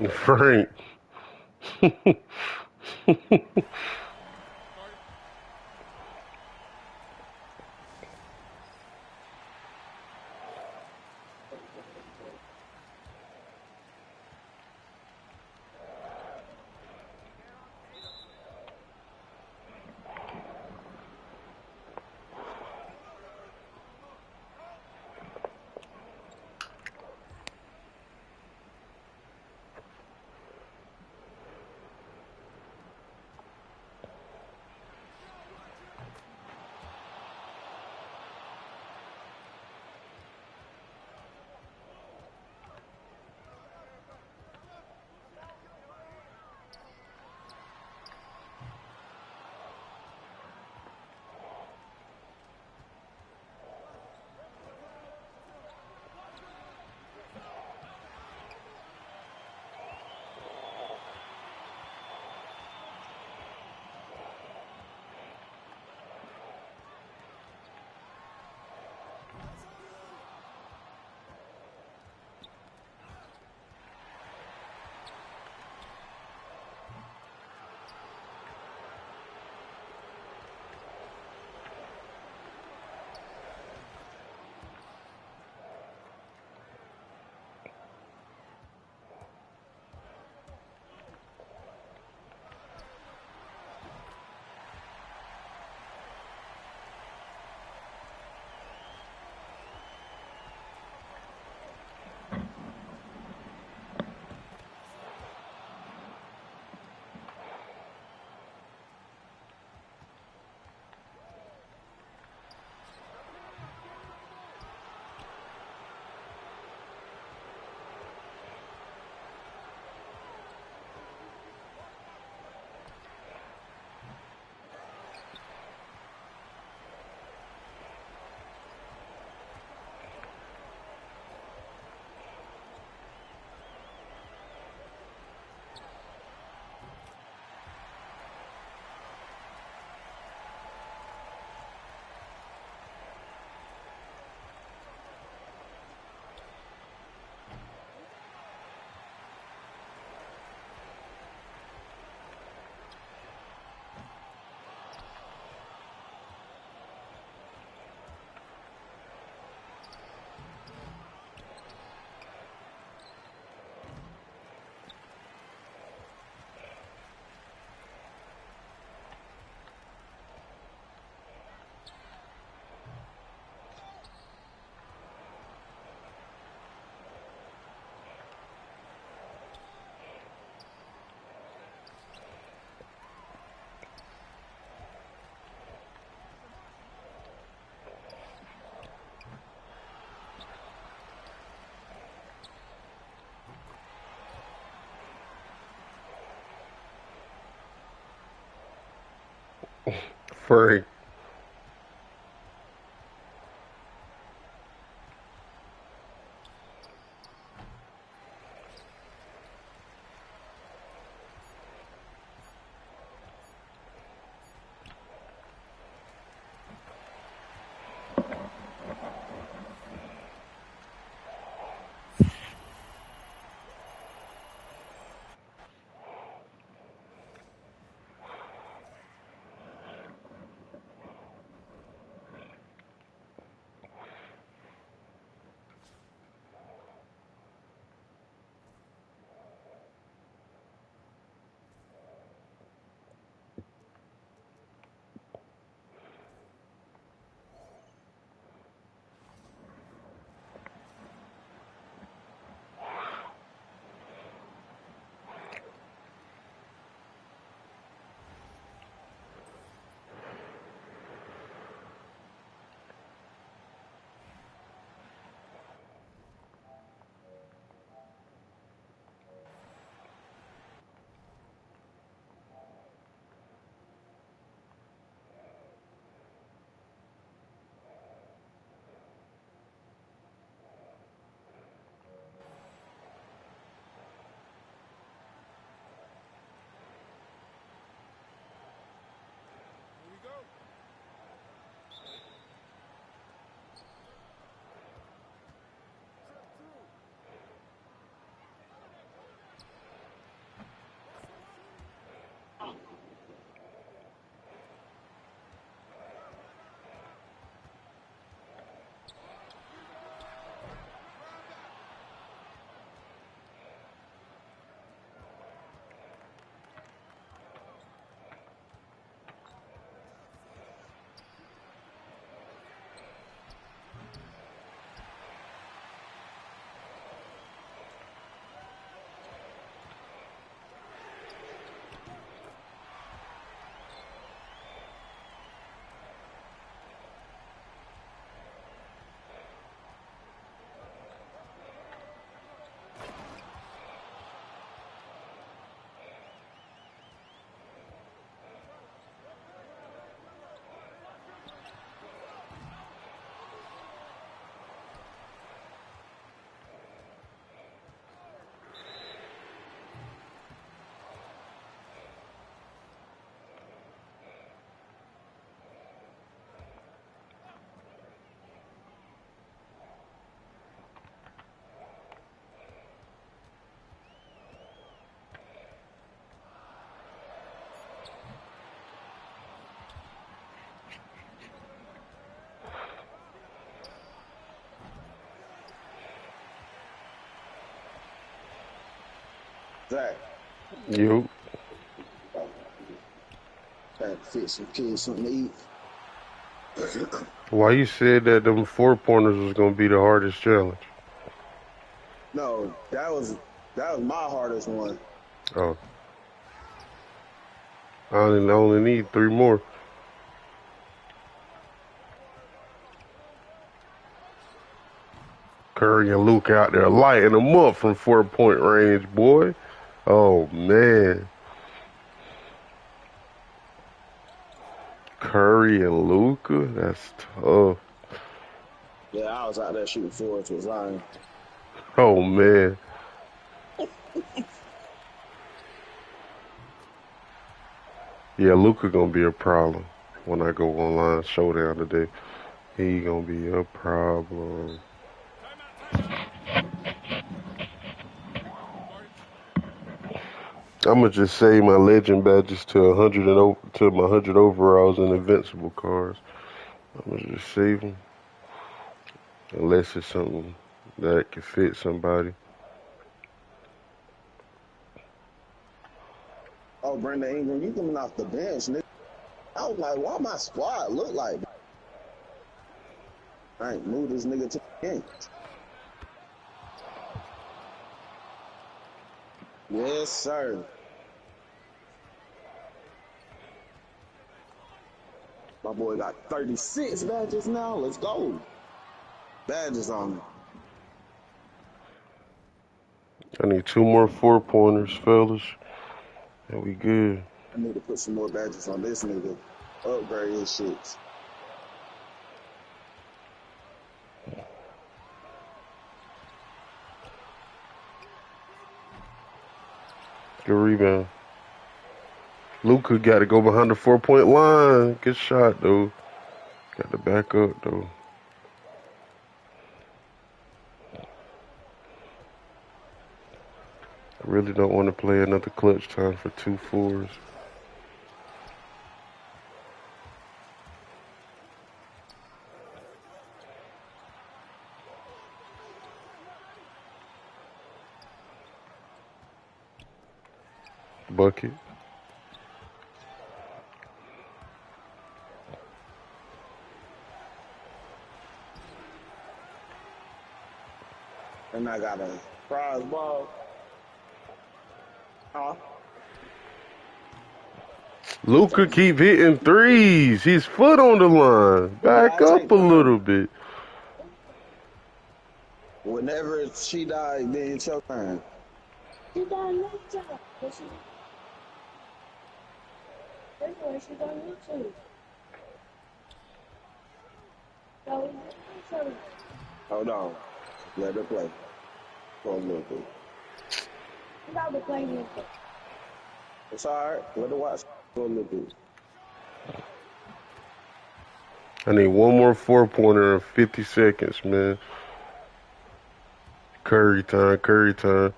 S10: Frank. Frank.
S12: Zach.
S10: You.
S12: Trying to fit some kids something to eat.
S10: Why you said that them 4-pointers was gonna be the hardest challenge?
S12: No, that was my hardest one.
S10: Oh. I only need 3 more. Curry and Luke out there lighting them up from 4-point range, boy. Oh, man. Curry and Luka, that's tough.
S12: Yeah, I was out there shooting forwards with Zion.
S10: Oh, man. Yeah, Luka gonna be a problem when I go online showdown today. He gonna be a problem. I'm gonna just save my legend badges to 100 and to my 100 overalls and invincible cards. I'm gonna just save them unless it's something that can fit somebody.
S12: Oh, Brandon Ingram, you coming off the bench, nigga. I was like, why my squad look like that? I ain't moved this nigga to the bench. Yes, sir. My boy got 36 badges now. Let's go. Badges on him.
S10: I need 2 more 4-pointers, fellas, and we good.
S12: I need to put some more badges on this nigga. upgrade his shits.
S10: Good rebound. Luka got to go behind the 4-point line. Good shot, though. Got to back up, though. I really don't want to play another clutch time for 2 fours. Bucket.
S12: And I got a prize ball. Huh?
S10: Luka keep hitting threes. His foot on the line. Back up a little bit.
S12: Whenever she died, then it's your turn.
S13: She died later. She died later.
S12: Hold on. Let her play for a little bit. It's all right. Let her watch for a little bit.
S10: I need one more 4-pointer in 50 seconds, man. Curry time, Curry time.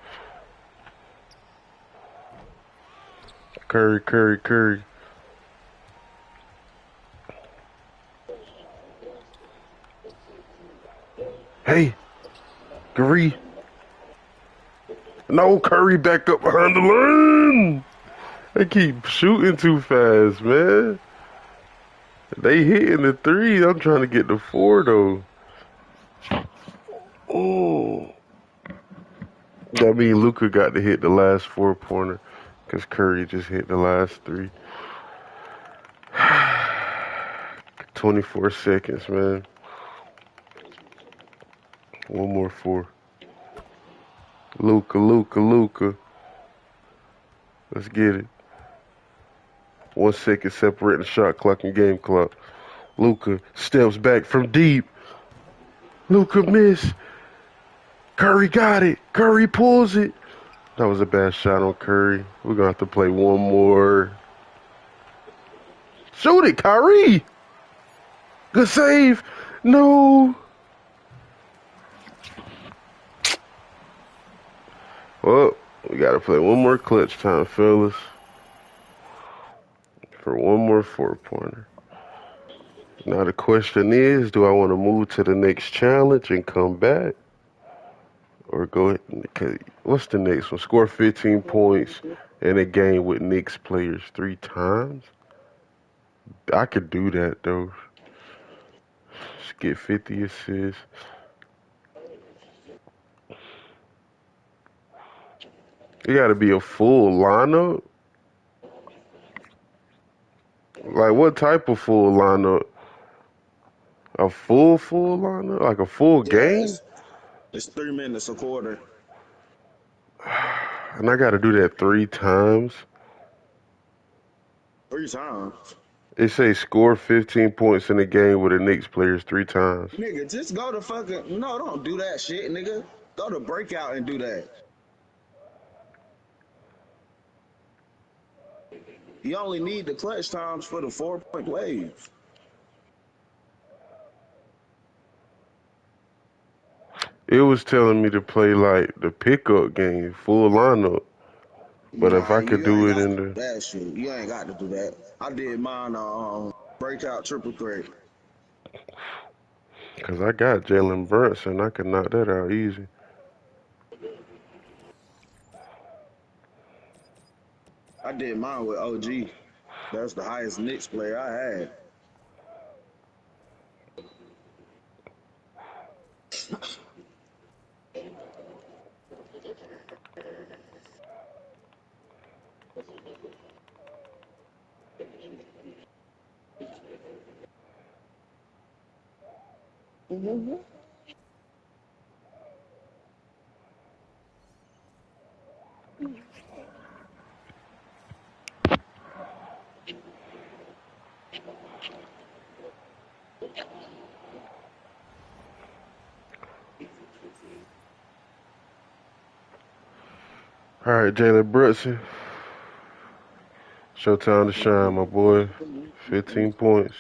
S10: Curry, Curry, Curry. Hey, Curry. No, Curry back up behind the line. They keep shooting too fast, man. They hitting the 3. I'm trying to get the 4, though. Oh. That means Luka got to hit the last 4-pointer because Curry just hit the last 3. 24 seconds, man. One more 4. Luka, Luka, Luka. Let's get it. 1 second separating the shot clock and game clock. Luka steps back from deep. Luka miss. Curry got it. Curry pulls it. That was a bad shot on Curry. We're going to have to play one more. Shoot it, Kyrie. Good save. No. Well, we got to play one more clutch time, fellas. For one more 4-pointer. Now the question is, do I want to move to the next challenge and come back? Or go ahead, what's the next one? Score 15 points in a game with Knicks players 3 times? I could do that, though. Just get 50 assists. It got to be a full lineup. Like, what type of full lineup? A full lineup? Like a full game?
S12: It's 3 minutes a quarter.
S10: And I got to do that 3 times.
S12: 3 times?
S10: It say score 15 points in a game with the Knicks players 3 times.
S12: Nigga, just go to fucking... No, don't do that shit, nigga. Go to breakout and do that. You only need the clutch times for the 4-point wave.
S10: It was telling me to play like the pickup game, full lineup. But if I could do it in the...
S12: That shit, you ain't got to do that. I did mine breakout triple threat.
S10: Because I got Jalen Brunson. I could knock that out easy.
S12: I did mine with OG. That's the highest Knicks player I had. Mm-hmm.
S10: All right, Jalen Brunson. Showtime to shine, my boy. 15 points.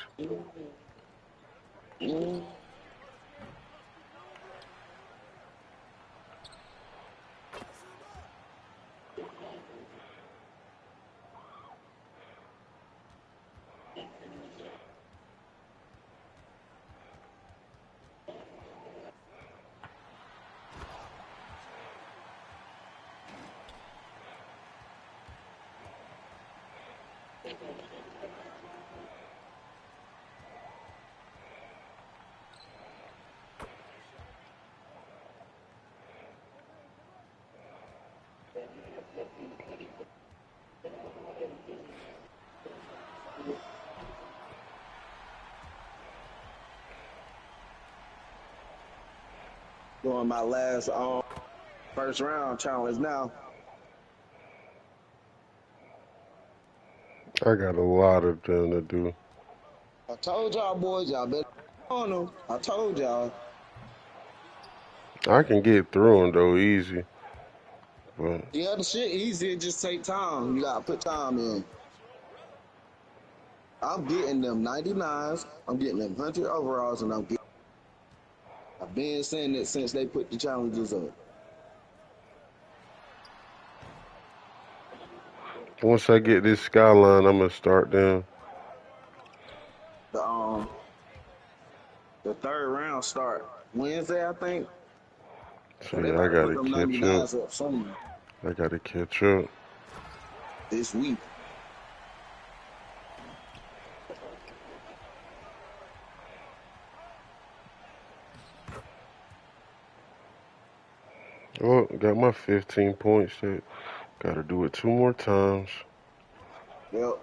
S12: Doing my last first round challenge now.
S10: I got a lot of them to do.
S12: I told y'all boys, y'all better on them. I told y'all.
S10: I can get through them, though, easy. But
S12: Yeah, the shit easy. It just take time. You gotta put time in. I'm getting them 99s. I'm getting them 100 overalls, and I've been saying it since they put the challenges up.
S10: once I get this skyline, I'm going to start them.
S12: The third round start Wednesday, I think.
S10: So,
S12: They
S10: yeah, I
S12: about to
S10: got
S12: put
S10: to
S12: them
S10: catch up.
S12: 99s up soon
S10: I got to catch up.
S12: this week.
S10: Oh, got my 15 points. Got to do it 2 more times.
S12: Yep.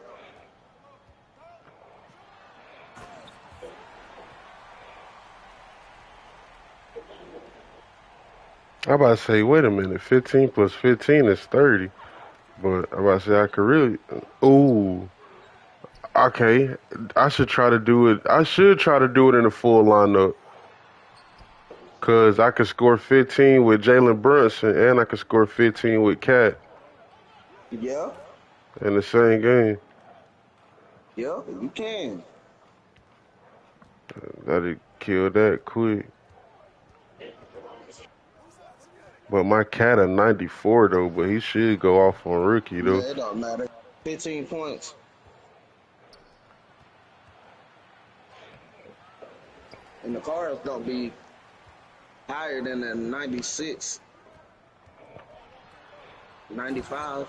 S10: I'm about to say, wait a minute, 15 plus 15 is 30. But I'm about to say I could really. Ooh. Okay. I should try to do it. I should try to do it in a full lineup. Because I could score 15 with Jalen Brunson and I could score 15 with Cat
S12: Yeah.
S10: in the same game.
S12: Yeah, you can.
S10: That'd kill that quick. But my Cat a 94 though, but he should go off on rookie
S12: Yeah,
S10: though.
S12: it don't matter. 15 points. And the cars don't be higher than the 96, 95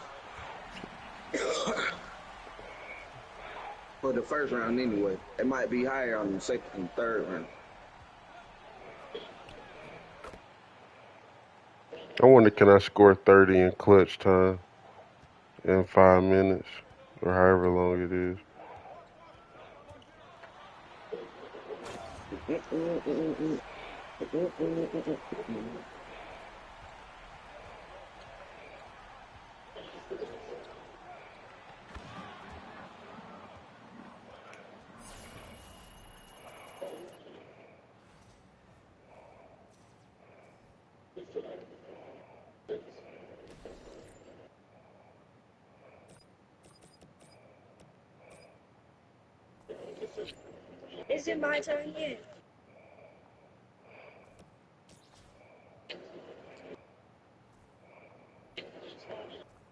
S12: for the first round anyway. It might be higher on the second and third round.
S10: I wonder, can I score 30 in clutch time in 5 minutes or however long it is?
S13: Is it my turn yet?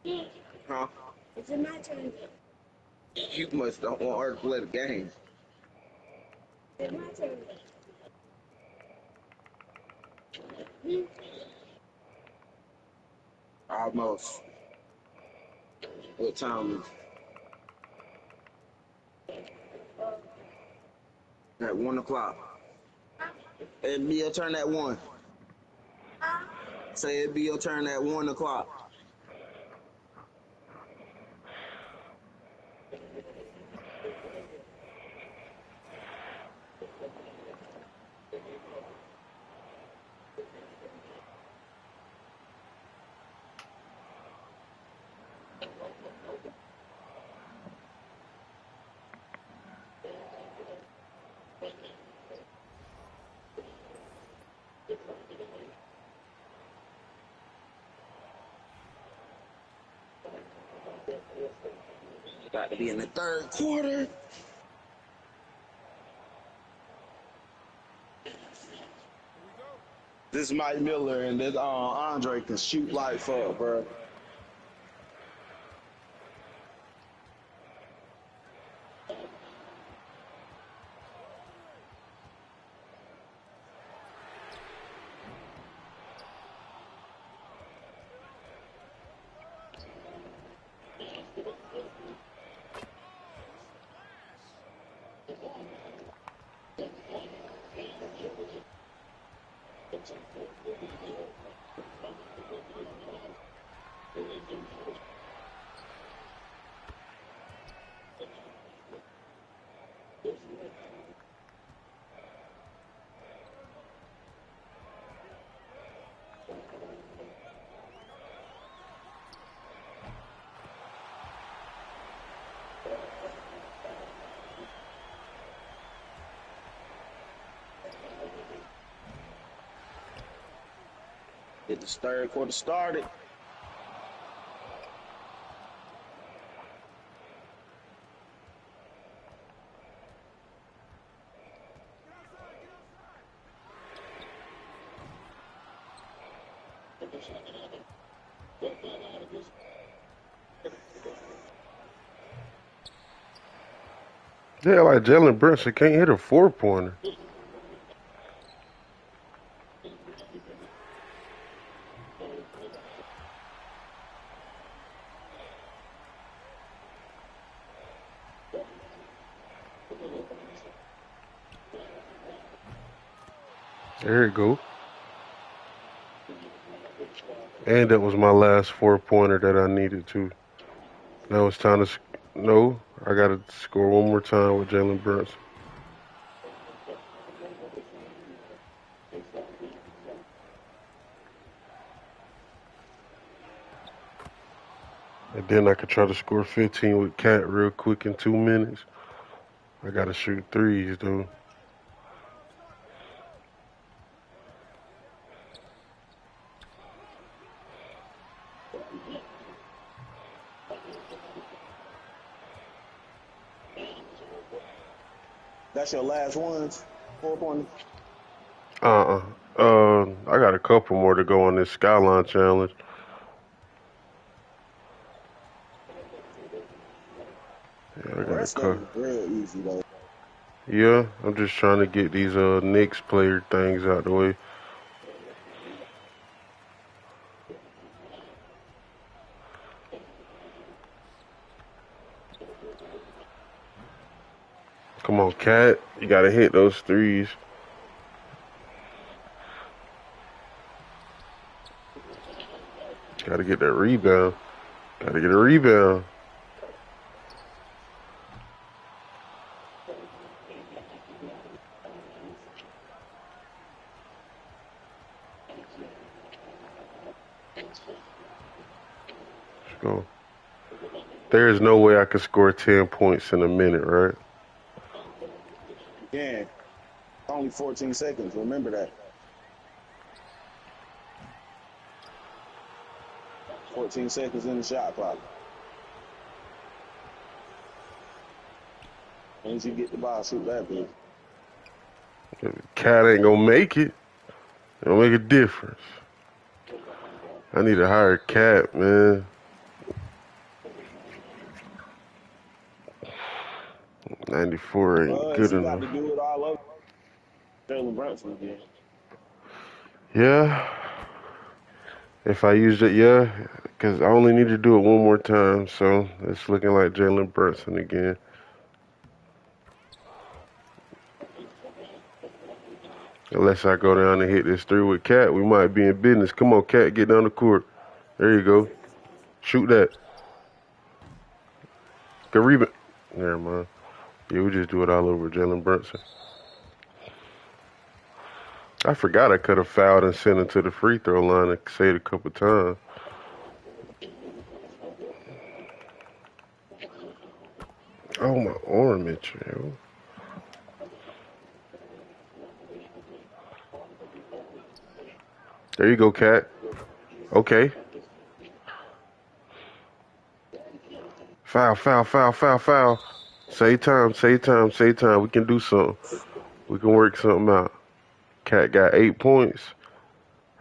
S13: Yeah.
S12: Huh?
S13: Is it my turn yet?
S12: You must don't want her to play the game.
S13: Is it my turn yet?
S12: Almost. What time is it? At 1 o'clock. It'd be your turn at 1. Say it'd be your turn at 1 o'clock. Got to be in the third quarter. This is Mike Miller, and this Andre can shoot like fuck, bro. Get this third quarter started.
S10: Yeah, like Jalen Brunson can't hit a 4-pointer. There you go. And that was my last 4-pointer that I needed to. Now it's time to, no, I got to score one more time with Jalen Brunson. And then I could try to score 15 with Cat real quick in 2 minutes. I got to shoot threes, though.
S12: That's your last ones? 4-pointers?
S10: I got a couple more to go on this Skyline Challenge. Yeah, I got a couple.
S12: Real easy, though.
S10: Yeah, I'm just trying to get these Knicks player things out the way. Come on, Cat. You gotta hit those threes. Gotta get that rebound. Gotta get a rebound. Let's go. There is no way I could score 10 points in a minute, right?
S12: Yeah. Only 14 seconds. Remember that. 14 seconds in the shot clock. Once you get the ball, shoot that bitch.
S10: Cat ain't gonna make it. It'll make a difference. I need a higher Cat, man. 94 ain't good enough.
S12: You got to do it all over. Jalen Brunson again.
S10: Yeah. If I used it, yeah. Because I only need to do it one more time. So it's looking like Jalen Brunson again. Unless I go down and hit this three with Cat, we might be in business. Come on, Cat, get down the court. There you go. Shoot that. Good rebound. Never mind. Yeah, we just do it all over Jalen Brunson. I forgot I could have fouled and sent him to the free throw line and say it a couple times. Oh, my arm itch, yo. There you go, Cat. Okay. Foul, foul, foul, foul, foul. Save time, save time, save time. We can do something. We can work something out. Cat got 8 points.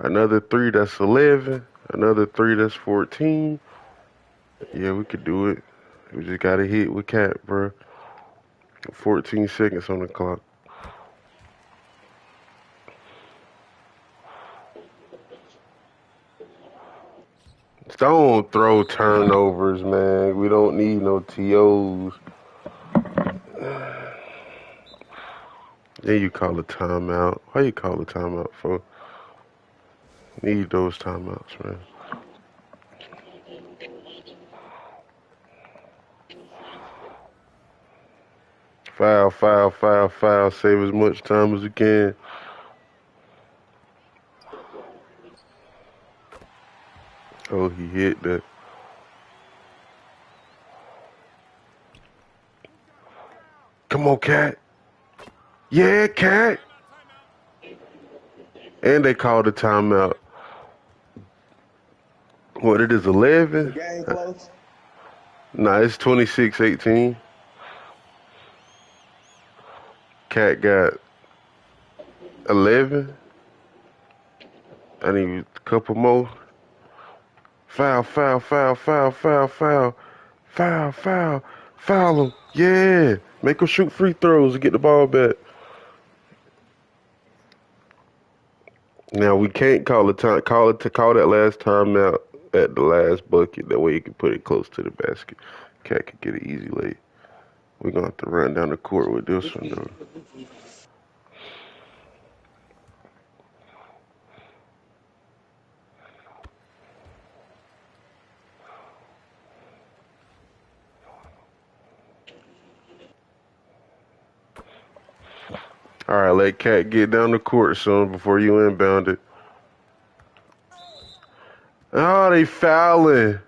S10: Another 3, that's 11. Another 3, that's 14. Yeah, we could do it. We just got to hit with Cat, bro. 14 seconds on the clock. Don't throw turnovers, man. We don't need no TOs. Then you call a timeout. Why you call a timeout for? Need those timeouts, man. Foul, foul, foul, foul. Save as much time as we can. Oh, he hit that. Come on, Cat. Yeah, Cat. And they called a timeout. What, it is 11?
S12: The game close?
S10: Nah, it's 26-18. Cat got 11. I need a couple more. Foul, foul, foul, foul, foul, foul. Foul, foul. Foul him. Yeah. Make him shoot free throws and get the ball back. Now we can't call it time. Call that last timeout at the last bucket. That way you can put it close to the basket. Cat could get an easy lay. We're gonna have to run down the court with this one though. All right, let Cat get down the court, son, before you inbound it. Oh, they fouling.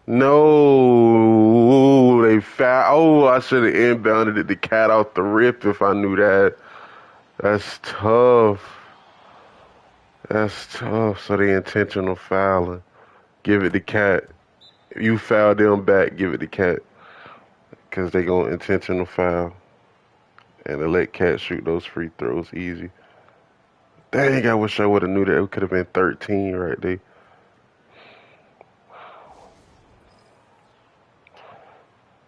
S10: No, they foul. Oh, I should have inbounded it. The Cat off the rip if I knew that. That's tough. That's tough. So they intentional fouling. Give it to Cat. If you foul them back, give it to Cat. Because they going to intentional foul. And to let Cat shoot those free throws easy. Dang, I wish I would have knew that. It could have been 13 right there.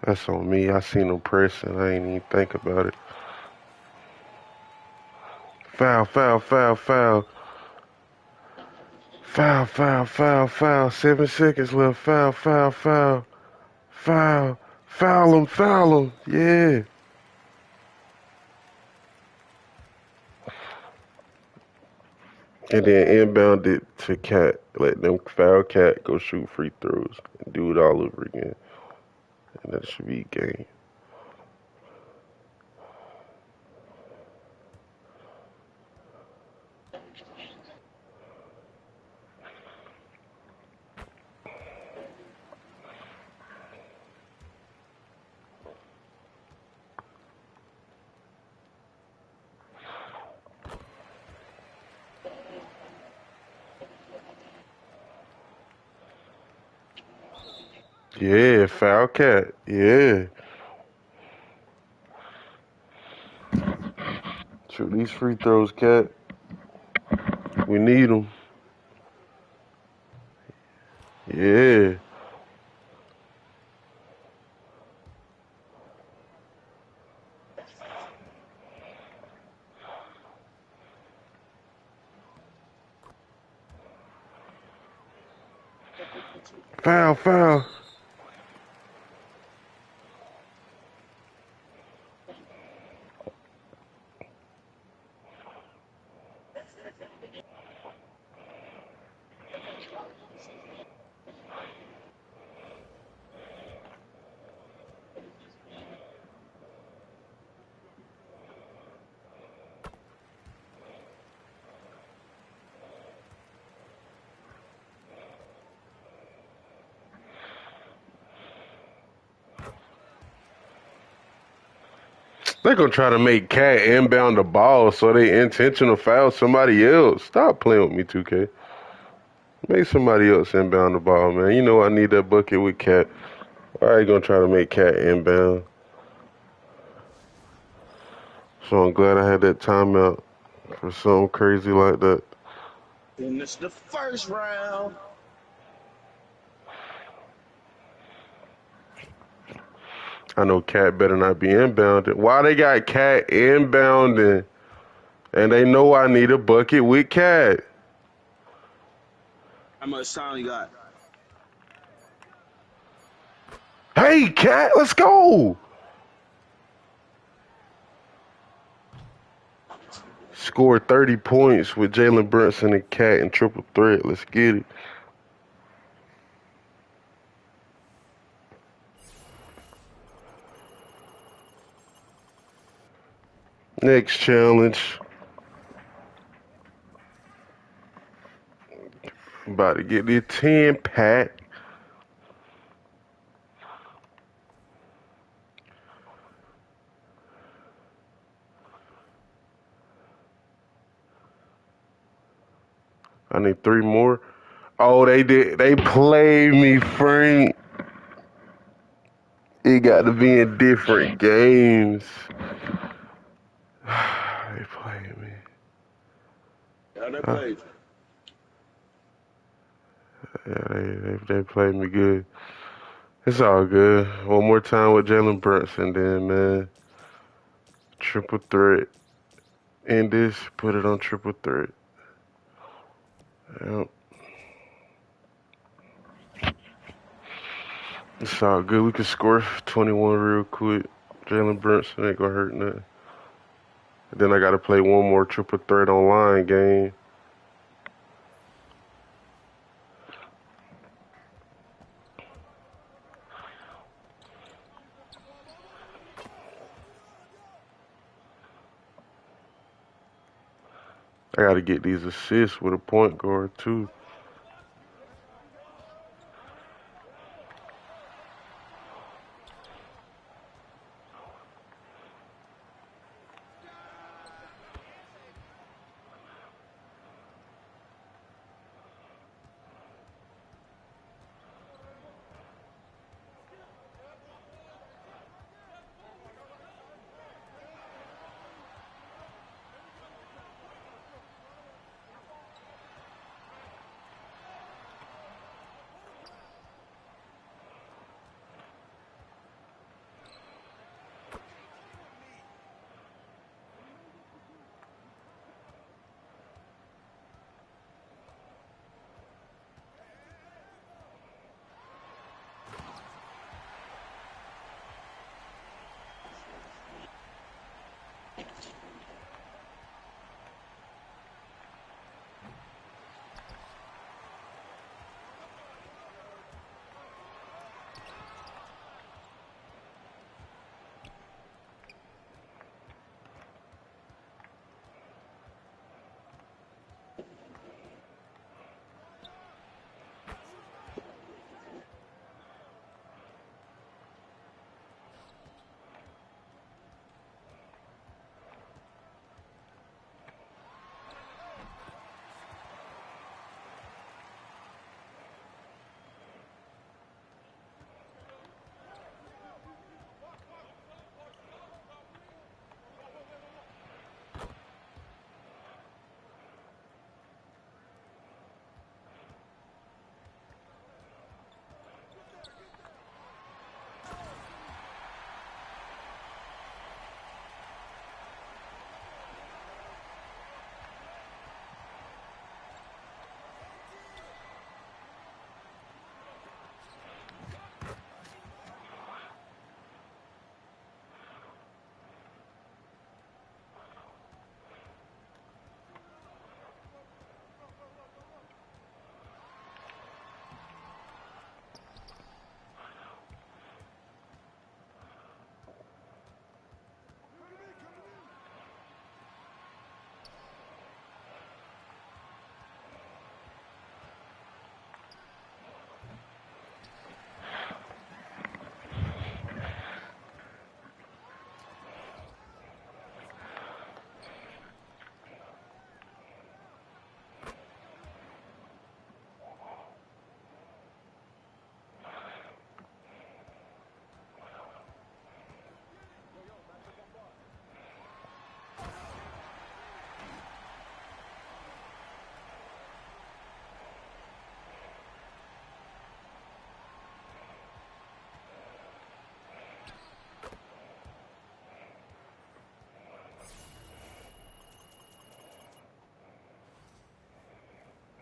S10: That's on me. I seen them pressing. I ain't even think about it. Foul, foul, foul, foul. Foul, foul, foul, foul. 7 seconds left. Foul, foul, foul. Foul. Foul him, foul him. Yeah. And then inbound it to Cat. Let them foul Cat go shoot free throws and do it all over again. And that should be game. Yeah, foul Cat. Yeah. Shoot these free throws, Cat. We need them. Yeah. Foul, foul. They're going to try to make Cat inbound the ball so they intentional foul somebody else. Stop playing with me, 2K. Make somebody else inbound the ball, man. You know I need that bucket with Cat. Why are you gonna try to make Cat inbound? So I'm glad I had that timeout for something crazy like that.
S12: Finish the first round.
S10: I know Cat better not be inbounded. Why they got Cat inbounding? And they know I need a bucket with Cat.
S12: How much time you got?
S10: Hey, Cat, let's go. Scored 30 points with Jalen Brunson and Cat in triple threat. Let's get it. Next challenge. About to get the 10 pack. I need 3 more. Oh, they did. They played me, Frank. It got to be in different games. They played me.
S12: Yeah, they played.
S10: Yeah, they played me good. It's all good. One more time with Jalen Brunson, then, man. Triple threat. End this, put it on triple threat. Yep. It's all good. We can score 21 real quick. Jalen Brunson ain't gonna hurt nothing. Then I gotta play one more triple threat online game. I gotta get these assists with a point guard too.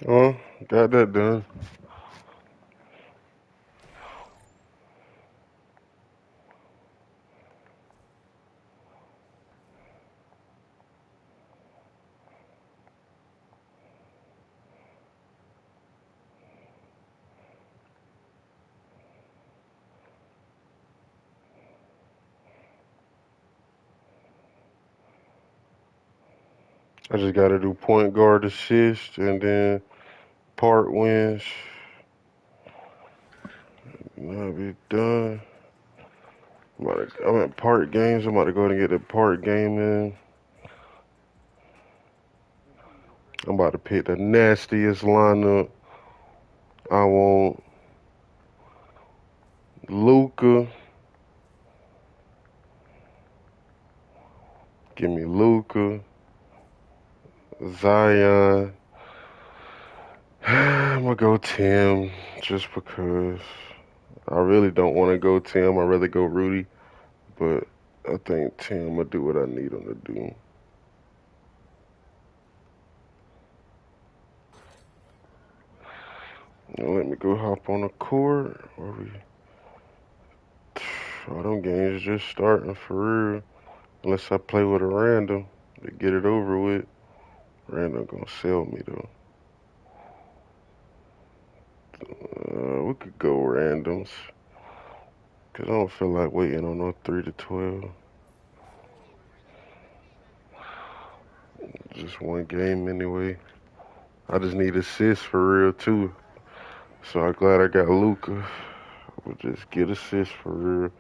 S10: Oh, got that done. I just got to do point guard assist and then part wins. And I'll be done. I'm at part games. I'm about to go ahead and get the part game in. I'm about to pick the nastiest lineup. I want Luca. Give me Luca. Zion. I'm gonna go Tim just because I really don't want to go Tim. I'd rather go Rudy, but I think Tim will do what I need him to do. Now let me go hop on the court. All them games just starting for real. Unless I play with a random to get it over with. Random gonna sell me though. We could go randoms. Cause I don't feel like waiting on no 3 to 12. Just one game anyway. I just need assists for real too. So I'm glad I got Luca. We'll just get assists for real.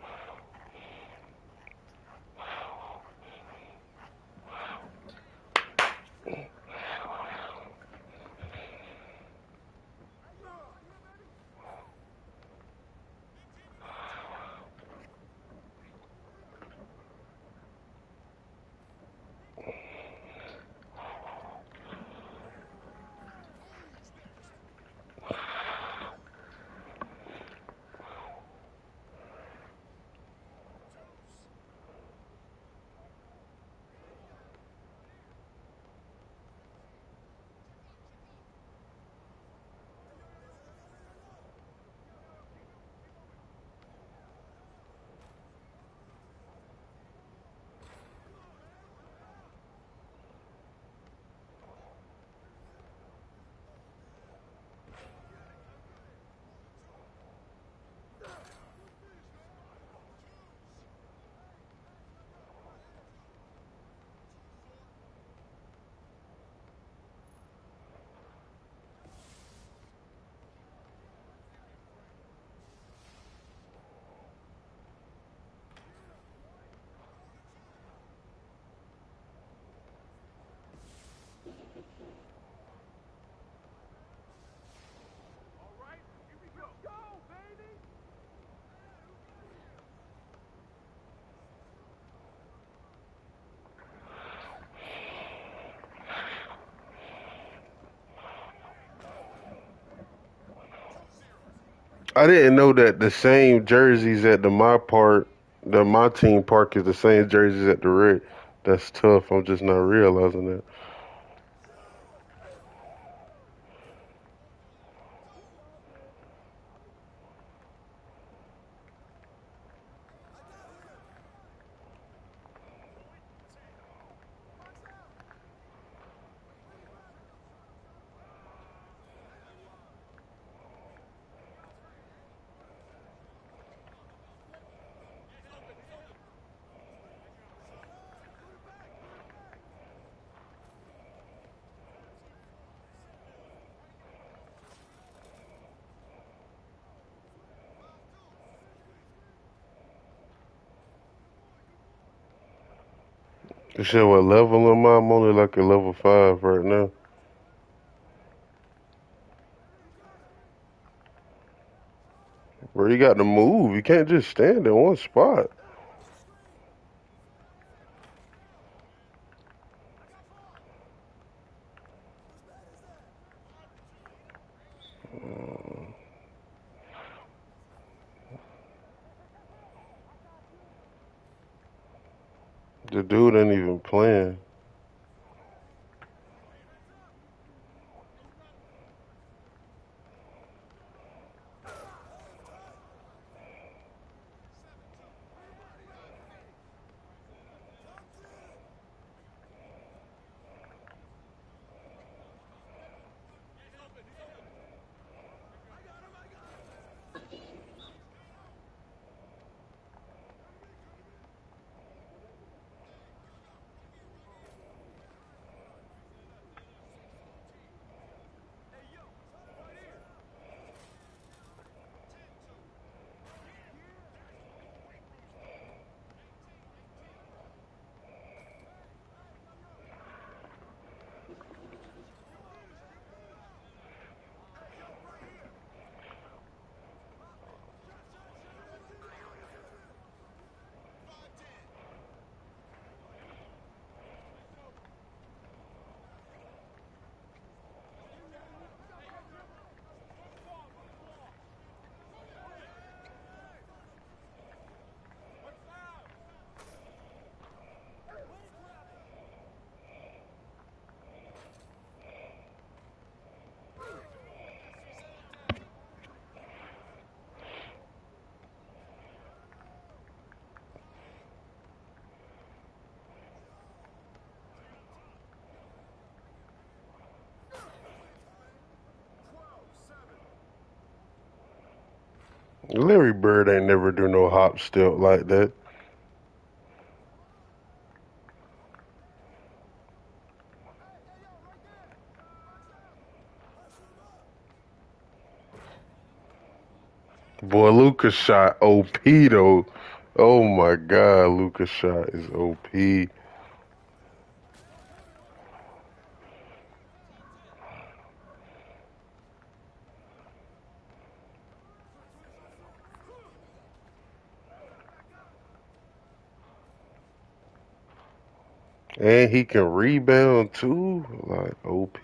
S10: I didn't know that the same jerseys at the my team park is the same jerseys at the red. That's tough. I'm just not realizing that. You said what level am I? I'm only like a level 5 right now. Bro, you got to move. You can't just stand in one spot. The dude ain't even playing. Larry Bird ain't never do no hop step like that. Boy, Luka's shot OP though. Oh my God, Luka's shot is OP. And he can rebound too, like OP.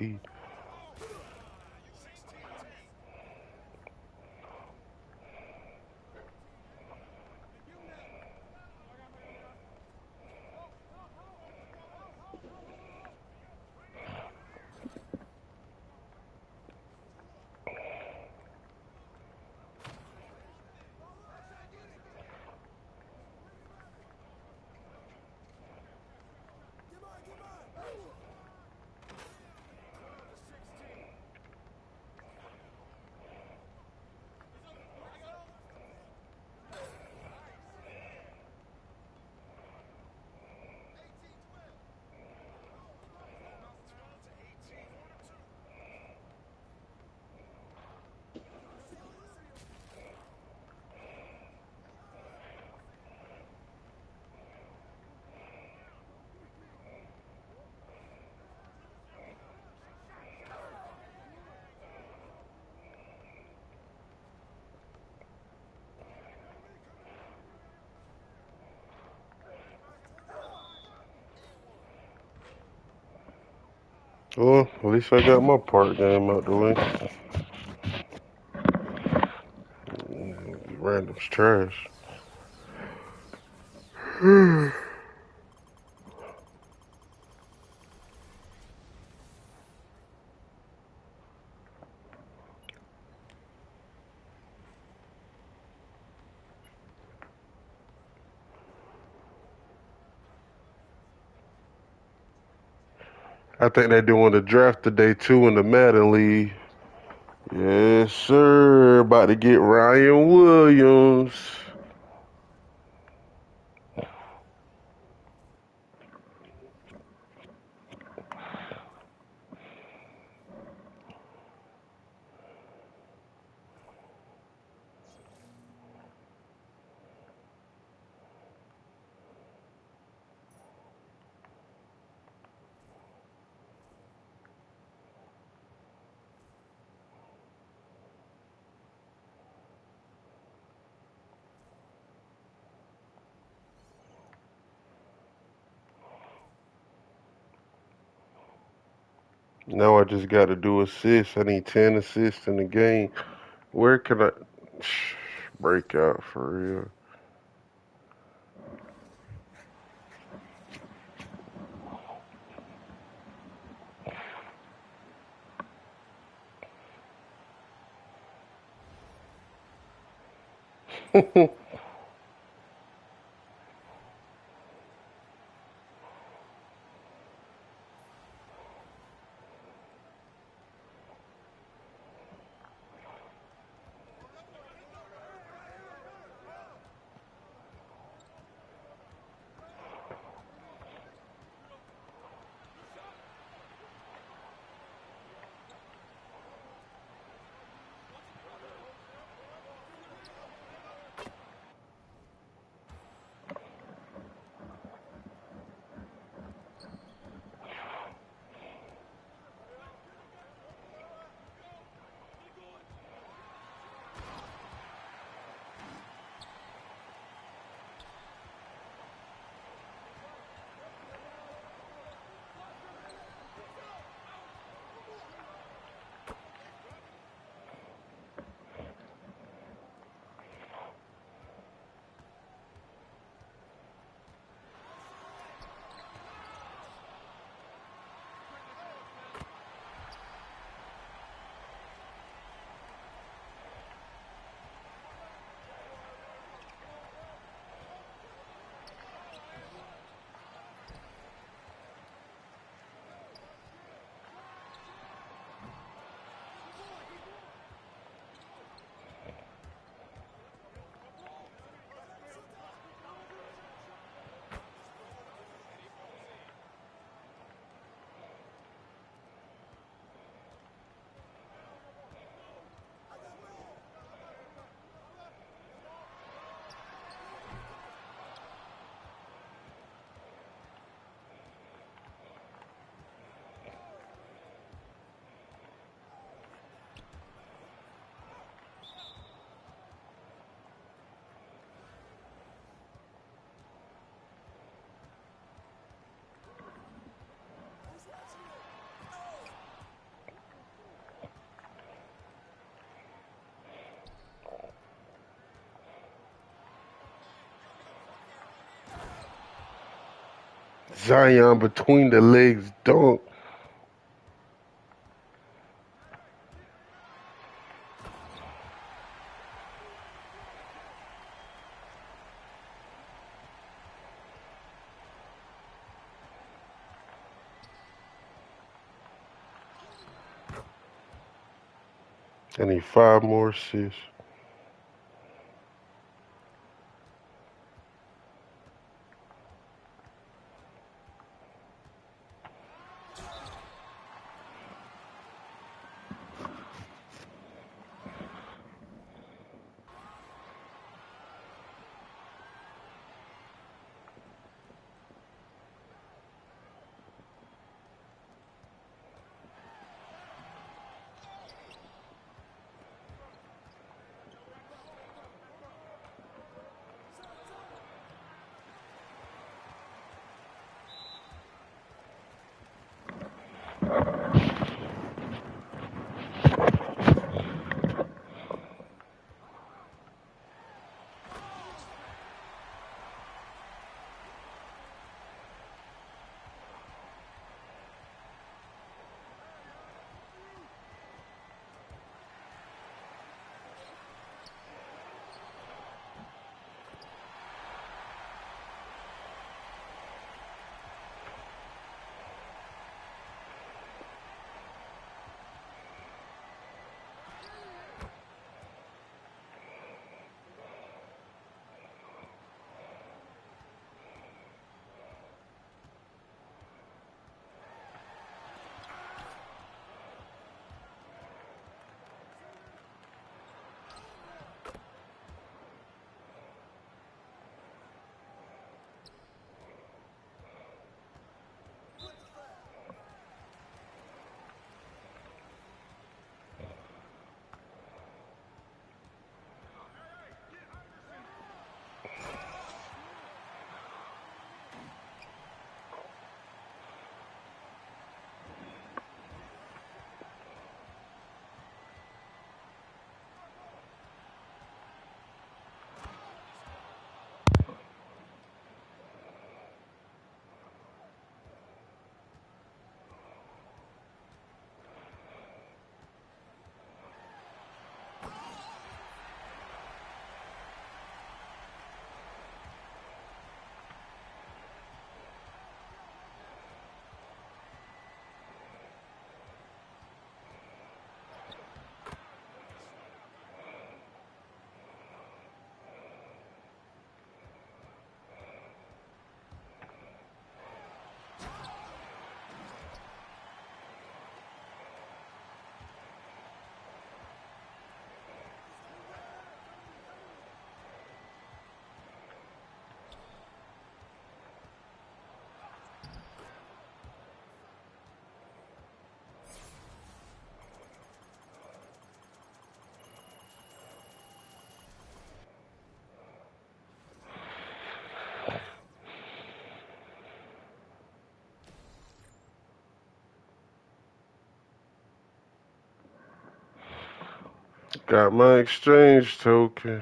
S10: Well, at least I got my part game out the way. Random's trash. I think they're doing the draft today too in the Madden League. Yes, sir. About to get Ryan Williams. Now I just got to do assists. I need 10 assists in the game. Where can I break out for real? Zion between the legs dunk. I need 5 more assists. Got my exchange token.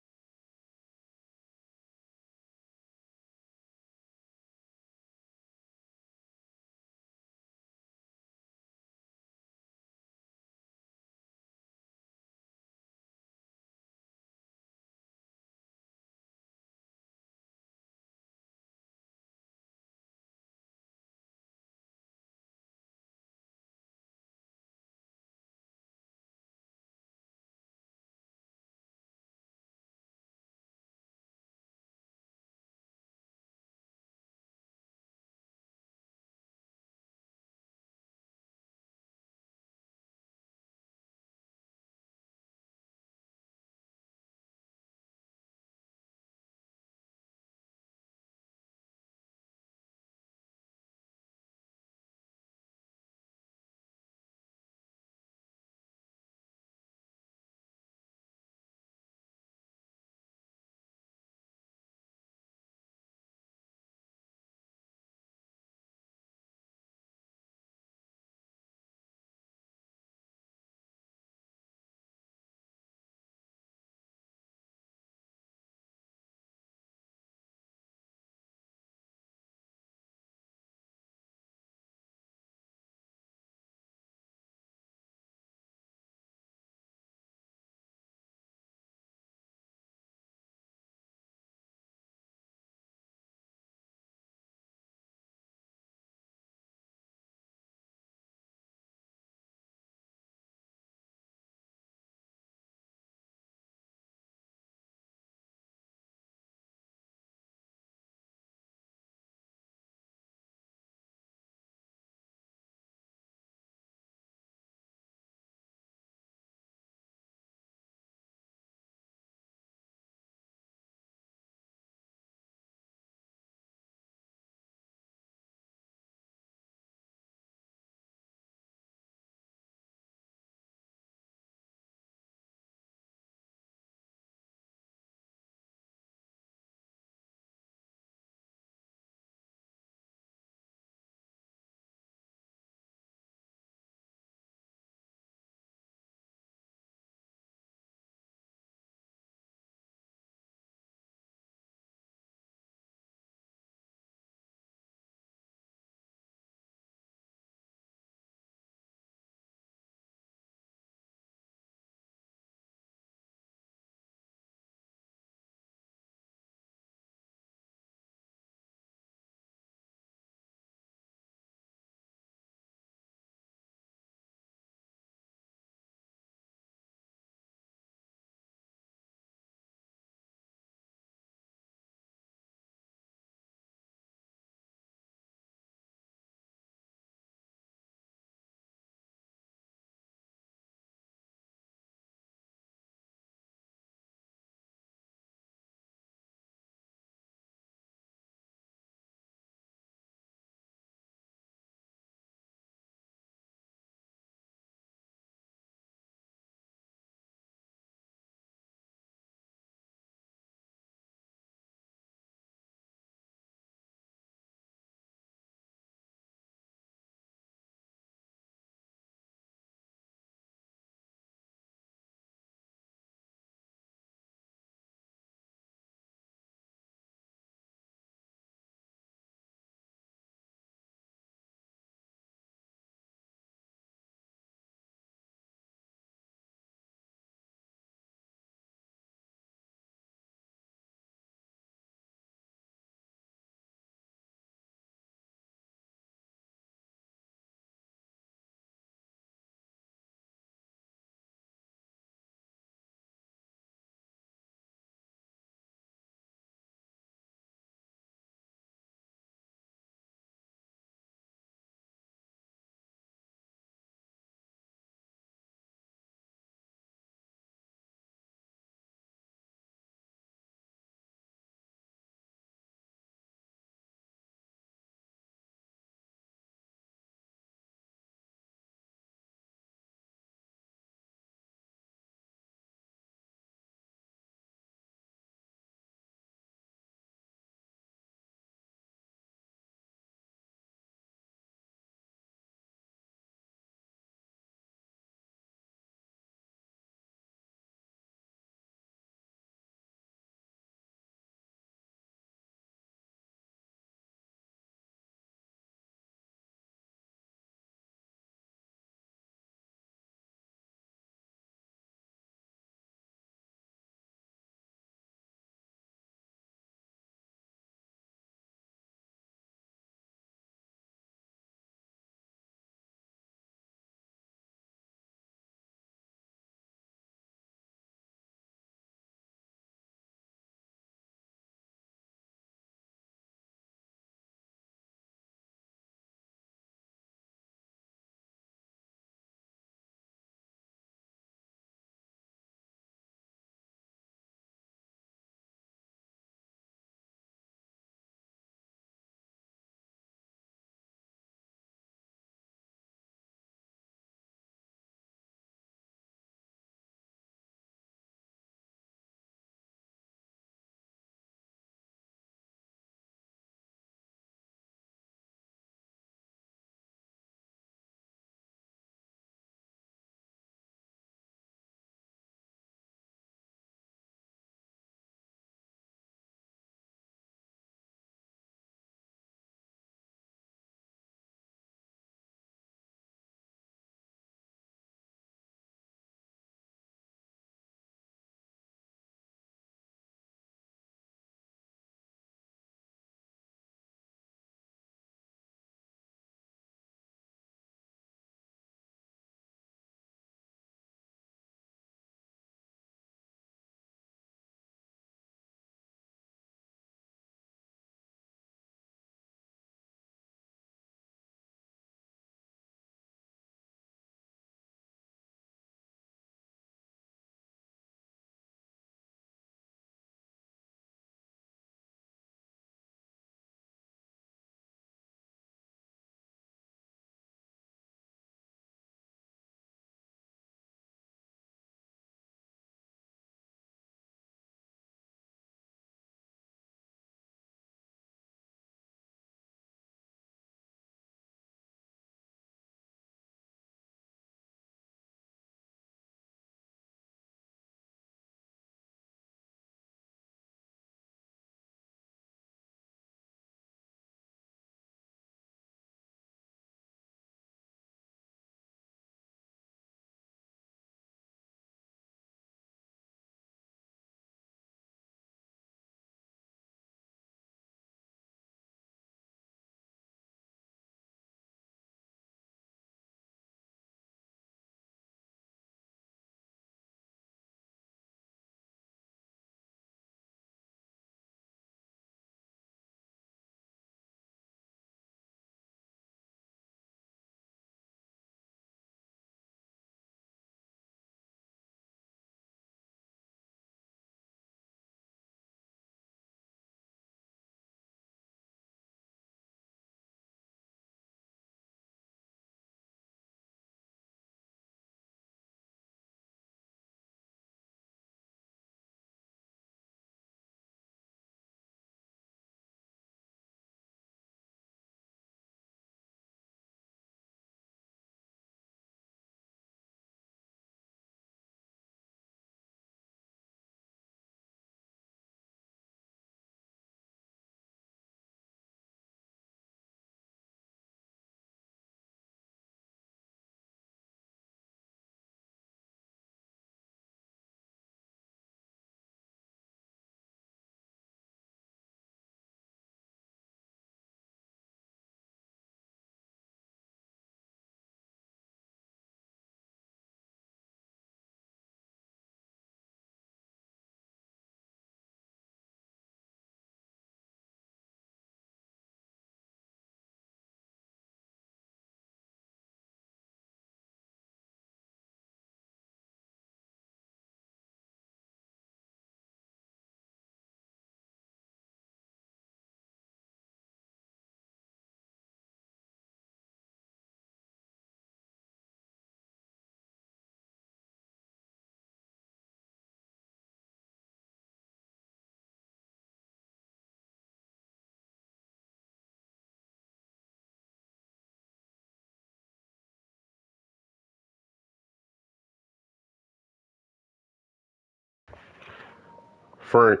S10: Frank.